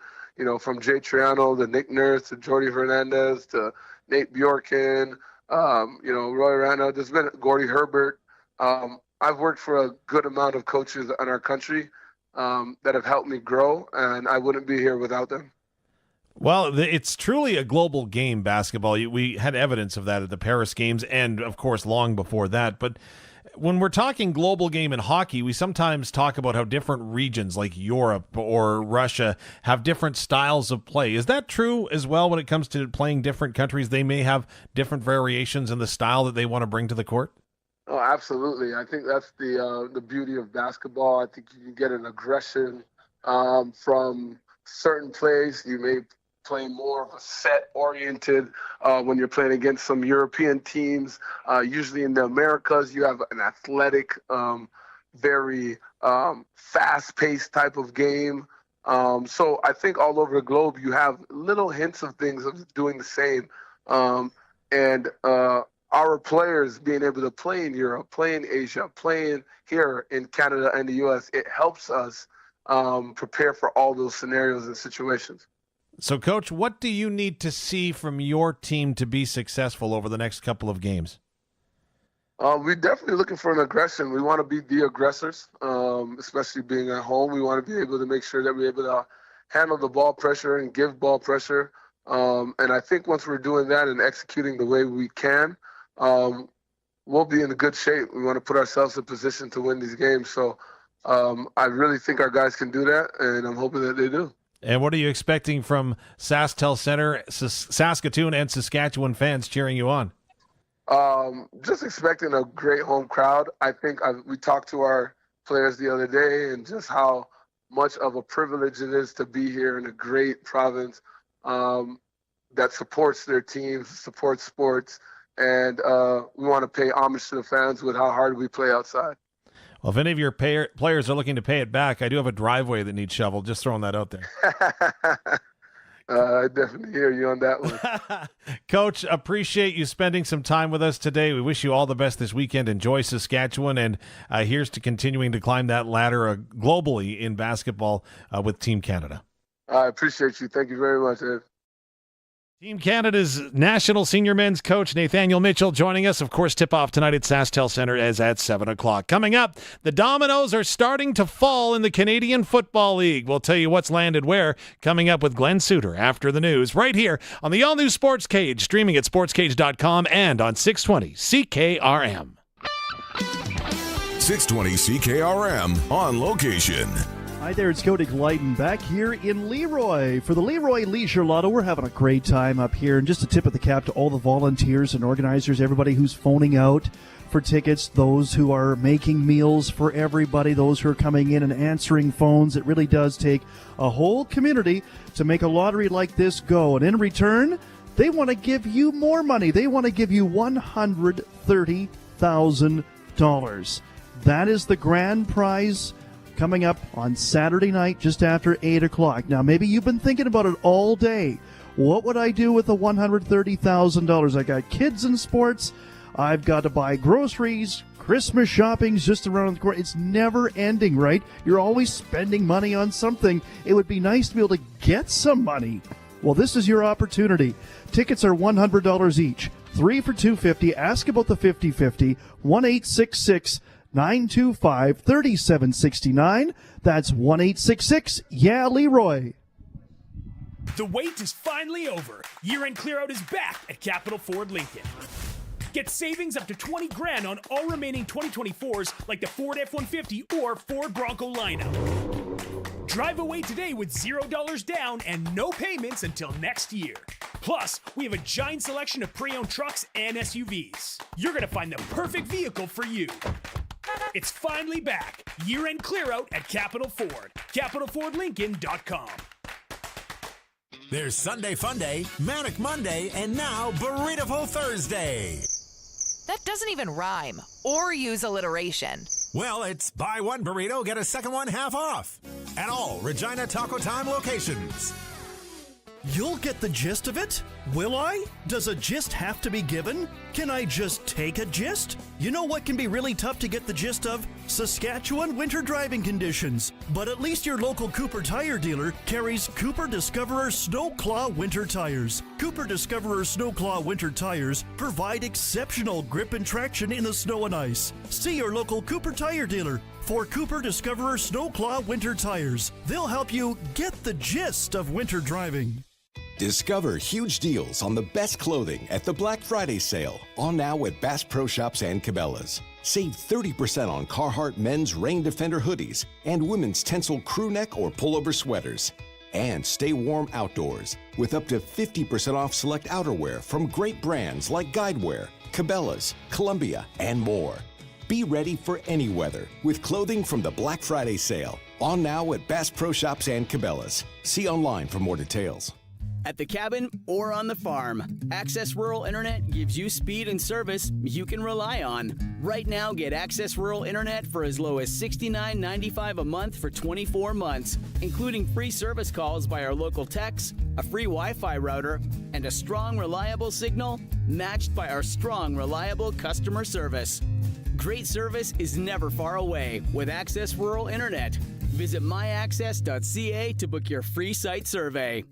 from Jay Triano to Nick Nurse to Jordi Hernandez to Nate Bjorken, Roy Rana, there's been Gordy Herbert. I've worked for a good amount of coaches in our country that have helped me grow, and I wouldn't be here without them. Well, it's truly a global game, basketball. We had evidence of that at the Paris Games and, of course, long before that. But when we're talking global game in hockey, we sometimes talk about how different regions like Europe or Russia have different styles of play. Is that true as well when it comes to playing different countries? They may have different variations in the style that they want to bring to the court? Oh, absolutely. I think that's the beauty of basketball. I think you can get an aggression from certain plays. You may play more of a set-oriented when you're playing against some European teams. Usually in the Americas, you have an athletic, very fast-paced type of game. So I think all over the globe, you have little hints of things of doing the same. And our players being able to play in Europe, play in Asia, playing here in Canada and the U.S., it helps us prepare for all those scenarios and situations. So, Coach, what do you need to see from your team to be successful over the next couple of games? We're definitely looking for an aggression. We want to be the aggressors, especially being at home. We want to be able to make sure that we're able to handle the ball pressure and give ball pressure. And I think once we're doing that and executing the way we can, we'll be in a good shape. We want to put ourselves in position to win these games. So I really think our guys can do that, and I'm hoping that they do. And what are you expecting from SaskTel Center, Saskatoon and Saskatchewan fans cheering you on? Just expecting a great home crowd. I think we talked to our players the other day and just how much of a privilege it is to be here in a great province that supports their teams, supports sports, and we want to pay homage to the fans with how hard we play outside. Well, if any of your players are looking to pay it back, I do have a driveway that needs shoveled. Just throwing that out there. I definitely hear you on that one. Coach, appreciate you spending some time with us today. We wish you all the best this weekend. Enjoy Saskatchewan, and here's to continuing to climb that ladder globally in basketball with Team Canada. I appreciate you. Thank you very much, Ed. Team Canada's national senior men's coach, Nathaniel Mitchell, joining us. Of course, tip-off tonight at SaskTel Center is at 7 o'clock. Coming up, the dominoes are starting to fall in the Canadian Football League. We'll tell you what's landed where, coming up with Glenn Suter after the news, right here on the all-new Sports Cage, streaming at sportscage.com and on 620 CKRM. 620 CKRM on location. Hi there, it's Cody Glyden back here in Leroy. For the Leroy Leisure Lotto, we're having a great time up here. And just a tip of the cap to all the volunteers and organizers, everybody who's phoning out for tickets, those who are making meals for everybody, those who are coming in and answering phones. It really does take a whole community to make a lottery like this go. And in return, they want to give you more money. They want to give you $130,000. That is the grand prize coming up on Saturday night just after 8 o'clock. Now, maybe you've been thinking about it all day. What would I do with the $130,000? I got kids in sports. I've got to buy groceries. Christmas shopping's just around the corner. It's never ending, right? You're always spending money on something. It would be nice to be able to get some money. Well, this is your opportunity. Tickets are $100 each. 3 for $250. Ask about the 50-50. 1-866 925-3769. That's 1-866-YEAH-LEROY. The wait is finally over. Year-end clear-out is back at Capital Ford Lincoln. Get savings up to $20,000 on all remaining 2024s like the Ford F-150 or Ford Bronco lineup. Drive away today with $0 down and no payments until next year. Plus, we have a giant selection of pre-owned trucks and SUVs. You're going to find the perfect vehicle for you. It's finally back. Year-end clear-out at Capital Ford. CapitalFordLincoln.com. There's Sunday Fun Day, Manic Monday, and now Burrito Thursday. That doesn't even rhyme or use alliteration. Well, it's buy one burrito, get a second one half off at all Regina Taco Time locations. You'll get the gist of it? Will I? Does a gist have to be given? Can I just take a gist? You know what can be really tough to get the gist of? Saskatchewan winter driving conditions. But at least your local Cooper tire dealer carries Cooper Discoverer Snow Claw winter tires. Cooper Discoverer Snow Claw winter tires provide exceptional grip and traction in the snow and ice. See your local Cooper tire dealer for Cooper Discoverer Snow Claw winter tires. They'll help you get the gist of winter driving. Discover huge deals on the best clothing at the Black Friday sale, on now at Bass Pro Shops and Cabela's. Save 30% on Carhartt men's Rain Defender hoodies and women's Tencel crew neck or pullover sweaters. And stay warm outdoors with up to 50% off select outerwear from great brands like Guidewear, Cabela's, Columbia, and more. Be ready for any weather with clothing from the Black Friday sale, on now at Bass Pro Shops and Cabela's. See online for more details. At the cabin or on the farm, Access Rural Internet gives you speed and service you can rely on. Right now, get Access Rural Internet for as low as $69.95 a month for 24 months, including free service calls by our local techs, a free Wi-Fi router, and a strong, reliable signal matched by our strong, reliable customer service. Great service is never far away with Access Rural Internet. Visit myaccess.ca to book your free site survey.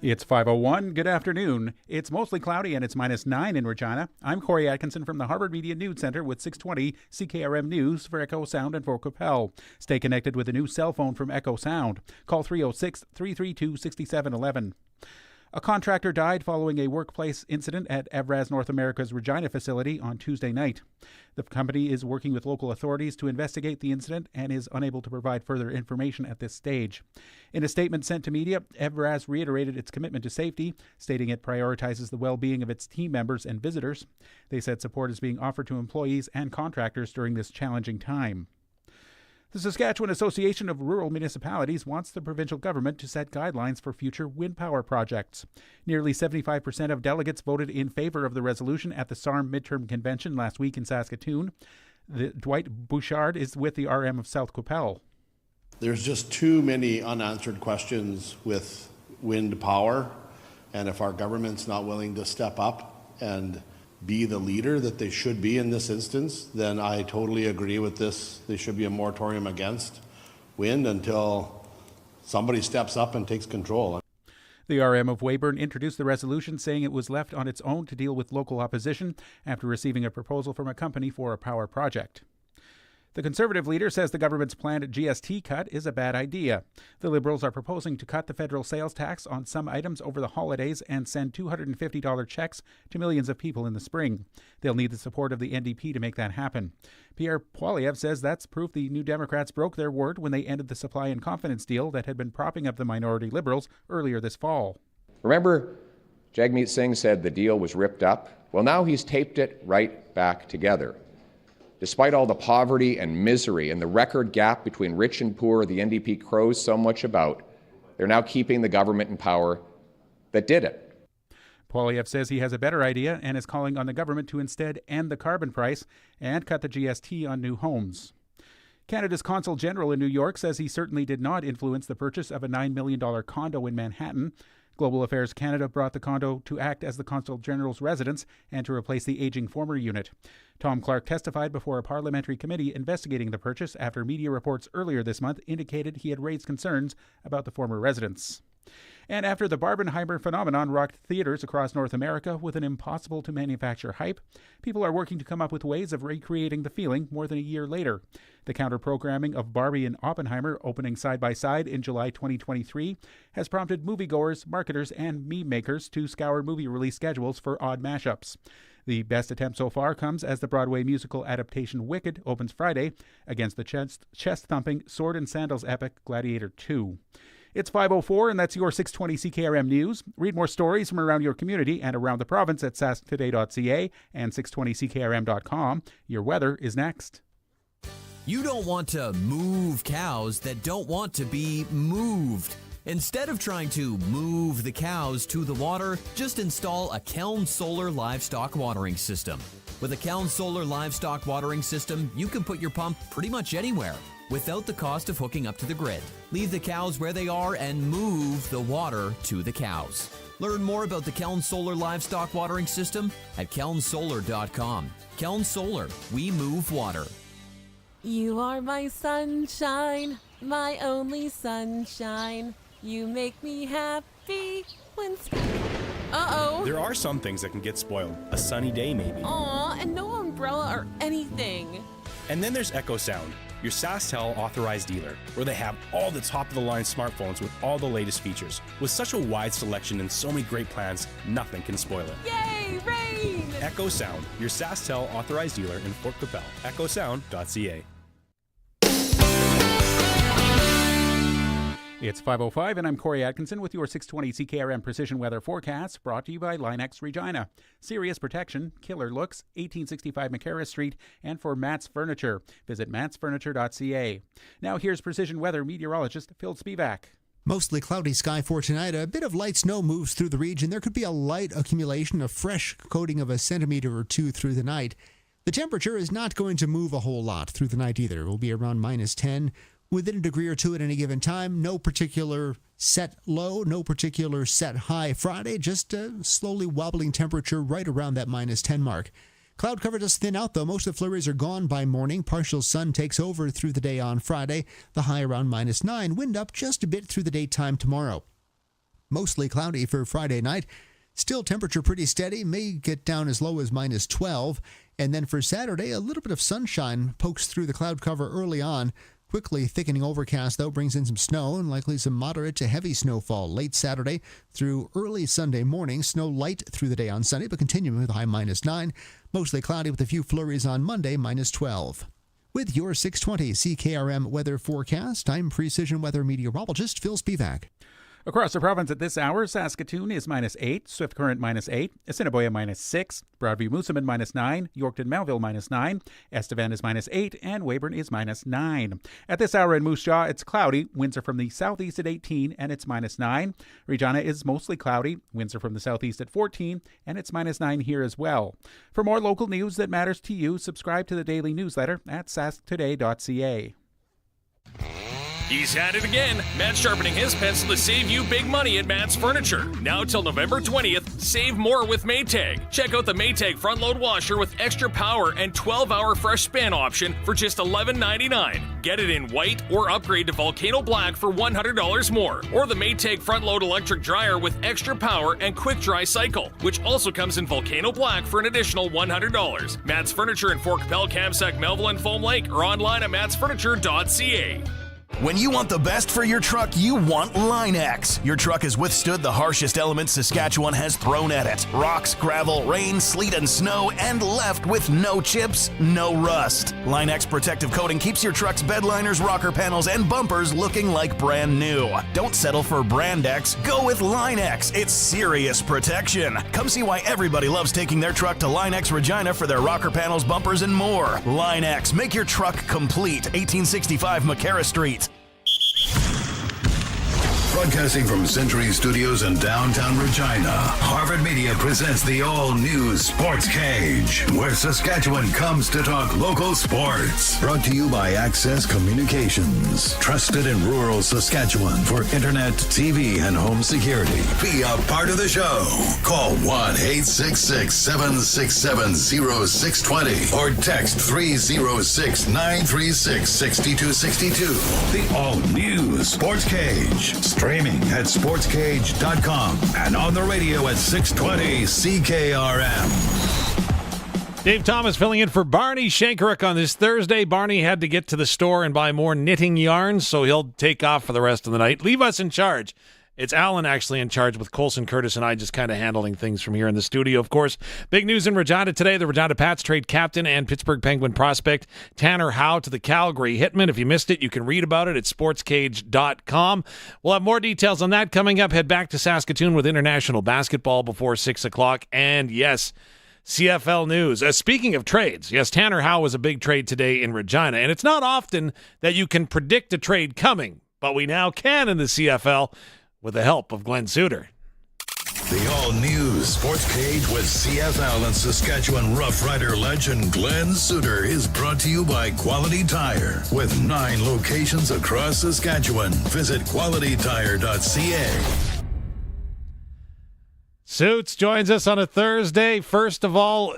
It's 5:01. Good afternoon. It's mostly cloudy and it's -9 in Regina. I'm Corey Atkinson from the Harvard Media News Center with 620 CKRM News for Echo Sound and for Qu'Appelle. Stay connected with a new cell phone from Echo Sound. Call 306-332-6711. A contractor died following a workplace incident at Evraz North America's Regina facility on Tuesday night. The company is working with local authorities to investigate the incident and is unable to provide further information at this stage. In a statement sent to media, Evraz reiterated its commitment to safety, stating it prioritizes the well-being of its team members and visitors. They said support is being offered to employees and contractors during this challenging time. The Saskatchewan Association of Rural Municipalities wants the provincial government to set guidelines for future wind power projects. Nearly 75% of delegates voted in favor of the resolution at the SARM midterm convention last week in Saskatoon. Dwight Bouchard is with the RM of South Qu'Appelle. There's just too many unanswered questions with wind power, and if our government's not willing to step up and be the leader that they should be in this instance, then I totally agree with this. There should be a moratorium against wind until somebody steps up and takes control. The RM of Weyburn introduced the resolution, saying it was left on its own to deal with local opposition after receiving a proposal from a company for a power project. The Conservative leader says the government's planned GST cut is a bad idea. The Liberals are proposing to cut the federal sales tax on some items over the holidays and send $250 checks to millions of people in the spring. They'll need the support of the NDP to make that happen. Pierre Poilievre says that's proof the New Democrats broke their word when they ended the supply and confidence deal that had been propping up the minority Liberals earlier this fall. Remember, Jagmeet Singh said the deal was ripped up? Well, now he's taped it right back together. Despite all the poverty and misery and the record gap between rich and poor the NDP crows so much about, they're now keeping the government in power that did it. Poilievre says he has a better idea and is calling on the government to instead end the carbon price and cut the GST on new homes. Canada's Consul General in New York says he certainly did not influence the purchase of a $9 million condo in Manhattan. Global Affairs Canada brought the condo to act as the Consul General's residence and to replace the aging former unit. Tom Clark testified before a parliamentary committee investigating the purchase after media reports earlier this month indicated he had raised concerns about the former residence. And after the Barbenheimer phenomenon rocked theaters across North America with an impossible-to-manufacture hype, people are working to come up with ways of recreating the feeling more than a year later. The counter-programming of Barbie and Oppenheimer opening side-by-side in July 2023 has prompted moviegoers, marketers, and meme makers to scour movie release schedules for odd mashups. The best attempt so far comes as the Broadway musical adaptation Wicked opens Friday against the chest-thumping Sword and Sandals epic Gladiator 2. It's 5:04, and that's your 620 CKRM News. Read more stories from around your community and around the province at sasktoday.ca and 620ckrm.com. Your weather is next. You don't want to move cows that don't want to be moved. Instead of trying to move the cows to the water, just install a Keln Solar Livestock Watering System. With a Keln Solar Livestock Watering System, you can put your pump pretty much anywhere without the cost of hooking up to the grid. Leave the cows where they are and move the water to the cows. Learn more about the Keln Solar Livestock Watering System at kelnsolar.com. Keln Solar, we move water. You are my sunshine, my only sunshine. You make me happy when... Uh-oh. There are some things that can get spoiled. A sunny day, maybe. Aw, and no umbrella or anything. And then there's Echo Sound, your SaskTel authorized dealer, where they have all the top-of-the-line smartphones with all the latest features. With such a wide selection and so many great plans, nothing can spoil it. Yay, rain! Echo Sound, your SaskTel authorized dealer in Fort Capel. EchoSound.ca. It's 5:05, and I'm Corey Atkinson with your 620 CKRM Precision Weather Forecast, brought to you by Linex Regina. Serious protection, killer looks, 1865 McCarra Street, and for Matt's Furniture. Visit mattsfurniture.ca. Now here's Precision Weather meteorologist Phil Spivak. Mostly cloudy sky for tonight. A bit of light snow moves through the region. There could be a light accumulation of fresh coating of a centimeter or two through the night. The temperature is not going to move a whole lot through the night either. It will be around -10. Within a degree or two at any given time. No particular set low, no particular set high Friday, just a slowly wobbling temperature right around that -10 mark. Cloud cover does thin out, though. Most of the flurries are gone by morning. Partial sun takes over through the day on Friday. The high around -9. Wind up just a bit through the daytime tomorrow. Mostly cloudy for Friday night. Still temperature pretty steady, may get down as low as -12. And then for Saturday, a little bit of sunshine pokes through the cloud cover early on. Quickly thickening overcast, though, brings in some snow and likely some moderate to heavy snowfall late Saturday through early Sunday morning. Snow light through the day on Sunday, but continuing with a high -9. Mostly cloudy with a few flurries on Monday, -12. With your 620 CKRM weather forecast, I'm Precision Weather meteorologist Phil Spivak. Across the province at this hour, Saskatoon is -8, Swift Current -8, Assiniboia -6, Broadview Moosomin -9, Yorkton Melville -9, Estevan is -8, and Weyburn is -9. At this hour in Moose Jaw, it's cloudy. Winds are from the southeast at 18, and it's -9. Regina is mostly cloudy. Winds are from the southeast at 14, and it's -9 here as well. For more local news that matters to you, subscribe to the daily newsletter at sasktoday.ca. He's had it again. Matt's sharpening his pencil to save you big money at Matt's Furniture. Now till November 20th, save more with Maytag. Check out the Maytag front load washer with extra power and 12-hour fresh span option for just $11.99. Get it in white or upgrade to Volcano Black for $100 more. Or the Maytag front load electric dryer with extra power and quick dry cycle, which also comes in Volcano Black for an additional $100. Matt's Furniture in Fort Capel, Kamsack, Melville, and Foam Lake, or online at mattsfurniture.ca. When you want the best for your truck, you want Line-X. Your truck has withstood the harshest elements Saskatchewan has thrown at it. Rocks, gravel, rain, sleet, and snow, and left with no chips, no rust. Line-X protective coating keeps your truck's bed liners, rocker panels, and bumpers looking like brand new. Don't settle for Brand X. Go with Line-X. It's serious protection. Come see why everybody loves taking their truck to Line-X Regina for their rocker panels, bumpers, and more. Line-X. Make your truck complete. 1865 McCarra Street. Broadcasting from Century Studios in downtown Regina, Harvard Media presents the all-new Sportscage, where Saskatchewan comes to talk local sports. Brought to you by Access Communications, trusted in rural Saskatchewan for internet, TV, and home security. Be a part of the show. Call 1-866-767-0620 or text 306-936-6262. The all-new Sportscage. Streaming at sportscage.com and on the radio at 620 CKRM. Dave Thomas filling in for Barney Shankaruk on this Thursday. Barney had to get to the store and buy more knitting yarns, so he'll take off for the rest of the night. Leave us in charge. It's Alan actually in charge, with Colson Curtis and I just kind of handling things from here in the studio. Of course, big news in Regina today. The Regina Pats trade captain and Pittsburgh Penguin prospect Tanner Howe to the Calgary Hitmen. If you missed it, you can read about it at sportscage.com. We'll have more details on that coming up. Head back to Saskatoon with international basketball before 6 o'clock. And yes, CFL news. Speaking of trades, yes, Tanner Howe was a big trade today in Regina. And it's not often that you can predict a trade coming, but we now can in the CFL. With the help of Glenn Suter. The all-new Sports Cage with CFL and Saskatchewan Roughrider legend Glenn Suter is brought to you by Quality Tire. With 9 locations across Saskatchewan, visit qualitytire.ca. Suits joins us on a Thursday. First of all,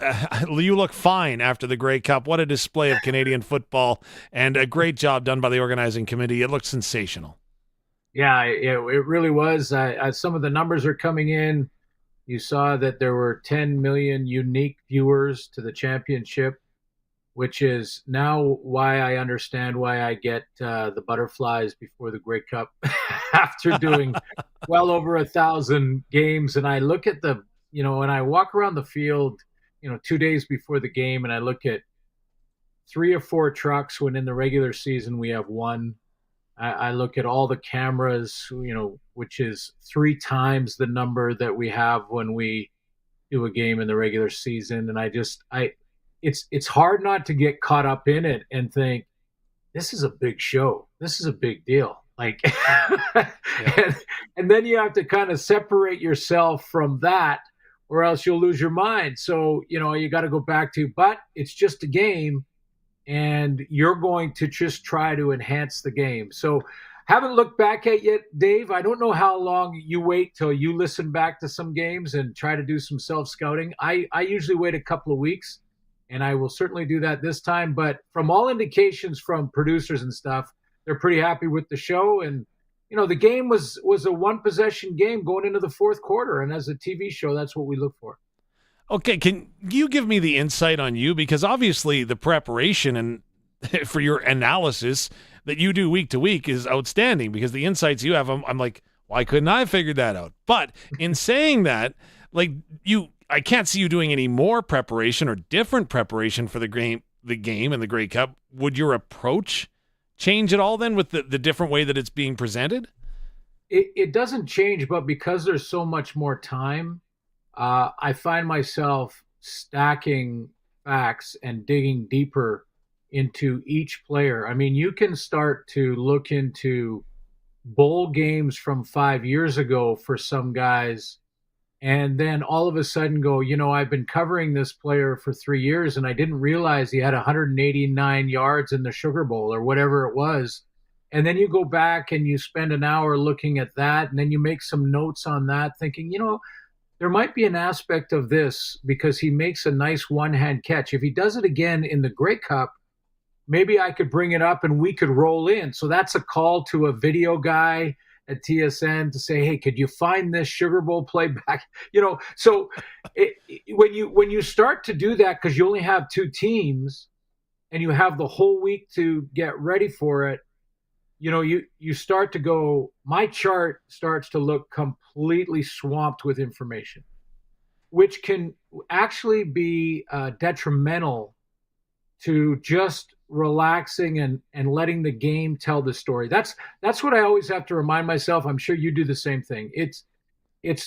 you look fine after the Grey Cup. What a display of Canadian football, and a great job done by the organizing committee. It looked sensational. Yeah, it really was. Some of the numbers are coming in. You saw that there were 10 million unique viewers to the championship, which is now why I understand why I get the butterflies before the Grey Cup after doing well over 1,000 games. And I look at when I walk around the field, 2 days before the game, and I look at 3 or 4 trucks when in the regular season we have one. I look at all the cameras, which is 3 times the number that we have when we do a game in the regular season. And it's hard not to get caught up in it and think, this is a big show. This is a big deal. Like, and then you have to kind of separate yourself from that, or else you'll lose your mind. So, you got to go back to, but it's just a game. And you're going to just try to enhance the game. So haven't looked back at yet, Dave. I don't know how long you wait till you listen back to some games and try to do some self-scouting. I usually wait a couple of weeks, and I will certainly do that this time. But from all indications from producers and stuff, they're pretty happy with the show. And, the game was a one-possession game going into the fourth quarter. And as a TV show, that's what we look for. Okay, can you give me the insight on you? Because obviously the preparation and for your analysis that you do week to week is outstanding, because the insights you have, I'm like, why couldn't I have figured that out? But in saying that, I can't see you doing any more preparation or different preparation for the game and the Grey Cup. Would your approach change at all then with the different way that it's being presented? It doesn't change, but because there's so much more time, I find myself stacking facts and digging deeper into each player. I mean, you can start to look into bowl games from 5 years ago for some guys, and then all of a sudden go, I've been covering this player for 3 years, and I didn't realize he had 189 yards in the Sugar Bowl or whatever it was. And then you go back and you spend an hour looking at that, and then you make some notes on that, thinking, there might be an aspect of this because he makes a nice one-hand catch. If he does it again in the Grey Cup, maybe I could bring it up and we could roll in. So that's a call to a video guy at TSN to say, hey, could you find this Sugar Bowl play back? So when you start to do that, because you only have 2 teams and you have the whole week to get ready for it, you start to go, my chart starts to look completely swamped with information, which can actually be detrimental to just relaxing and letting the game tell the story. That's what I always have to remind myself. I'm sure you do the same thing. It's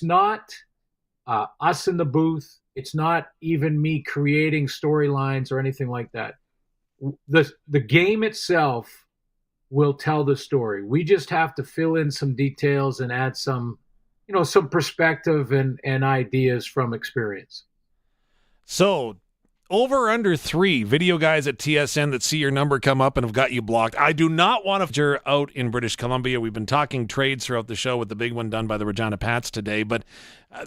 not us in the booth. It's not even me creating storylines or anything like that. The game itself will tell the story. We just have to fill in some details and add some perspective and ideas from experience. So, over or under 3 video guys at TSN that see your number come up and have got you blocked. I do not want to you're out in British Columbia. We've been talking trades throughout the show with the big one done by the Regina Pats today, but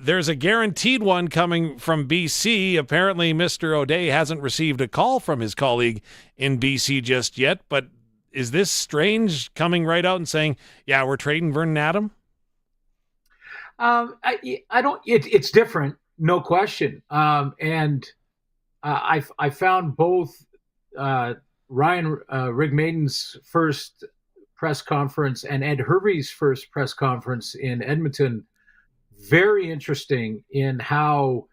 there's a guaranteed one coming from BC. Apparently, Mr. O'Day hasn't received a call from his colleague in BC just yet, but is this strange coming right out and saying, yeah, we're trading Vernon Adam? I don't. It's different, no question. I found both Ryan Rig Maiden's first press conference and Ed Hervey's first press conference in Edmonton very interesting in how,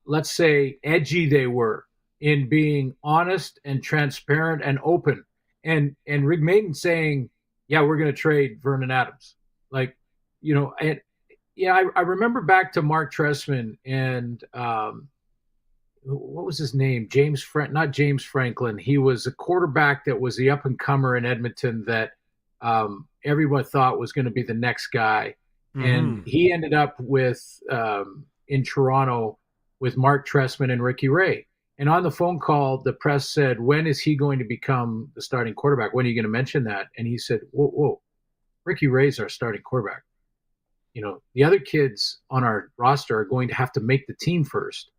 let's say, edgy they were in being honest and transparent and open. And Rig Maiden saying, "Yeah, we're going to trade Vernon Adams." Like, and yeah, I remember back to Mark Trestman and what was his name? Not James Franklin. He was a quarterback that was the up and comer in Edmonton that everyone thought was going to be the next guy. And he ended up with in Toronto with Mark Trestman and Ricky Ray. And on the phone call, the press said, "When is he going to become the starting quarterback? When are you going to mention that?" And he said, "Whoa, Ricky Ray's our starting quarterback. The other kids on our roster are going to have to make the team first.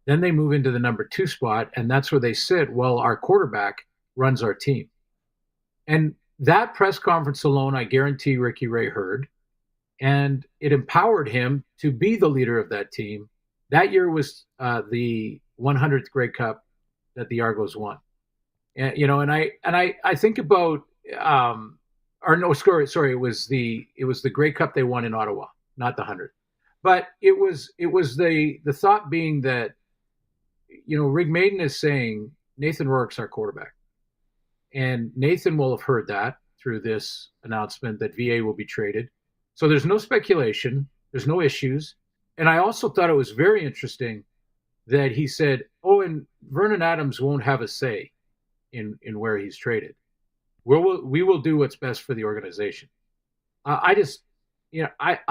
Then they move into the number 2 spot, and that's where they sit. Well, our quarterback runs our team." And that press conference alone, I guarantee Ricky Ray heard. And it empowered him to be the leader of that team. That year was the 100th Grey Cup that the Argos won. And I think about sorry, it was the Grey Cup they won in Ottawa, not the 100th. But it was the thought being that Rig Maiden is saying Nathan Rourke's our quarterback. And Nathan will have heard that through this announcement that VA will be traded. So there's no speculation. There's no issues. And I also thought it was very interesting that he said, "Oh, and Vernon Adams won't have a say in where he's traded. We will do what's best for the organization." I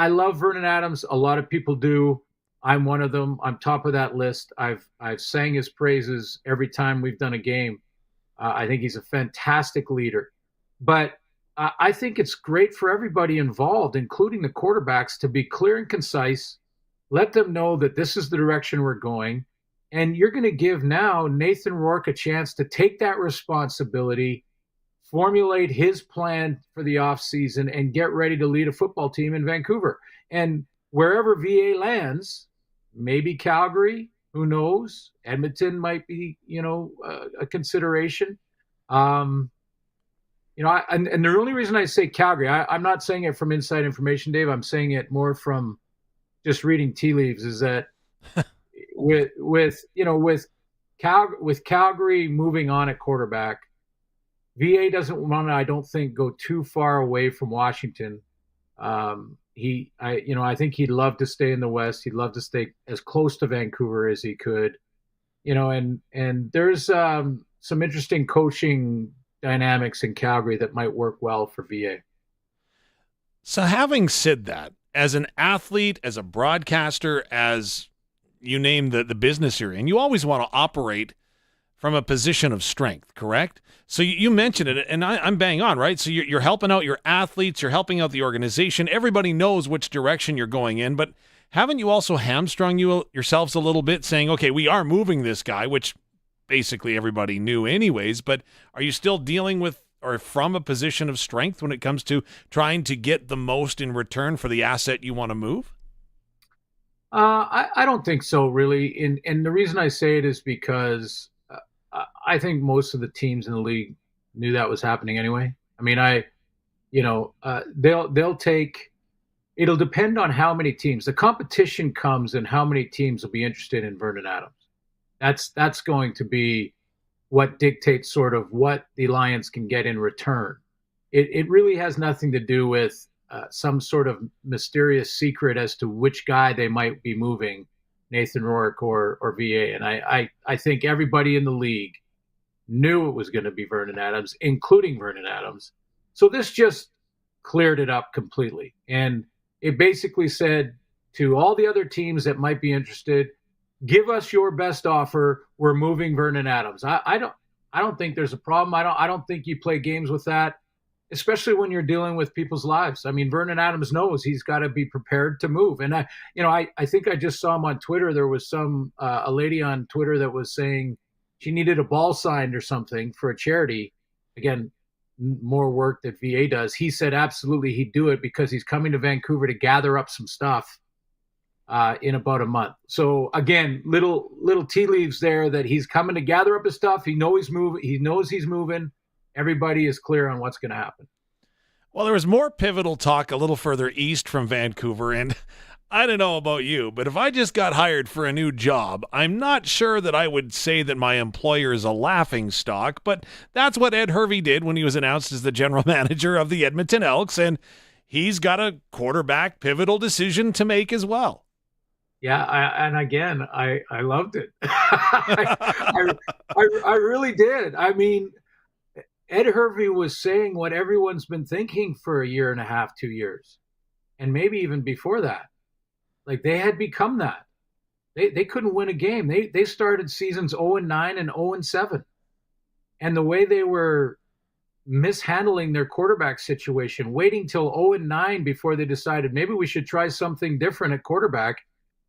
love Vernon Adams. A lot of people do. I'm one of them. I'm top of that list. I've sang his praises every time we've done a game. I think he's a fantastic leader. But I think it's great for everybody involved, including the quarterbacks, to be clear and concise. Let them know that this is the direction we're going. And you're going to give now Nathan Rourke a chance to take that responsibility, formulate his plan for the offseason, and get ready to lead a football team in Vancouver. And wherever VA lands, maybe Calgary, who knows? Edmonton might be, a consideration. And the only reason I say Calgary, I'm not saying it from inside information, Dave. I'm saying it more from just reading tea leaves. Is that with Calgary moving on at quarterback, VA doesn't want to, I don't think, go too far away from Washington. I think he'd love to stay in the West. He'd love to stay as close to Vancouver as he could. And there's some interesting coaching dynamics in Calgary that might work well for VA. So having said that, as an athlete, as a broadcaster, as you name the business you're in, you always want to operate from a position of strength, correct? So you mentioned it, and I'm bang on, right? So you're helping out your athletes, you're helping out the organization. Everybody knows which direction you're going in, but haven't you also hamstrung yourselves a little bit saying, okay, we are moving this guy, which basically everybody knew anyways, but are you still dealing with or from a position of strength when it comes to trying to get the most in return for the asset you want to move? I don't think so, really. And the reason I say it is because I think most of the teams in the league knew that was happening anyway. I mean, they'll take. It'll depend on how many teams. The competition comes and how many teams will be interested in Vernon Adams. That's going to be what dictates sort of what the Lions can get in return. It really has nothing to do with some sort of mysterious secret as to which guy they might be moving, Nathan Rourke or VA. And I think everybody in the league knew it was going to be Vernon Adams, including Vernon Adams. So this just cleared it up completely. And it basically said to all the other teams that might be interested, give us your best offer. We're moving Vernon Adams. I don't think there's a problem. I don't think you play games with that, especially when you're dealing with people's lives. I mean, Vernon Adams knows he's got to be prepared to move. And I think I just saw him on Twitter. There was a lady on Twitter that was saying she needed a ball signed or something for a charity. Again, more work that VA does. He said absolutely he'd do it because he's coming to Vancouver to gather up some stuff in about a month. So again, little tea leaves there that he's coming to gather up his stuff. He knows he's moving. Everybody is clear on what's going to happen. Well, there was more pivotal talk a little further east from Vancouver, and I don't know about you, but if I just got hired for a new job, I'm not sure that I would say that my employer is a laughing stock, but that's what Ed Hervey did when he was announced as the general manager of the Edmonton Elks, and he's got a quarterback pivotal decision to make as well. Yeah, I loved it. I really did. I mean, Ed Hervey was saying what everyone's been thinking for a year and a half, 2 years, and maybe even before that. Like, they had become that. They couldn't win a game. They started seasons 0-9 and 0-7. And the way they were mishandling their quarterback situation, waiting till 0-9 before they decided maybe we should try something different at quarterback,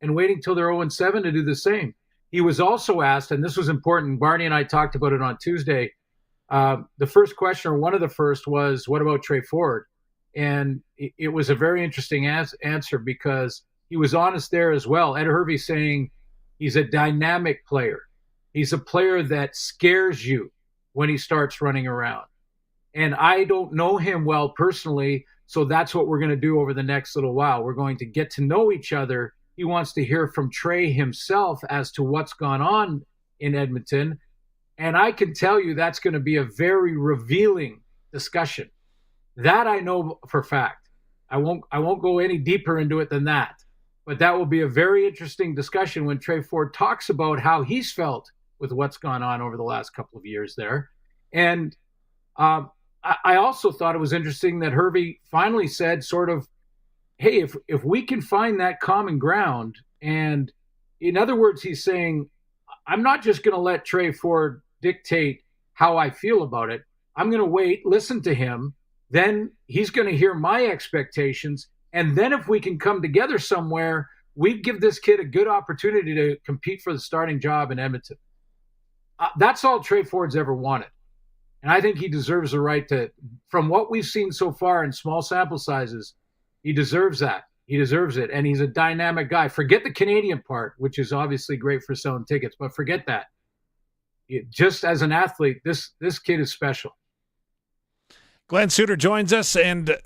and waiting till they're 0-7 to do the same. He was also asked, and this was important, Barney and I talked about it on Tuesday, the first question, or one of the first, was, what about Trey Ford? And it was a very interesting answer because he was honest there as well. Ed Hervey saying he's a dynamic player. He's a player that scares you when he starts running around. And I don't know him well personally, so that's what we're going to do over the next little while. We're going to get to know each other. He wants to hear from Trey himself as to what's gone on in Edmonton. And I can tell you that's going to be a very revealing discussion. That I know for a fact. I won't go any deeper into it than that. But that will be a very interesting discussion when Trey Ford talks about how he's felt with what's gone on over the last couple of years there. And I also thought it was interesting that Hervey finally said sort of, hey, if we can find that common ground, and in other words, he's saying, I'm not just going to let Trey Ford dictate how I feel about it. I'm going to wait, listen to him. Then he's going to hear my expectations. And then if we can come together somewhere, we give this kid a good opportunity to compete for the starting job in Edmonton. That's all Trey Ford's ever wanted. And I think he deserves the right to, from what we've seen so far in small sample sizes, he deserves that. He deserves it. And he's a dynamic guy. Forget the Canadian part, which is obviously great for selling tickets, but forget that. Just as an athlete, this kid is special. Glenn Suter joins us, and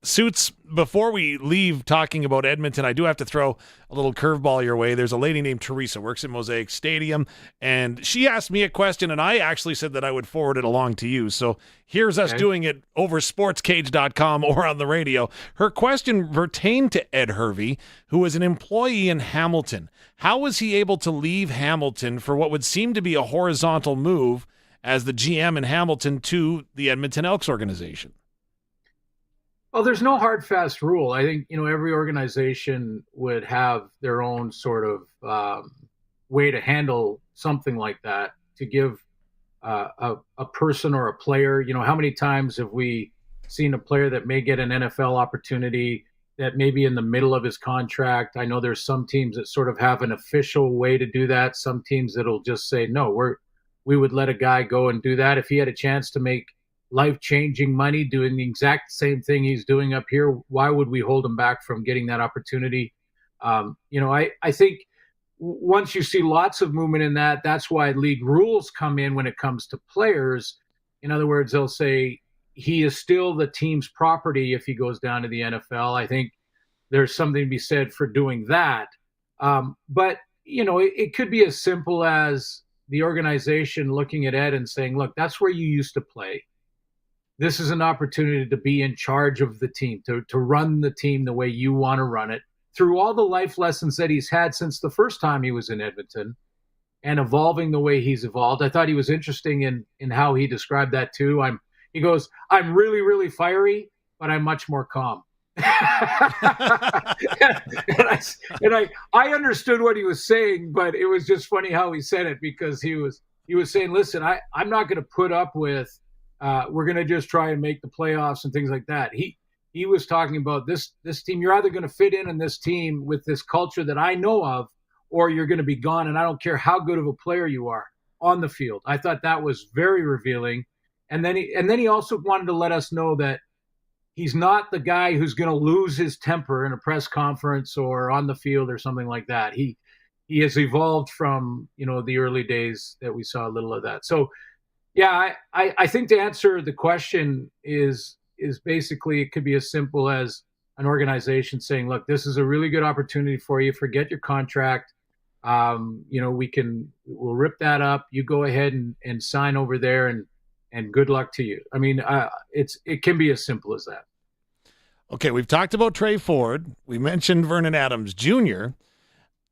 Suits, before we leave talking about Edmonton, I do have to throw a little curveball your way. There's a lady named Teresa, works at Mosaic Stadium, and she asked me a question, and I actually said that I would forward it along to you. So here's us doing it over sportscage.com or on the radio. Her question pertained to Ed Hervey, who was an employee in Hamilton. How was he able to leave Hamilton for what would seem to be a horizontal move as the GM in Hamilton to the Edmonton Elks organization? Well, there's no hard, fast rule. I think, every organization would have their own sort of way to handle something like that, to give a person or a player, how many times have we seen a player that may get an NFL opportunity that may be in the middle of his contract? I know there's some teams that sort of have an official way to do that. Some teams that'll just say, no, we would let a guy go and do that if he had a chance to make life-changing money doing the exact same thing he's doing up here. Why would we hold him back from getting that opportunity? I think once you see lots of movement in that, that's why league rules come in when it comes to players. In other words, they'll say he is still the team's property if he goes down to the NFL. I think there's something to be said for doing that. But it could be as simple as the organization looking at Ed and saying, look, that's where you used to play. This is an opportunity to be in charge of the team, to run the team the way you want to run it, through all the life lessons that he's had since the first time he was in Edmonton, and evolving the way he's evolved. I thought he was interesting in how he described that too. He goes, I'm really, really fiery, but I'm much more calm. and I understood what he was saying, but it was just funny how he said it, because he was saying, listen, I'm not going to put up with we're going to just try and make the playoffs and things like that. He was talking about this team. You're either going to fit in this team with this culture that I know of, or you're going to be gone. And I don't care how good of a player you are on the field. I thought that was very revealing. And then he also wanted to let us know that he's not the guy who's going to lose his temper in a press conference or on the field or something like that. He has evolved from, the early days that we saw a little of that. So, yeah, I think to answer the question is basically it could be as simple as an organization saying, look, this is a really good opportunity for you. Forget your contract. We'll rip that up. You go ahead and sign over there and good luck to you. I mean, it can be as simple as that. Okay, we've talked about Trey Ford. We mentioned Vernon Adams Jr.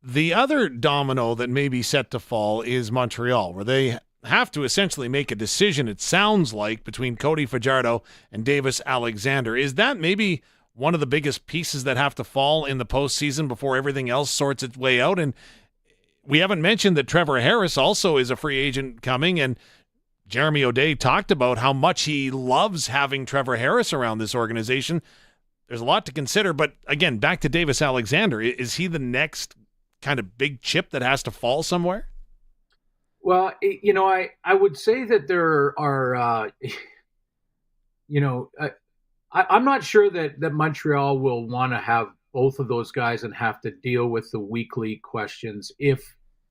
The other domino that may be set to fall is Montreal, where they have to essentially make a decision, it sounds like, between Cody Fajardo and Davis Alexander. Is that maybe one of the biggest pieces that have to fall in the postseason before everything else sorts its way out? And we haven't mentioned that Trevor Harris also is a free agent coming, and Jeremy O'Day talked about how much he loves having Trevor Harris around this organization. There's a lot to consider, but again, back to Davis Alexander. Is he the next kind of big chip that has to fall somewhere? Well, I would say that there are, I'm not sure that Montreal will want to have both of those guys and have to deal with the weekly questions if,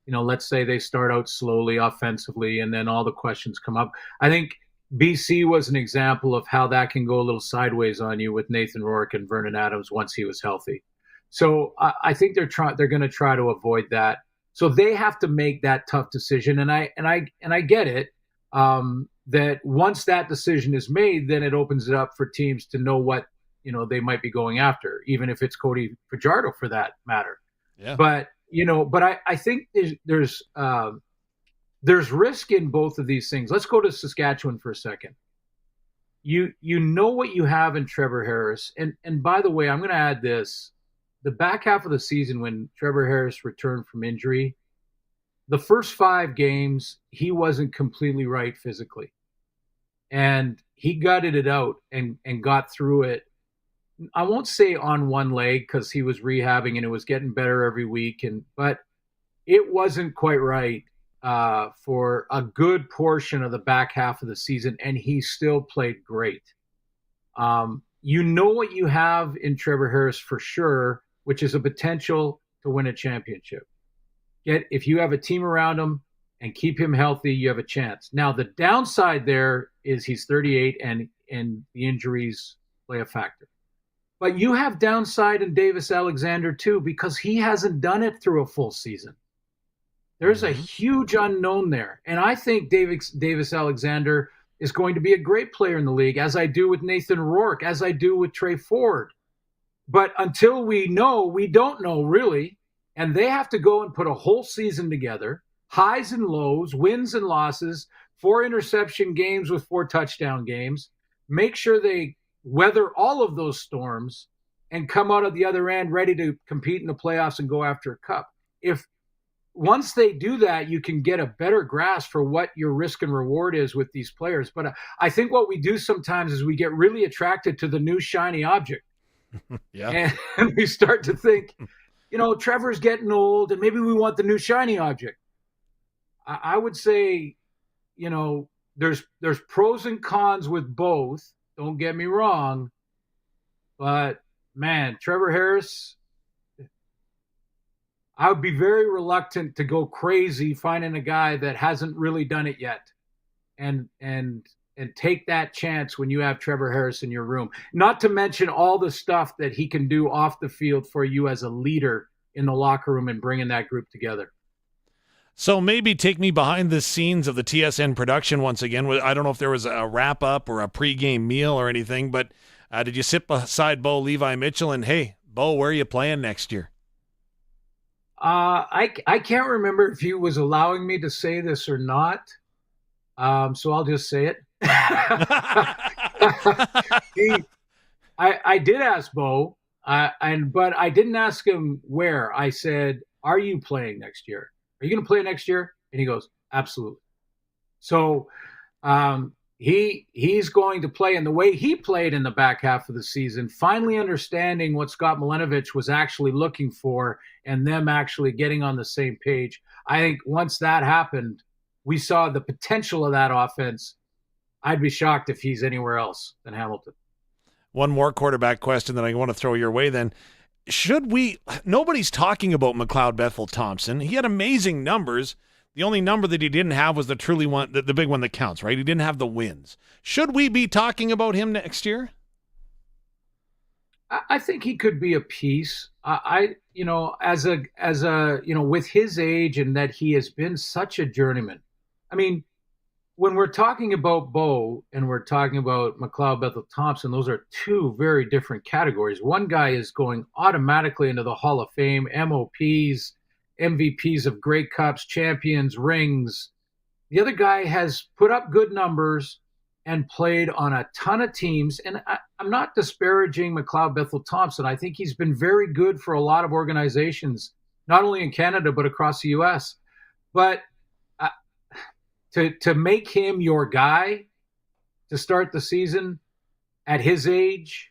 let's say they start out slowly offensively and then all the questions come up. I think BC was an example of how that can go a little sideways on you with Nathan Rourke and Vernon Adams once he was healthy. So I think they're going to try to avoid that. So they have to make that tough decision, and I get it. That once that decision is made, then it opens it up for teams to know what they might be going after, even if it's Cody Fajardo for that matter. Yeah. But I think there's risk in both of these things. Let's go to Saskatchewan for a second. You know what you have in Trevor Harris, and by the way, I'm going to add this. The back half of the season when Trevor Harris returned from injury, the first 5 games, he wasn't completely right physically. And he gutted it out and got through it. I won't say on one leg because he was rehabbing and it was getting better every week. But it wasn't quite right for a good portion of the back half of the season, and he still played great. You know what you have in Trevor Harris for sure, which is a potential to win a championship. If you have a team around him and keep him healthy, you have a chance. Now, the downside there is he's 38 and the injuries play a factor. But you have downside in Davis Alexander too, because he hasn't done it through a full season. There's a huge unknown there. And I think Davis Alexander is going to be a great player in the league, as I do with Nathan Rourke, as I do with Trey Ford. But until we know, we don't know really. And they have to go and put a whole season together, highs and lows, wins and losses, 4 interception games with 4 touchdown games, make sure they weather all of those storms and come out of the other end ready to compete in the playoffs and go after a cup. If once they do that, you can get a better grasp for what your risk and reward is with these players. But I think what we do sometimes is we get really attracted to the new shiny object. Yeah. And we start to think, Trevor's getting old and maybe we want the new shiny object. I would say, there's pros and cons with both. Don't get me wrong. But, man, Trevor Harris, I would be very reluctant to go crazy finding a guy that hasn't really done it yet and take that chance when you have Trevor Harris in your room. Not to mention all the stuff that he can do off the field for you as a leader in the locker room and bringing that group together. So maybe take me behind the scenes of the TSN production once again. I don't know if there was a wrap-up or a pregame meal or anything, but did you sit beside Bo Levi Mitchell and, hey, Bo, where are you playing next year? I can't remember if he was allowing me to say this or not, so I'll just say it. I did ask Bo, but I didn't ask him where. I said, "Are you playing next year? Are you going to play next year?" And he goes, "Absolutely." So he's going to play, and the way he played in the back half of the season, finally understanding what Scott Milanovic was actually looking for, and them actually getting on the same page. I think once that happened, we saw the potential of that offense I'd be shocked if he's anywhere else than Hamilton. One more quarterback question that I want to throw your way then. Nobody's talking about McLeod Bethel Thompson. He had amazing numbers. The only number that he didn't have was the big one that counts, right? He didn't have the wins. Should we be talking about him next year? I think he could be a piece. As a with his age and that he has been such a journeyman. I mean, when we're talking about Bo and we're talking about McLeod Bethel Thompson, those are two very different categories. One guy is going automatically into the Hall of Fame, MOPs, MVPs of Grey Cups, champions, rings. The other guy has put up good numbers and played on a ton of teams. And I'm not disparaging McLeod Bethel Thompson. I think he's been very good for a lot of organizations, not only in Canada, but across the U.S. But to make him your guy to start the season at his age,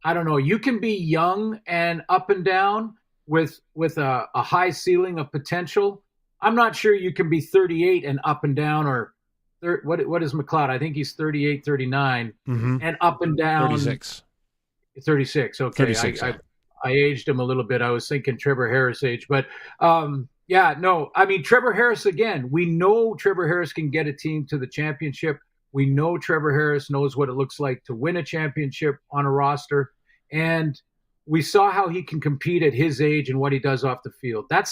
I don't know. You can be young and up and down with a high ceiling of potential. I'm not sure you can be 38 and up and down, or what is McLeod? I think he's 38, 39, and up and down. 36. 36. Okay. 36, I aged him a little bit. I was thinking Trevor Harris age, but Trevor Harris, again, we know Trevor Harris can get a team to the championship. We know Trevor Harris knows what it looks like to win a championship on a roster. And we saw how he can compete at his age and what he does off the field. That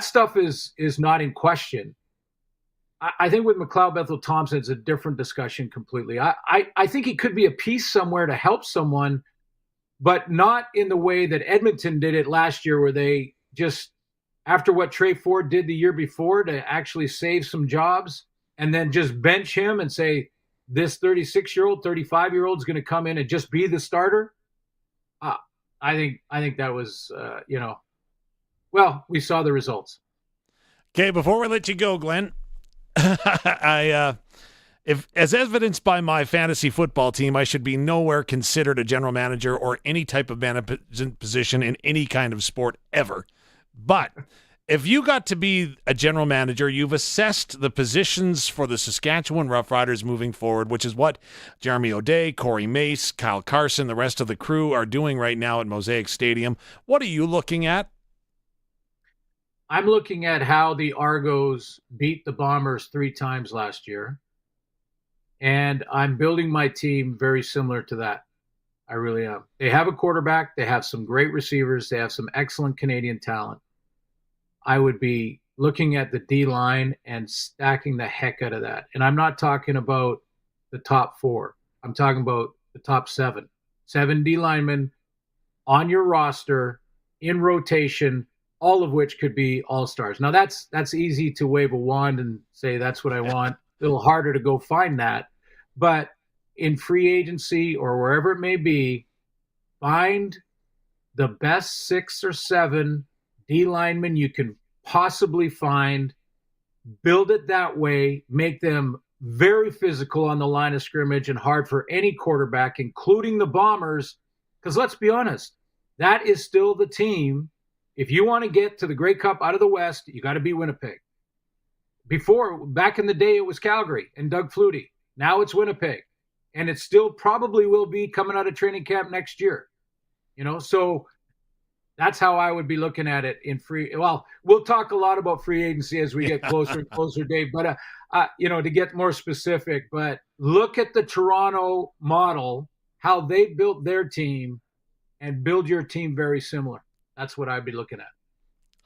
stuff is not in question. I think with McLeod Bethel Thompson, it's a different discussion completely. I think he could be a piece somewhere to help someone, but not in the way that Edmonton did it last year, where they just, after what Trey Ford did the year before to actually save some jobs and then just bench him and say, this 36-year-old, 35-year-old is going to come in and just be the starter. I think that was, we saw the results. Okay, before we let you go, Glenn, if as evidenced by my fantasy football team, I should be nowhere considered a general manager or any type of management position in any kind of sport ever. But if you got to be a general manager, you've assessed the positions for the Saskatchewan Roughriders moving forward, which is what Jeremy O'Day, Corey Mace, Kyle Carson, the rest of the crew are doing right now at Mosaic Stadium. What are you looking at? I'm looking at how the Argos beat the Bombers 3 times last year. And I'm building my team very similar to that. I really am. They have a quarterback. They have some great receivers. They have some excellent Canadian talent. I would be looking at the D-line and stacking the heck out of that. And I'm not talking about the top 4. I'm talking about the top 7. 7 D-linemen on your roster in rotation, all of which could be all-stars. Now, that's easy to wave a wand and say that's what I want. A little harder to go find that. But in free agency or wherever it may be, find the best 6 or 7 D linemen you can possibly find, build it that way, make them very physical on the line of scrimmage and hard for any quarterback, including the Bombers, because let's be honest, that is still the team. If you want to get to the Grey Cup out of the West, you got to beat Winnipeg. Back in the day, it was Calgary and Doug Flutie. Now it's Winnipeg. And it still probably will be coming out of training camp next year. So that's how I would be looking at it in free. Well, we'll talk a lot about free agency as we get closer and closer, Dave. But, to get more specific, but look at the Toronto model, how they built their team, and build your team very similar. That's what I'd be looking at.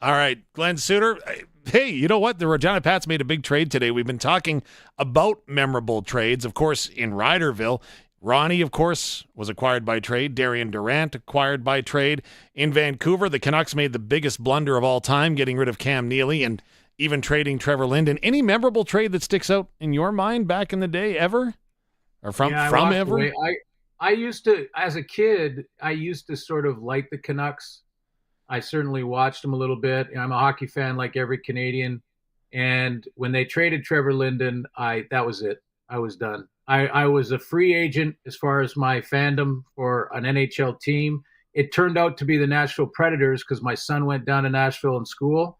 All right, Glenn Suter. Hey, you know what? The Regina Pats made a big trade today. We've been talking about memorable trades. Of course, in Riderville, Ronnie, of course, was acquired by trade. Darian Durant acquired by trade. In Vancouver, the Canucks made the biggest blunder of all time, getting rid of Cam Neely and even trading Trevor Linden. Any memorable trade that sticks out in your mind back in the day ever? Or from ever? I used to, as a kid, sort of like the Canucks. I certainly watched them a little bit. I'm a hockey fan like every Canadian. And when they traded Trevor Linden, that was it. I was done. I was a free agent as far as my fandom for an NHL team. It turned out to be the Nashville Predators because my son went down to Nashville in school.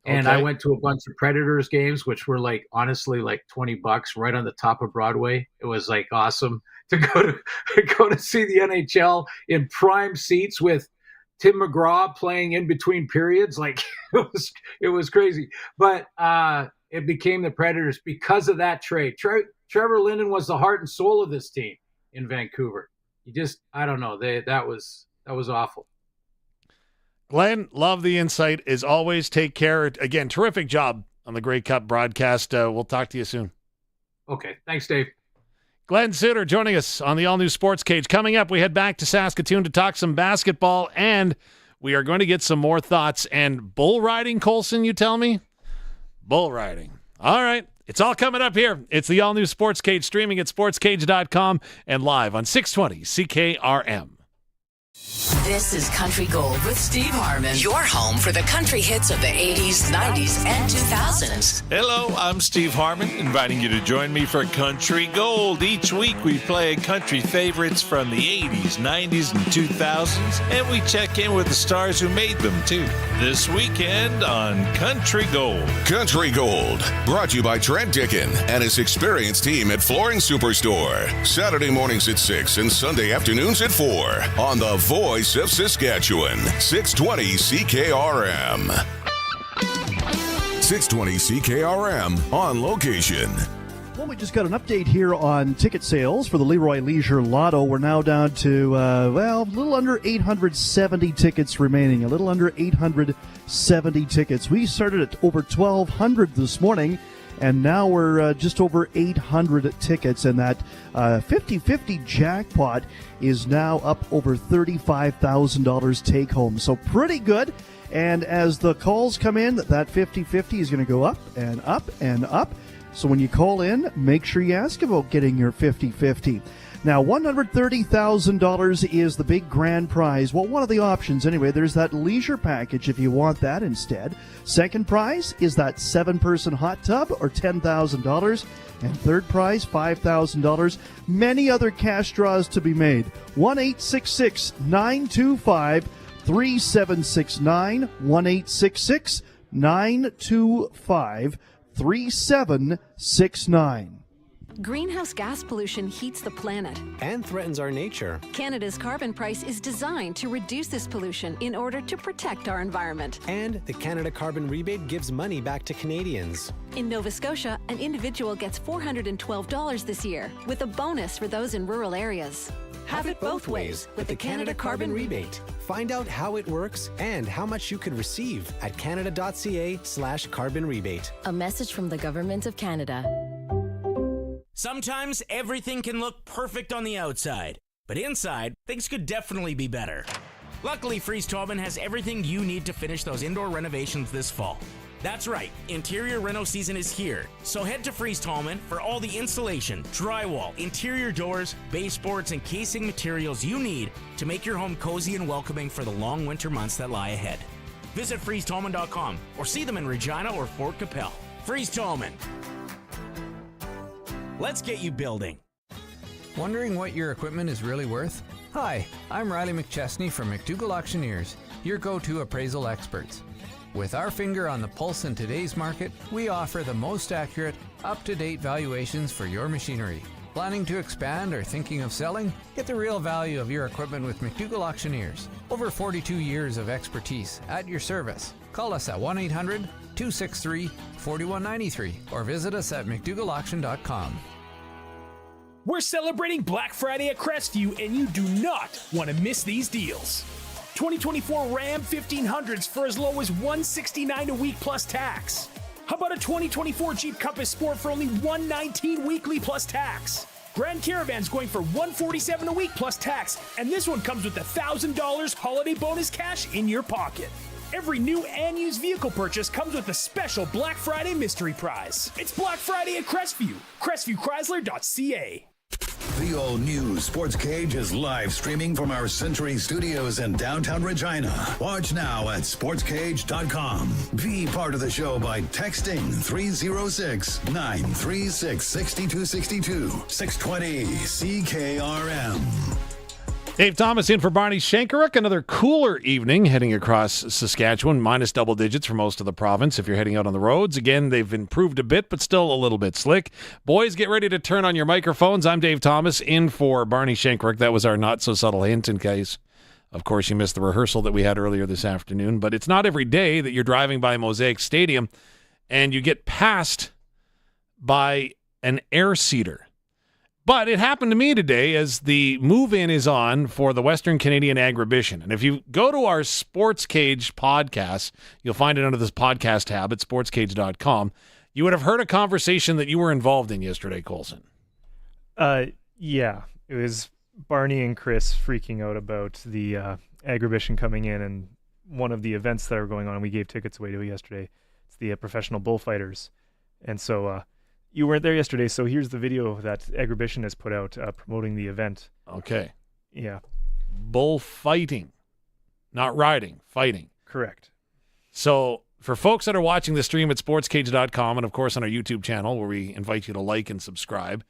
And I went to a bunch of Predators games, which were like, honestly, like $20 right on the top of Broadway. It was like awesome to go to see the NHL in prime seats with Tim McGraw playing in between periods. Like it was crazy, but it became the Predators because of that trade. Trevor Linden was the heart and soul of this team in Vancouver. I don't know. That was awful. Glenn, love the insight as always. Take care. Again, terrific job on the Grey Cup broadcast. We'll talk to you soon. Okay. Thanks, Dave. Glenn Suter joining us on the all-new Sports Cage. Coming up, we head back to Saskatoon to talk some basketball, and we are going to get some more thoughts. And bull riding, Colson, you tell me? Bull riding. All right. It's all coming up here. It's the all-new Sports Cage, streaming at sportscage.com and live on 620 CKRM. This is Country Gold with Steve Harmon, your home for the country hits of the 80s, 90s, and 2000s. Hello, I'm Steve Harmon, inviting you to join me for Country Gold. Each week we play country favorites from the 80s, 90s, and 2000s, and we check in with the stars who made them, too. This weekend on Country Gold. Country Gold, brought to you by Trent Dickin and his experienced team at Flooring Superstore. Saturday mornings at 6 and Sunday afternoons at 4 on the Voice of Saskatchewan, 620 CKRM. 620 CKRM on location. Well, we just got an update here on ticket sales for the Leroy Leisure Lotto. We're now down to, a little under 870 tickets remaining. A little under 870 tickets. We started at over 1,200 this morning, and now we're just over 800 tickets, and that 50-50 jackpot is now up over $35,000 take home. So pretty good. And as the calls come in, that 50-50 is going to go up and up and up. So when you call in, make sure you ask about getting your 50-50. Now, $130,000 is the big grand prize. Well, one of the options, anyway. There's that leisure package if you want that instead. Second prize is that 7-person hot tub, or $10,000. And third prize, $5,000. Many other cash draws to be made. 1-866-925-3769. 1-866-925-3769. Greenhouse gas pollution heats the planet and threatens our nature. Canada's carbon price is designed to reduce this pollution in order to protect our environment. And the Canada Carbon Rebate gives money back to Canadians. In Nova Scotia, an individual gets $412 this year, with a bonus for those in rural areas. Have it both ways with the Canada Carbon Rebate. Find out how it works and how much you could receive at canada.ca/carbon rebate. A message from the Government of Canada. Sometimes everything can look perfect on the outside, but inside, things could definitely be better. Luckily, Freeze Tobin has everything you need to finish those indoor renovations this fall. That's right, interior reno season is here. So head to Freeze Tobin for all the installation, drywall, interior doors, baseboards, and casing materials you need to make your home cozy and welcoming for the long winter months that lie ahead. Visit freezetoman.com or see them in Regina or Fort Capel. Freeze Tobin. Let's get you building. Wondering what your equipment is really worth? Hi, I'm Riley McChesney from McDougall Auctioneers, your go-to appraisal experts. With our finger on the pulse in today's market, we offer the most accurate, up-to-date valuations for your machinery. Planning to expand or thinking of selling? Get the real value of your equipment with McDougall Auctioneers. Over 42 years of expertise at your service. Call us at 1-800-263-4193 or visit us at McDougallAuction.com. We're celebrating Black Friday at Crestview, and you do not want to miss these deals. 2024 Ram 1500s for as low as $169 a week plus tax. How about a 2024 Jeep Compass Sport for only $119 weekly plus tax? Grand Caravan's going for $147 a week plus tax, and this one comes with $1,000 holiday bonus cash in your pocket. Every new and used vehicle purchase comes with a special Black Friday mystery prize. It's Black Friday at Crestview. CrestviewChrysler.ca. The all-new Sports Cage is live streaming from our Century Studios in downtown Regina. Watch now at sportscage.com. Be part of the show by texting 306-936-6262. 620 CKRM. Dave Thomas in for Barney Shankaruk. Another cooler evening heading across Saskatchewan, minus double digits for most of the province if you're heading out on the roads. Again, they've improved a bit, but still a little bit slick. Boys, get ready to turn on your microphones. I'm Dave Thomas in for Barney Shankaruk. That was our not-so-subtle hint in case, of course, you missed the rehearsal that we had earlier this afternoon. But it's not every day that you're driving by Mosaic Stadium and you get passed by an air seeder. But it happened to me today as the move-in is on for the Western Canadian Agribition. And if you go to our Sportscage podcast, you'll find it under this podcast tab at sportscage.com. You would have heard a conversation that you were involved in yesterday, Colson. Yeah. It was Barney and Chris freaking out about the Agribition coming in, and one of the events that are going on, we gave tickets away to yesterday. It's the professional bullfighters. And so... you weren't there yesterday, so here's the video that Agribition has put out promoting the event. Okay. Yeah. Bullfighting. Not riding, fighting. Correct. So for folks that are watching the stream at sportscage.com and, of course, on our YouTube channel where we invite you to like and subscribe,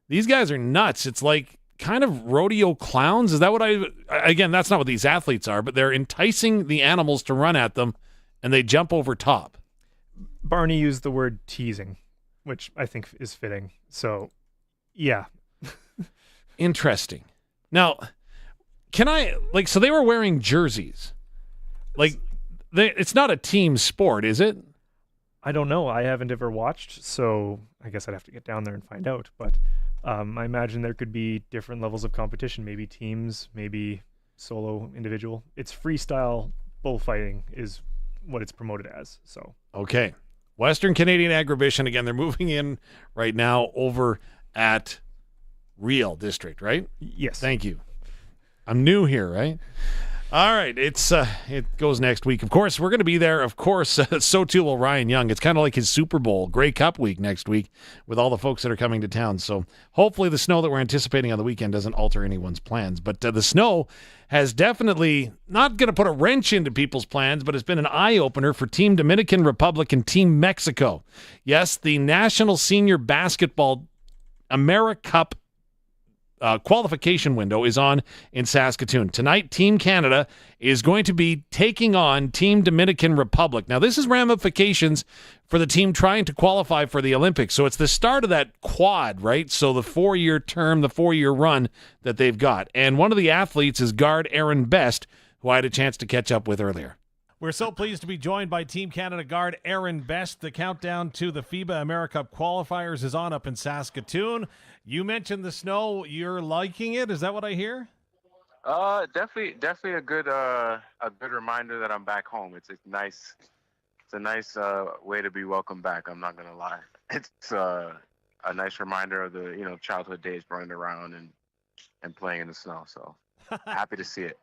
these guys are nuts. It's like kind of rodeo clowns. Is that what again, that's not what these athletes are, but they're enticing the animals to run at them, and they jump over top. Barney used the word teasing, which I think is fitting. So, yeah. Interesting. Now, so they were wearing jerseys. It's not a team sport, is it? I don't know. I haven't ever watched, so I guess I'd have to get down there and find out. But I imagine there could be different levels of competition, maybe teams, maybe solo, individual. It's freestyle bullfighting is what it's promoted as. So okay. Western Canadian Agribition, again, they're moving in right now over at Real District, right? Yes. Thank you. I'm new here, right? All right, it goes next week. Of course, we're going to be there. Of course, so too will Ryan Young. It's kind of like his Super Bowl, Grey Cup week next week with all the folks that are coming to town. So hopefully the snow that we're anticipating on the weekend doesn't alter anyone's plans. But the snow has definitely not going to put a wrench into people's plans, but it's been an eye-opener for Team Dominican Republic and Team Mexico. Yes, the National Senior Basketball AmeriCup qualification window is on in Saskatoon. Tonight, Team Canada is going to be taking on Team Dominican Republic. Now, this is ramifications for the team trying to qualify for the Olympics. So it's the start of that quad, right? So the 4-year term, the 4-year run that they've got. And one of the athletes is guard Aaron Best, who I had a chance to catch up with earlier. We're so pleased to be joined by Team Canada guard Aaron Best. The countdown to the FIBA AmeriCup qualifiers is on up in Saskatoon. You mentioned the snow. You're liking it. Is that what I hear? Definitely a good reminder that I'm back home. It's a nice way to be welcomed back. I'm not gonna lie. It's a nice reminder of the childhood days running around and playing in the snow. So happy to see it.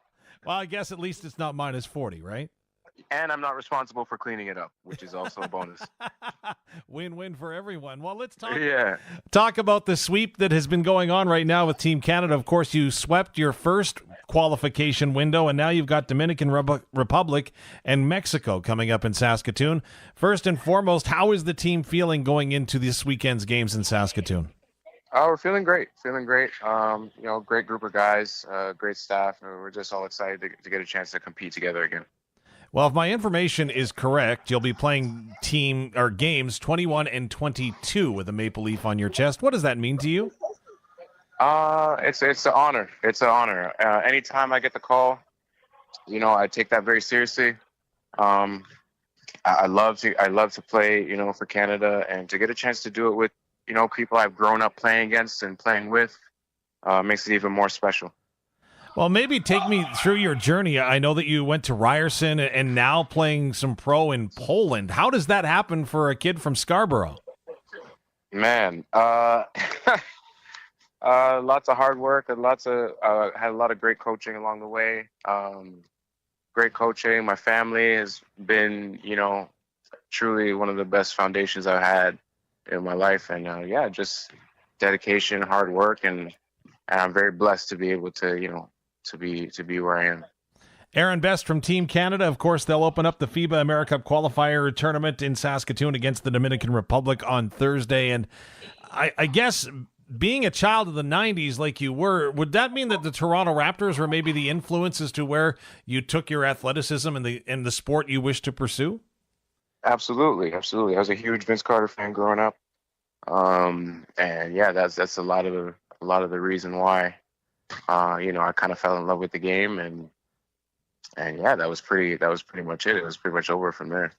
Well, I guess at least it's not minus 40, right? And I'm not responsible for cleaning it up, which is also a bonus. Win-win for everyone. Well, let's talk about the sweep that has been going on right now with Team Canada. Of course, you swept your first qualification window, and now you've got Dominican Republic and Mexico coming up in Saskatoon. First and foremost, how is the team feeling going into this weekend's games in Saskatoon? We're feeling great. Great group of guys, great staff. We're just all excited to get a chance to compete together again. Well, if my information is correct, you'll be playing games 21 and 22 with a maple leaf on your chest. What does that mean to you? It's an honor. It's an honor. Anytime I get the call, I take that very seriously. I love to play, for Canada, and to get a chance to do it with, people I've grown up playing against and playing with, makes it even more special. Well, maybe take me through your journey. I know that you went to Ryerson and now playing some pro in Poland. How does that happen for a kid from Scarborough? Man, lots of hard work and had a lot of great coaching along the way. Great coaching. My family has been, truly one of the best foundations I've had in my life. And just dedication, hard work, and I'm very blessed to be able to, to be where I am. Aaron Best from Team Canada. Of course, they'll open up the FIBA AmeriCup qualifier tournament in Saskatoon against the Dominican Republic on Thursday. And I guess being a child of the 90s like you were, would that mean that the Toronto Raptors were maybe the influence as to where you took your athleticism and the sport you wish to pursue? Absolutely. I was a huge Vince Carter fan growing up. And yeah, that's a lot of the reason why, I kind of fell in love with the game, and yeah, that was pretty much it. It was pretty much over from there.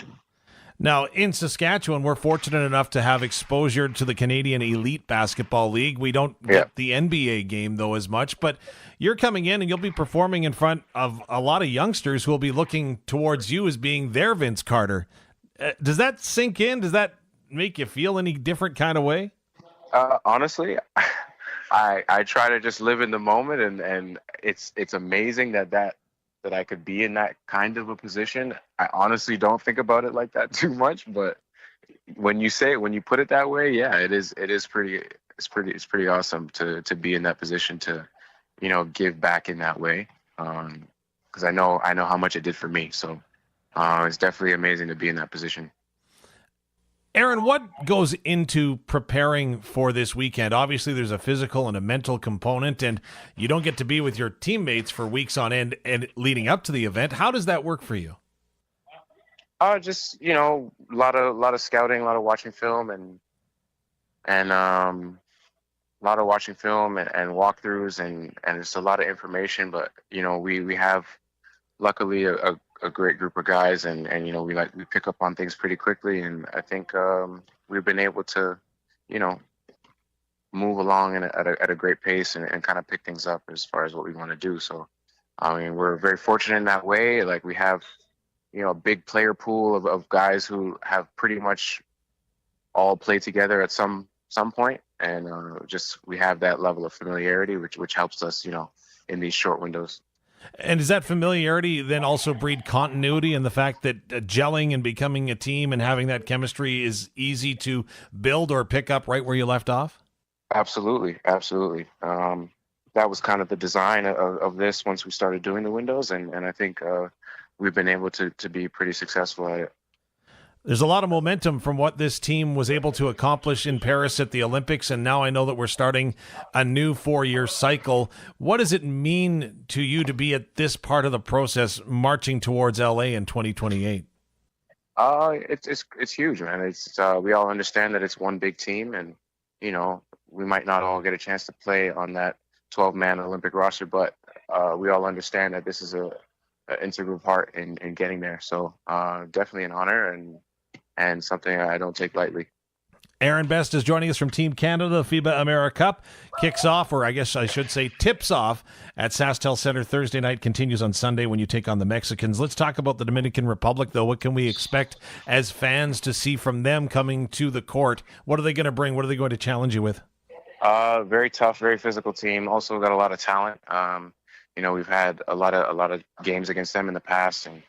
Now, in Saskatchewan, we're fortunate enough to have exposure to the Canadian Elite Basketball League. We don't get the NBA game, though, as much, but you're coming in and you'll be performing in front of a lot of youngsters who will be looking towards you as being their Vince Carter. Does that sink in? Does that make you feel any different kind of way? Honestly, I try to just live in the moment, and it's amazing that I could be in that kind of a position. I honestly don't think about it like that too much, but when you put it that way, yeah, it's pretty awesome to be in that position to, give back in that way. Because I know how much it did for me. So it's definitely amazing to be in that position. Aaron, what goes into preparing for this weekend? Obviously, there's a physical and a mental component, and you don't get to be with your teammates for weeks on end and leading up to the event. How does that work for you? Just a lot of scouting, a lot of watching film, and a lot of watching film and walkthroughs, and it's a lot of information. But we have luckily a great group of guys, and we pick up on things pretty quickly, and I think we've been able to move along at a great pace and kind of pick things up as far as what we want to do. So I mean, we're very fortunate in that way. Like, we have a big player pool of guys who have pretty much all played together at some point, and we have that level of familiarity which helps us in these short windows. And does that familiarity then also breed continuity in the fact that gelling and becoming a team and having that chemistry is easy to build or pick up right where you left off? Absolutely. That was kind of the design of this once we started doing the windows, and I think we've been able to be pretty successful at it. There's a lot of momentum from what this team was able to accomplish in Paris at the Olympics, and now I know that we're starting a new 4-year cycle. What does it mean to you to be at this part of the process, marching towards LA in 2028? It's huge, man. We all understand that it's one big team, and we might not all get a chance to play on that 12-man Olympic roster, but we all understand that this is an integral part in getting there. So definitely an honor and something I don't take lightly. Aaron Best is joining us from Team Canada. The FIBA America Cup kicks off, or I guess I should say tips off, at SaskTel Center Thursday night, continues on Sunday when you take on the Mexicans. Let's talk about the Dominican Republic, though. What can we expect as fans to see from them coming to the court? What are they going to bring? What are they going to challenge you with? Very tough, very physical team. Also got a lot of talent. We've had a lot of games against them in the past, and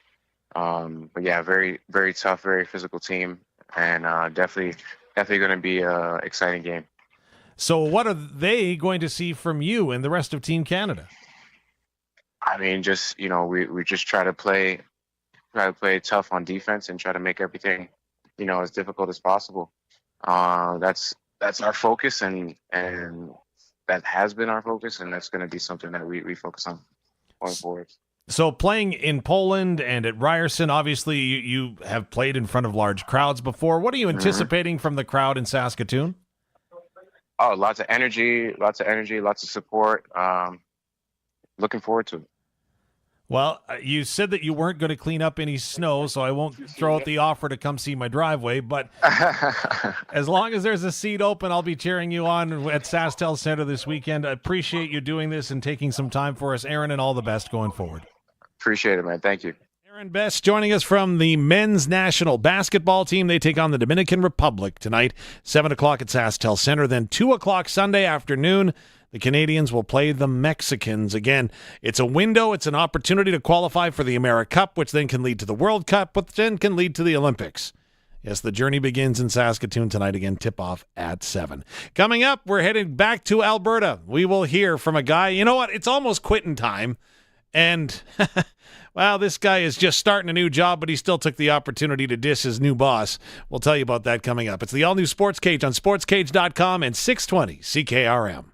but yeah, very, very tough, very physical team, and definitely going to be an exciting game. So what are they going to see from you and the rest of Team Canada? I mean, just we just try to play tough on defense and try to make everything as difficult as possible. That's our focus, and that has been our focus, and that's going to be something that we focus on going forward. So playing in Poland and at Ryerson, obviously you have played in front of large crowds before. What are you anticipating from the crowd in Saskatoon? Oh, lots of energy, lots of support. Looking forward to it. Well, you said that you weren't going to clean up any snow, so I won't throw out the offer to come see my driveway. But as long as there's a seat open, I'll be cheering you on at SaskTel Center this weekend. I appreciate you doing this and taking some time for us, Aaron, and all the best going forward. Appreciate it, man. Thank you. Aaron Best joining us from the men's national basketball team. They take on the Dominican Republic tonight, 7 o'clock at SaskTel Center. Then 2 o'clock Sunday afternoon, the Canadians will play the Mexicans. Again, it's a window. It's an opportunity to qualify for the America Cup, which then can lead to the World Cup, which then can lead to the Olympics. Yes, the journey begins in Saskatoon tonight. Again, tip-off at 7. Coming up, we're headed back to Alberta. We will hear from a guy. You know what? It's almost quitting time. And, well, this guy is just starting a new job, but he still took the opportunity to diss his new boss. We'll tell you about that coming up. It's the all-new Sports Cage on sportscage.com and 620 CKRM.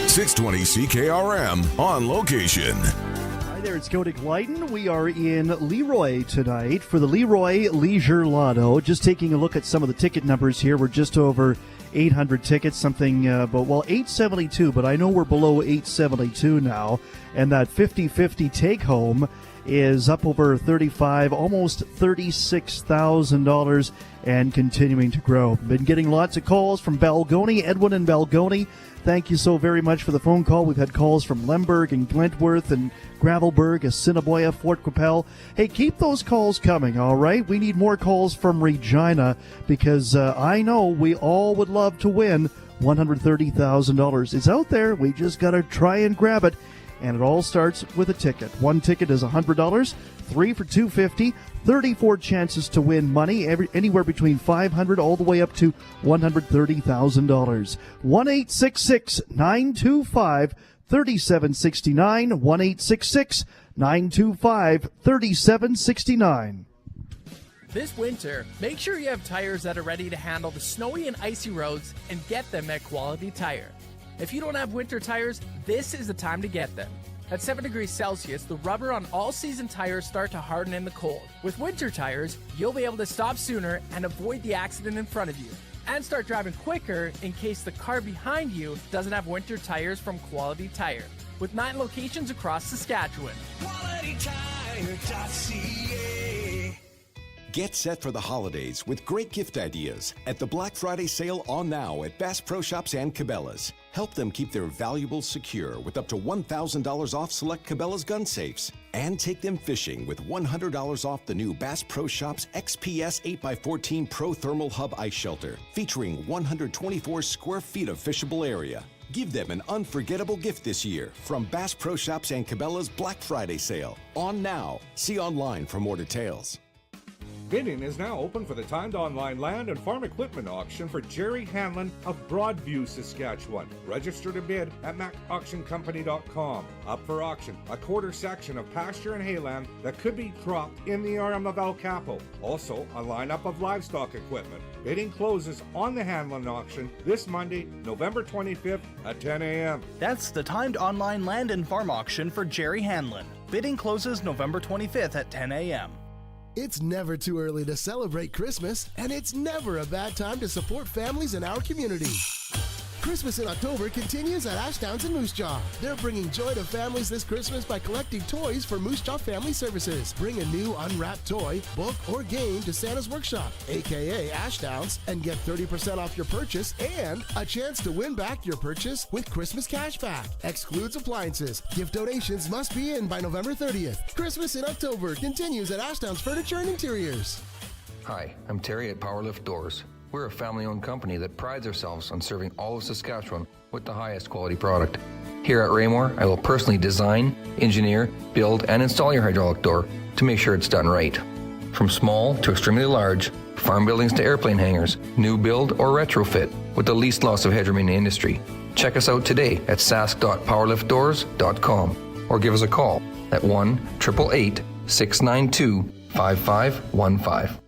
620 CKRM on location. Hi there, it's Kodik Leiden. We are in Leroy tonight for the Leroy Leisure Lotto. Just taking a look at some of the ticket numbers here. We're just over 800 tickets, something, 872, but I know we're below 872 now. And that 50-50 take-home is up over 35, almost $36,000 and continuing to grow. Been getting lots of calls from Balgony, Edwin and Balgony. Thank you so very much for the phone call. We've had calls from Lemberg and Glentworth and Gravelburg, Assiniboia, Fort Qu'Appelle. Hey, keep those calls coming, all right? We need more calls from Regina because I know we all would love to win $130,000. It's out there. We just got to try and grab it. And it all starts with a ticket. One ticket is $100, 3 for $250, 34 chances to win money, anywhere between $500 all the way up to $130,000. 1-866-925-3769, 1-866-925-3769. This winter, make sure you have tires that are ready to handle the snowy and icy roads and get them at Quality Tire. If you don't have winter tires, this is the time to get them. At 7 degrees Celsius, the rubber on all season tires start to harden in the cold. With winter tires, you'll be able to stop sooner and avoid the accident in front of you. And start driving quicker in case the car behind you doesn't have winter tires from Quality Tire. With 9 locations across Saskatchewan. QualityTire.ca. Get set for the holidays with great gift ideas at the Black Friday sale on now at Bass Pro Shops and Cabela's. Help them keep their valuables secure with up to $1,000 off select Cabela's gun safes. And take them fishing with $100 off the new Bass Pro Shops XPS 8x14 Pro Thermal Hub Ice Shelter, featuring 124 square feet of fishable area. Give them an unforgettable gift this year from Bass Pro Shops and Cabela's Black Friday sale. On now. See online for more details. Bidding is now open for the timed online land and farm equipment auction for Jerry Hanlon of Broadview, Saskatchewan. Register to bid at macauctioncompany.com. Up for auction, a quarter section of pasture and hayland that could be cropped in the RM of El Capo. Also, a lineup of livestock equipment. Bidding closes on the Hanlon auction this Monday, November 25th at 10 a.m. That's the timed online land and farm auction for Jerry Hanlon. Bidding closes November 25th at 10 a.m. It's never too early to celebrate Christmas, and it's never a bad time to support families in our community. Christmas in October continues at Ashdowns and Moose Jaw. They're bringing joy to families this Christmas by collecting toys for Moose Jaw Family Services. Bring a new unwrapped toy, book, or game to Santa's Workshop, aka Ashdowns, and get 30% off your purchase and a chance to win back your purchase with Christmas cashback. Excludes appliances. Gift donations must be in by November 30th. Christmas in October continues at Ashdowns Furniture and Interiors. Hi, I'm Terry at Powerlift Doors. We're a family-owned company that prides ourselves on serving all of Saskatchewan with the highest quality product. Here at Raymore, I will personally design, engineer, build, and install your hydraulic door to make sure it's done right. From small to extremely large, farm buildings to airplane hangars, new build or retrofit with the least loss of headroom in the industry. Check us out today at sask.powerliftdoors.com or give us a call at 1-888-692-5515.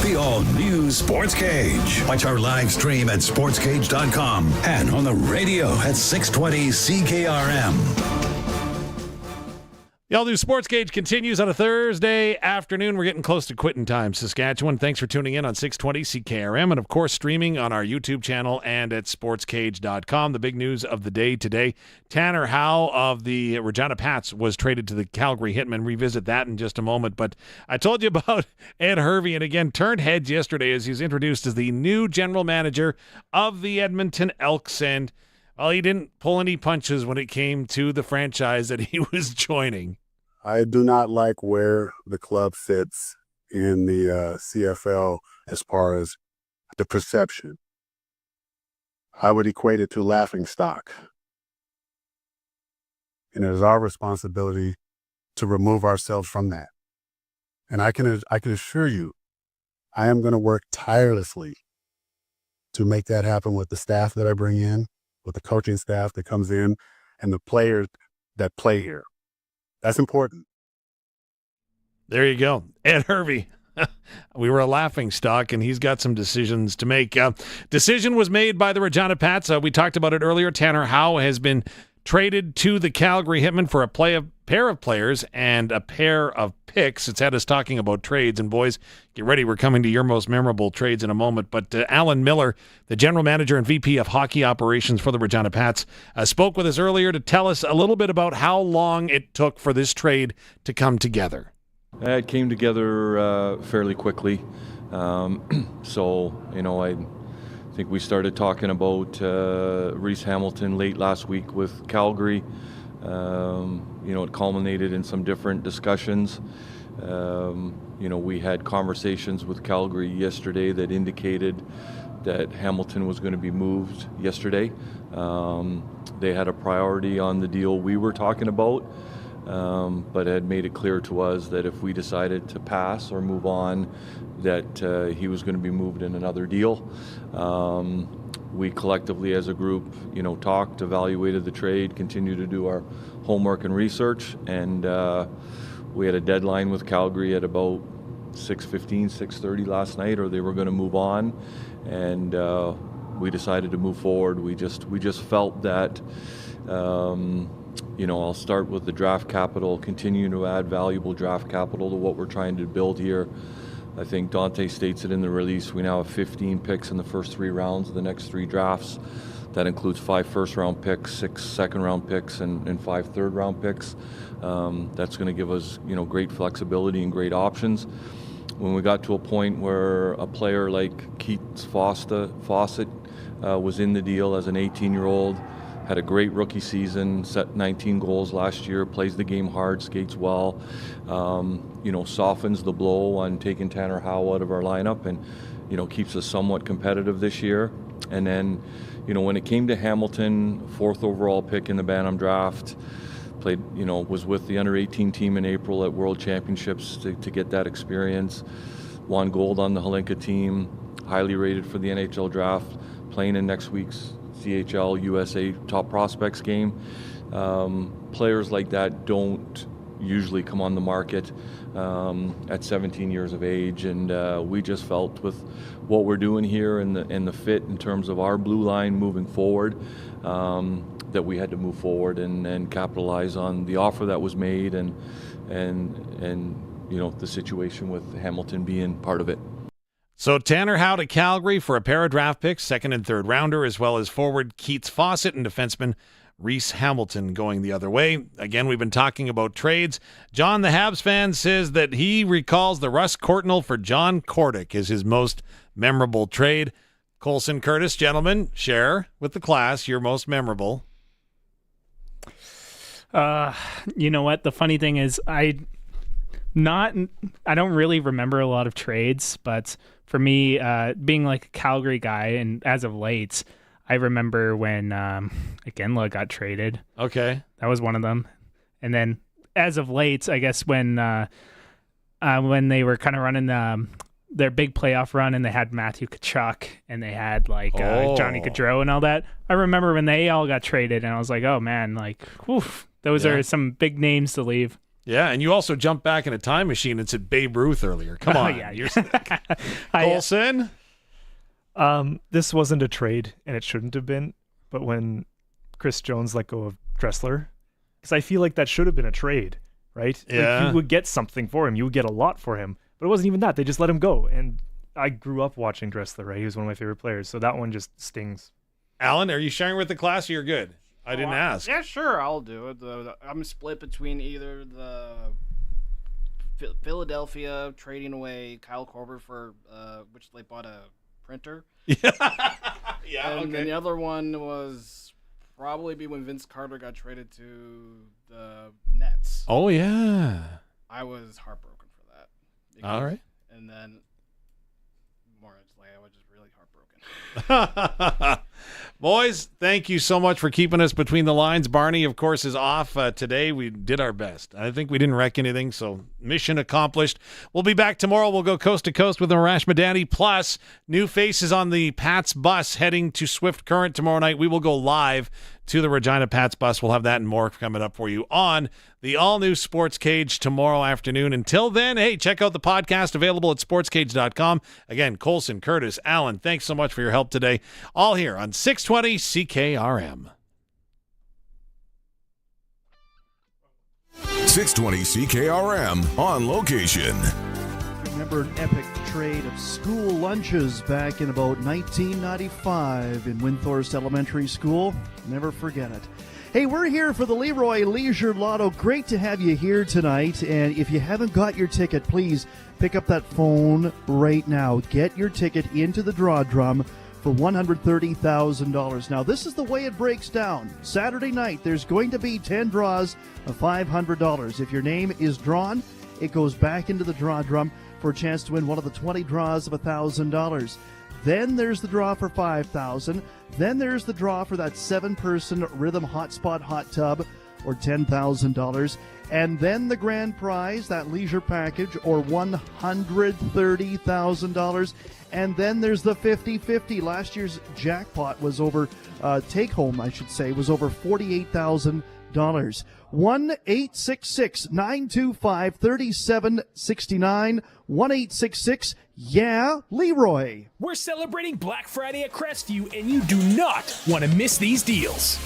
The all-new Sports Cage. Watch our live stream at sportscage.com and on the radio at 620 CKRM. The all-new Sports Cage continues on a Thursday afternoon. We're getting close to quitting time, Saskatchewan. Thanks for tuning in on 620 CKRM and, of course, streaming on our YouTube channel and at sportscage.com. The big news of the day today, Tanner Howe of the Regina Pats was traded to the Calgary Hitmen. Revisit that in just a moment. But I told you about Ed Hervey, and again, turned heads yesterday as he was introduced as the new general manager of the Edmonton Elks. And well, he didn't pull any punches when it came to the franchise that he was joining. I do not like where the club sits in the CFL as far as the perception. I would equate it to laughing stock. And it is our responsibility to remove ourselves from that. And I can assure you, I am going to work tirelessly to make that happen with the staff that I bring in, with the coaching staff that comes in, and the players that play here. That's important. There you go. Ed Hervey. We were a laughing stock, and he's got some decisions to make. Decision was made by the Regina Pats. We talked about it earlier. Tanner Howe has been traded to the Calgary Hitmen for a pair of players and a pair of picks. It's had us talking about trades. And boys, get ready. We're coming to your most memorable trades in a moment. But Alan Miller, the general manager and VP of hockey operations for the Regina Pats, spoke with us earlier to tell us a little bit about how long it took for this trade to come together. It came together fairly quickly. So, I think we started talking about Reese Hamilton late last week with Calgary. It culminated in some different discussions. We had conversations with Calgary yesterday that indicated that Hamilton was going to be moved yesterday. They had a priority on the deal we were talking about. But had made it clear to us that if we decided to pass or move on, that he was going to be moved in another deal. We collectively as a group, talked, evaluated the trade, continued to do our homework and research, and we had a deadline with Calgary at about 6:15, 6:30 last night, or they were going to move on, and we decided to move forward. We just felt that I'll start with the draft capital, continuing to add valuable draft capital to what we're trying to build here. I think Dante states it in the release. We now have 15 picks in the first 3 rounds of the next 3 drafts. That includes 5 first-round picks, 6 second-round picks, and 5 third-round picks. That's going to give us, great flexibility and great options. When we got to a point where a player like Keats Fawcett was in the deal as an 18-year-old, had a great rookie season, set 19 goals last year, plays the game hard, skates well, softens the blow on taking Tanner Howe out of our lineup and, keeps us somewhat competitive this year. And then, when it came to Hamilton, 4th overall pick in the Bantam draft, played, was with the under-18 team in April at World Championships to get that experience, won gold on the Hlinka team, highly rated for the NHL draft, playing in next week's CHL USA Top Prospects game. Players like that don't usually come on the market at 17 years of age, and we just felt with what we're doing here and the fit in terms of our blue line moving forward, that we had to move forward and capitalize on the offer that was made and the situation with Hamilton being part of it. So Tanner Howe to Calgary for a pair of draft picks, 2nd and 3rd rounder, as well as forward Keats Fawcett and defenseman Reese Hamilton going the other way. Again, we've been talking about trades. John, the Habs fan, says that he recalls the Russ Courtnall for John Kordic is his most memorable trade. Colson Curtis, gentlemen, share with the class your most memorable. You know what? The funny thing is I don't really remember a lot of trades, but for me, being like a Calgary guy, and as of late, I remember when Iginla got traded. Okay. That was one of them. And then as of late, I guess when they were kind of running their big playoff run and they had Matthew Tkachuk and they had Johnny Gaudreau and all that, I remember when they all got traded and I was like, oh man, those are some big names to leave. Yeah, and you also jumped back in a time machine and said Babe Ruth earlier. Come on. Yeah, you're Colson? This wasn't a trade, and it shouldn't have been, but when Chris Jones let go of Dressler, because I feel like that should have been a trade, right? Yeah. You would get something for him. You would get a lot for him, but it wasn't even that. They just let him go, and I grew up watching Dressler, right? He was one of my favorite players, so that one just stings. Alan, are you sharing with the class or you're good? I didn't ask. Yeah, sure, I'll do it. I'm split between either the Philadelphia trading away Kyle Korver for which they bought a printer. Yeah, and then the other one was probably be when Vince Carter got traded to the Nets. Oh, yeah. I was heartbroken for that. All right. And then I was just really heartbroken. Boys, thank you so much for keeping us between the lines. Barney, of course, is off today. We did our best. I think we didn't wreck anything, so mission accomplished. We'll be back tomorrow. We'll go coast to coast with Arash Madani, plus new faces on the Pats bus heading to Swift Current tomorrow night. We will go live to the Regina Pats bus. We'll have that and more coming up for you on the all-new Sportscage tomorrow afternoon. Until then, hey, check out the podcast available at sportscage.com. Again, Colson, Curtis, Alan, thanks so much for your help today. All here on 620 CKRM. 620 CKRM on location. Remember an epic trade of school lunches back in about 1995 in Windthorst Elementary School. Never forget it. Hey, we're here for the Leroy Leisure Lotto. Great to have you here tonight. And if you haven't got your ticket, please pick up that phone right now. Get your ticket into the draw drum for $130,000. Now, this is the way it breaks down. Saturday night, there's going to be 10 draws of $500. If your name is drawn, it goes back into the draw drum for a chance to win one of the 20 draws of $1,000. Then there's the draw for $5,000. Then there's the draw for that 7-person Rhythm Hotspot hot tub, or $10,000. And then the grand prize, that leisure package, or $130,000. And then there's the 50-50. Last year's jackpot was over, take home, I should say, was over $48,000. 1-866-925-3769. 1-866-YEAH-LEROY. We're celebrating Black Friday at Crestview, and you do not want to miss these deals.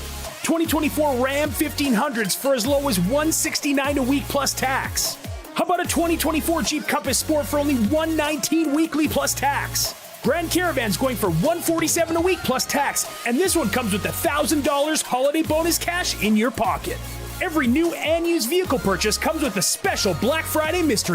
2024 Ram 1500s for as low as $169 a week plus tax. How about a 2024 Jeep Compass Sport for only $119 weekly plus tax? Grand Caravan's going for $147 a week plus tax, and this one comes with $1,000 holiday bonus cash in your pocket. Every new and used vehicle purchase comes with a special Black Friday mystery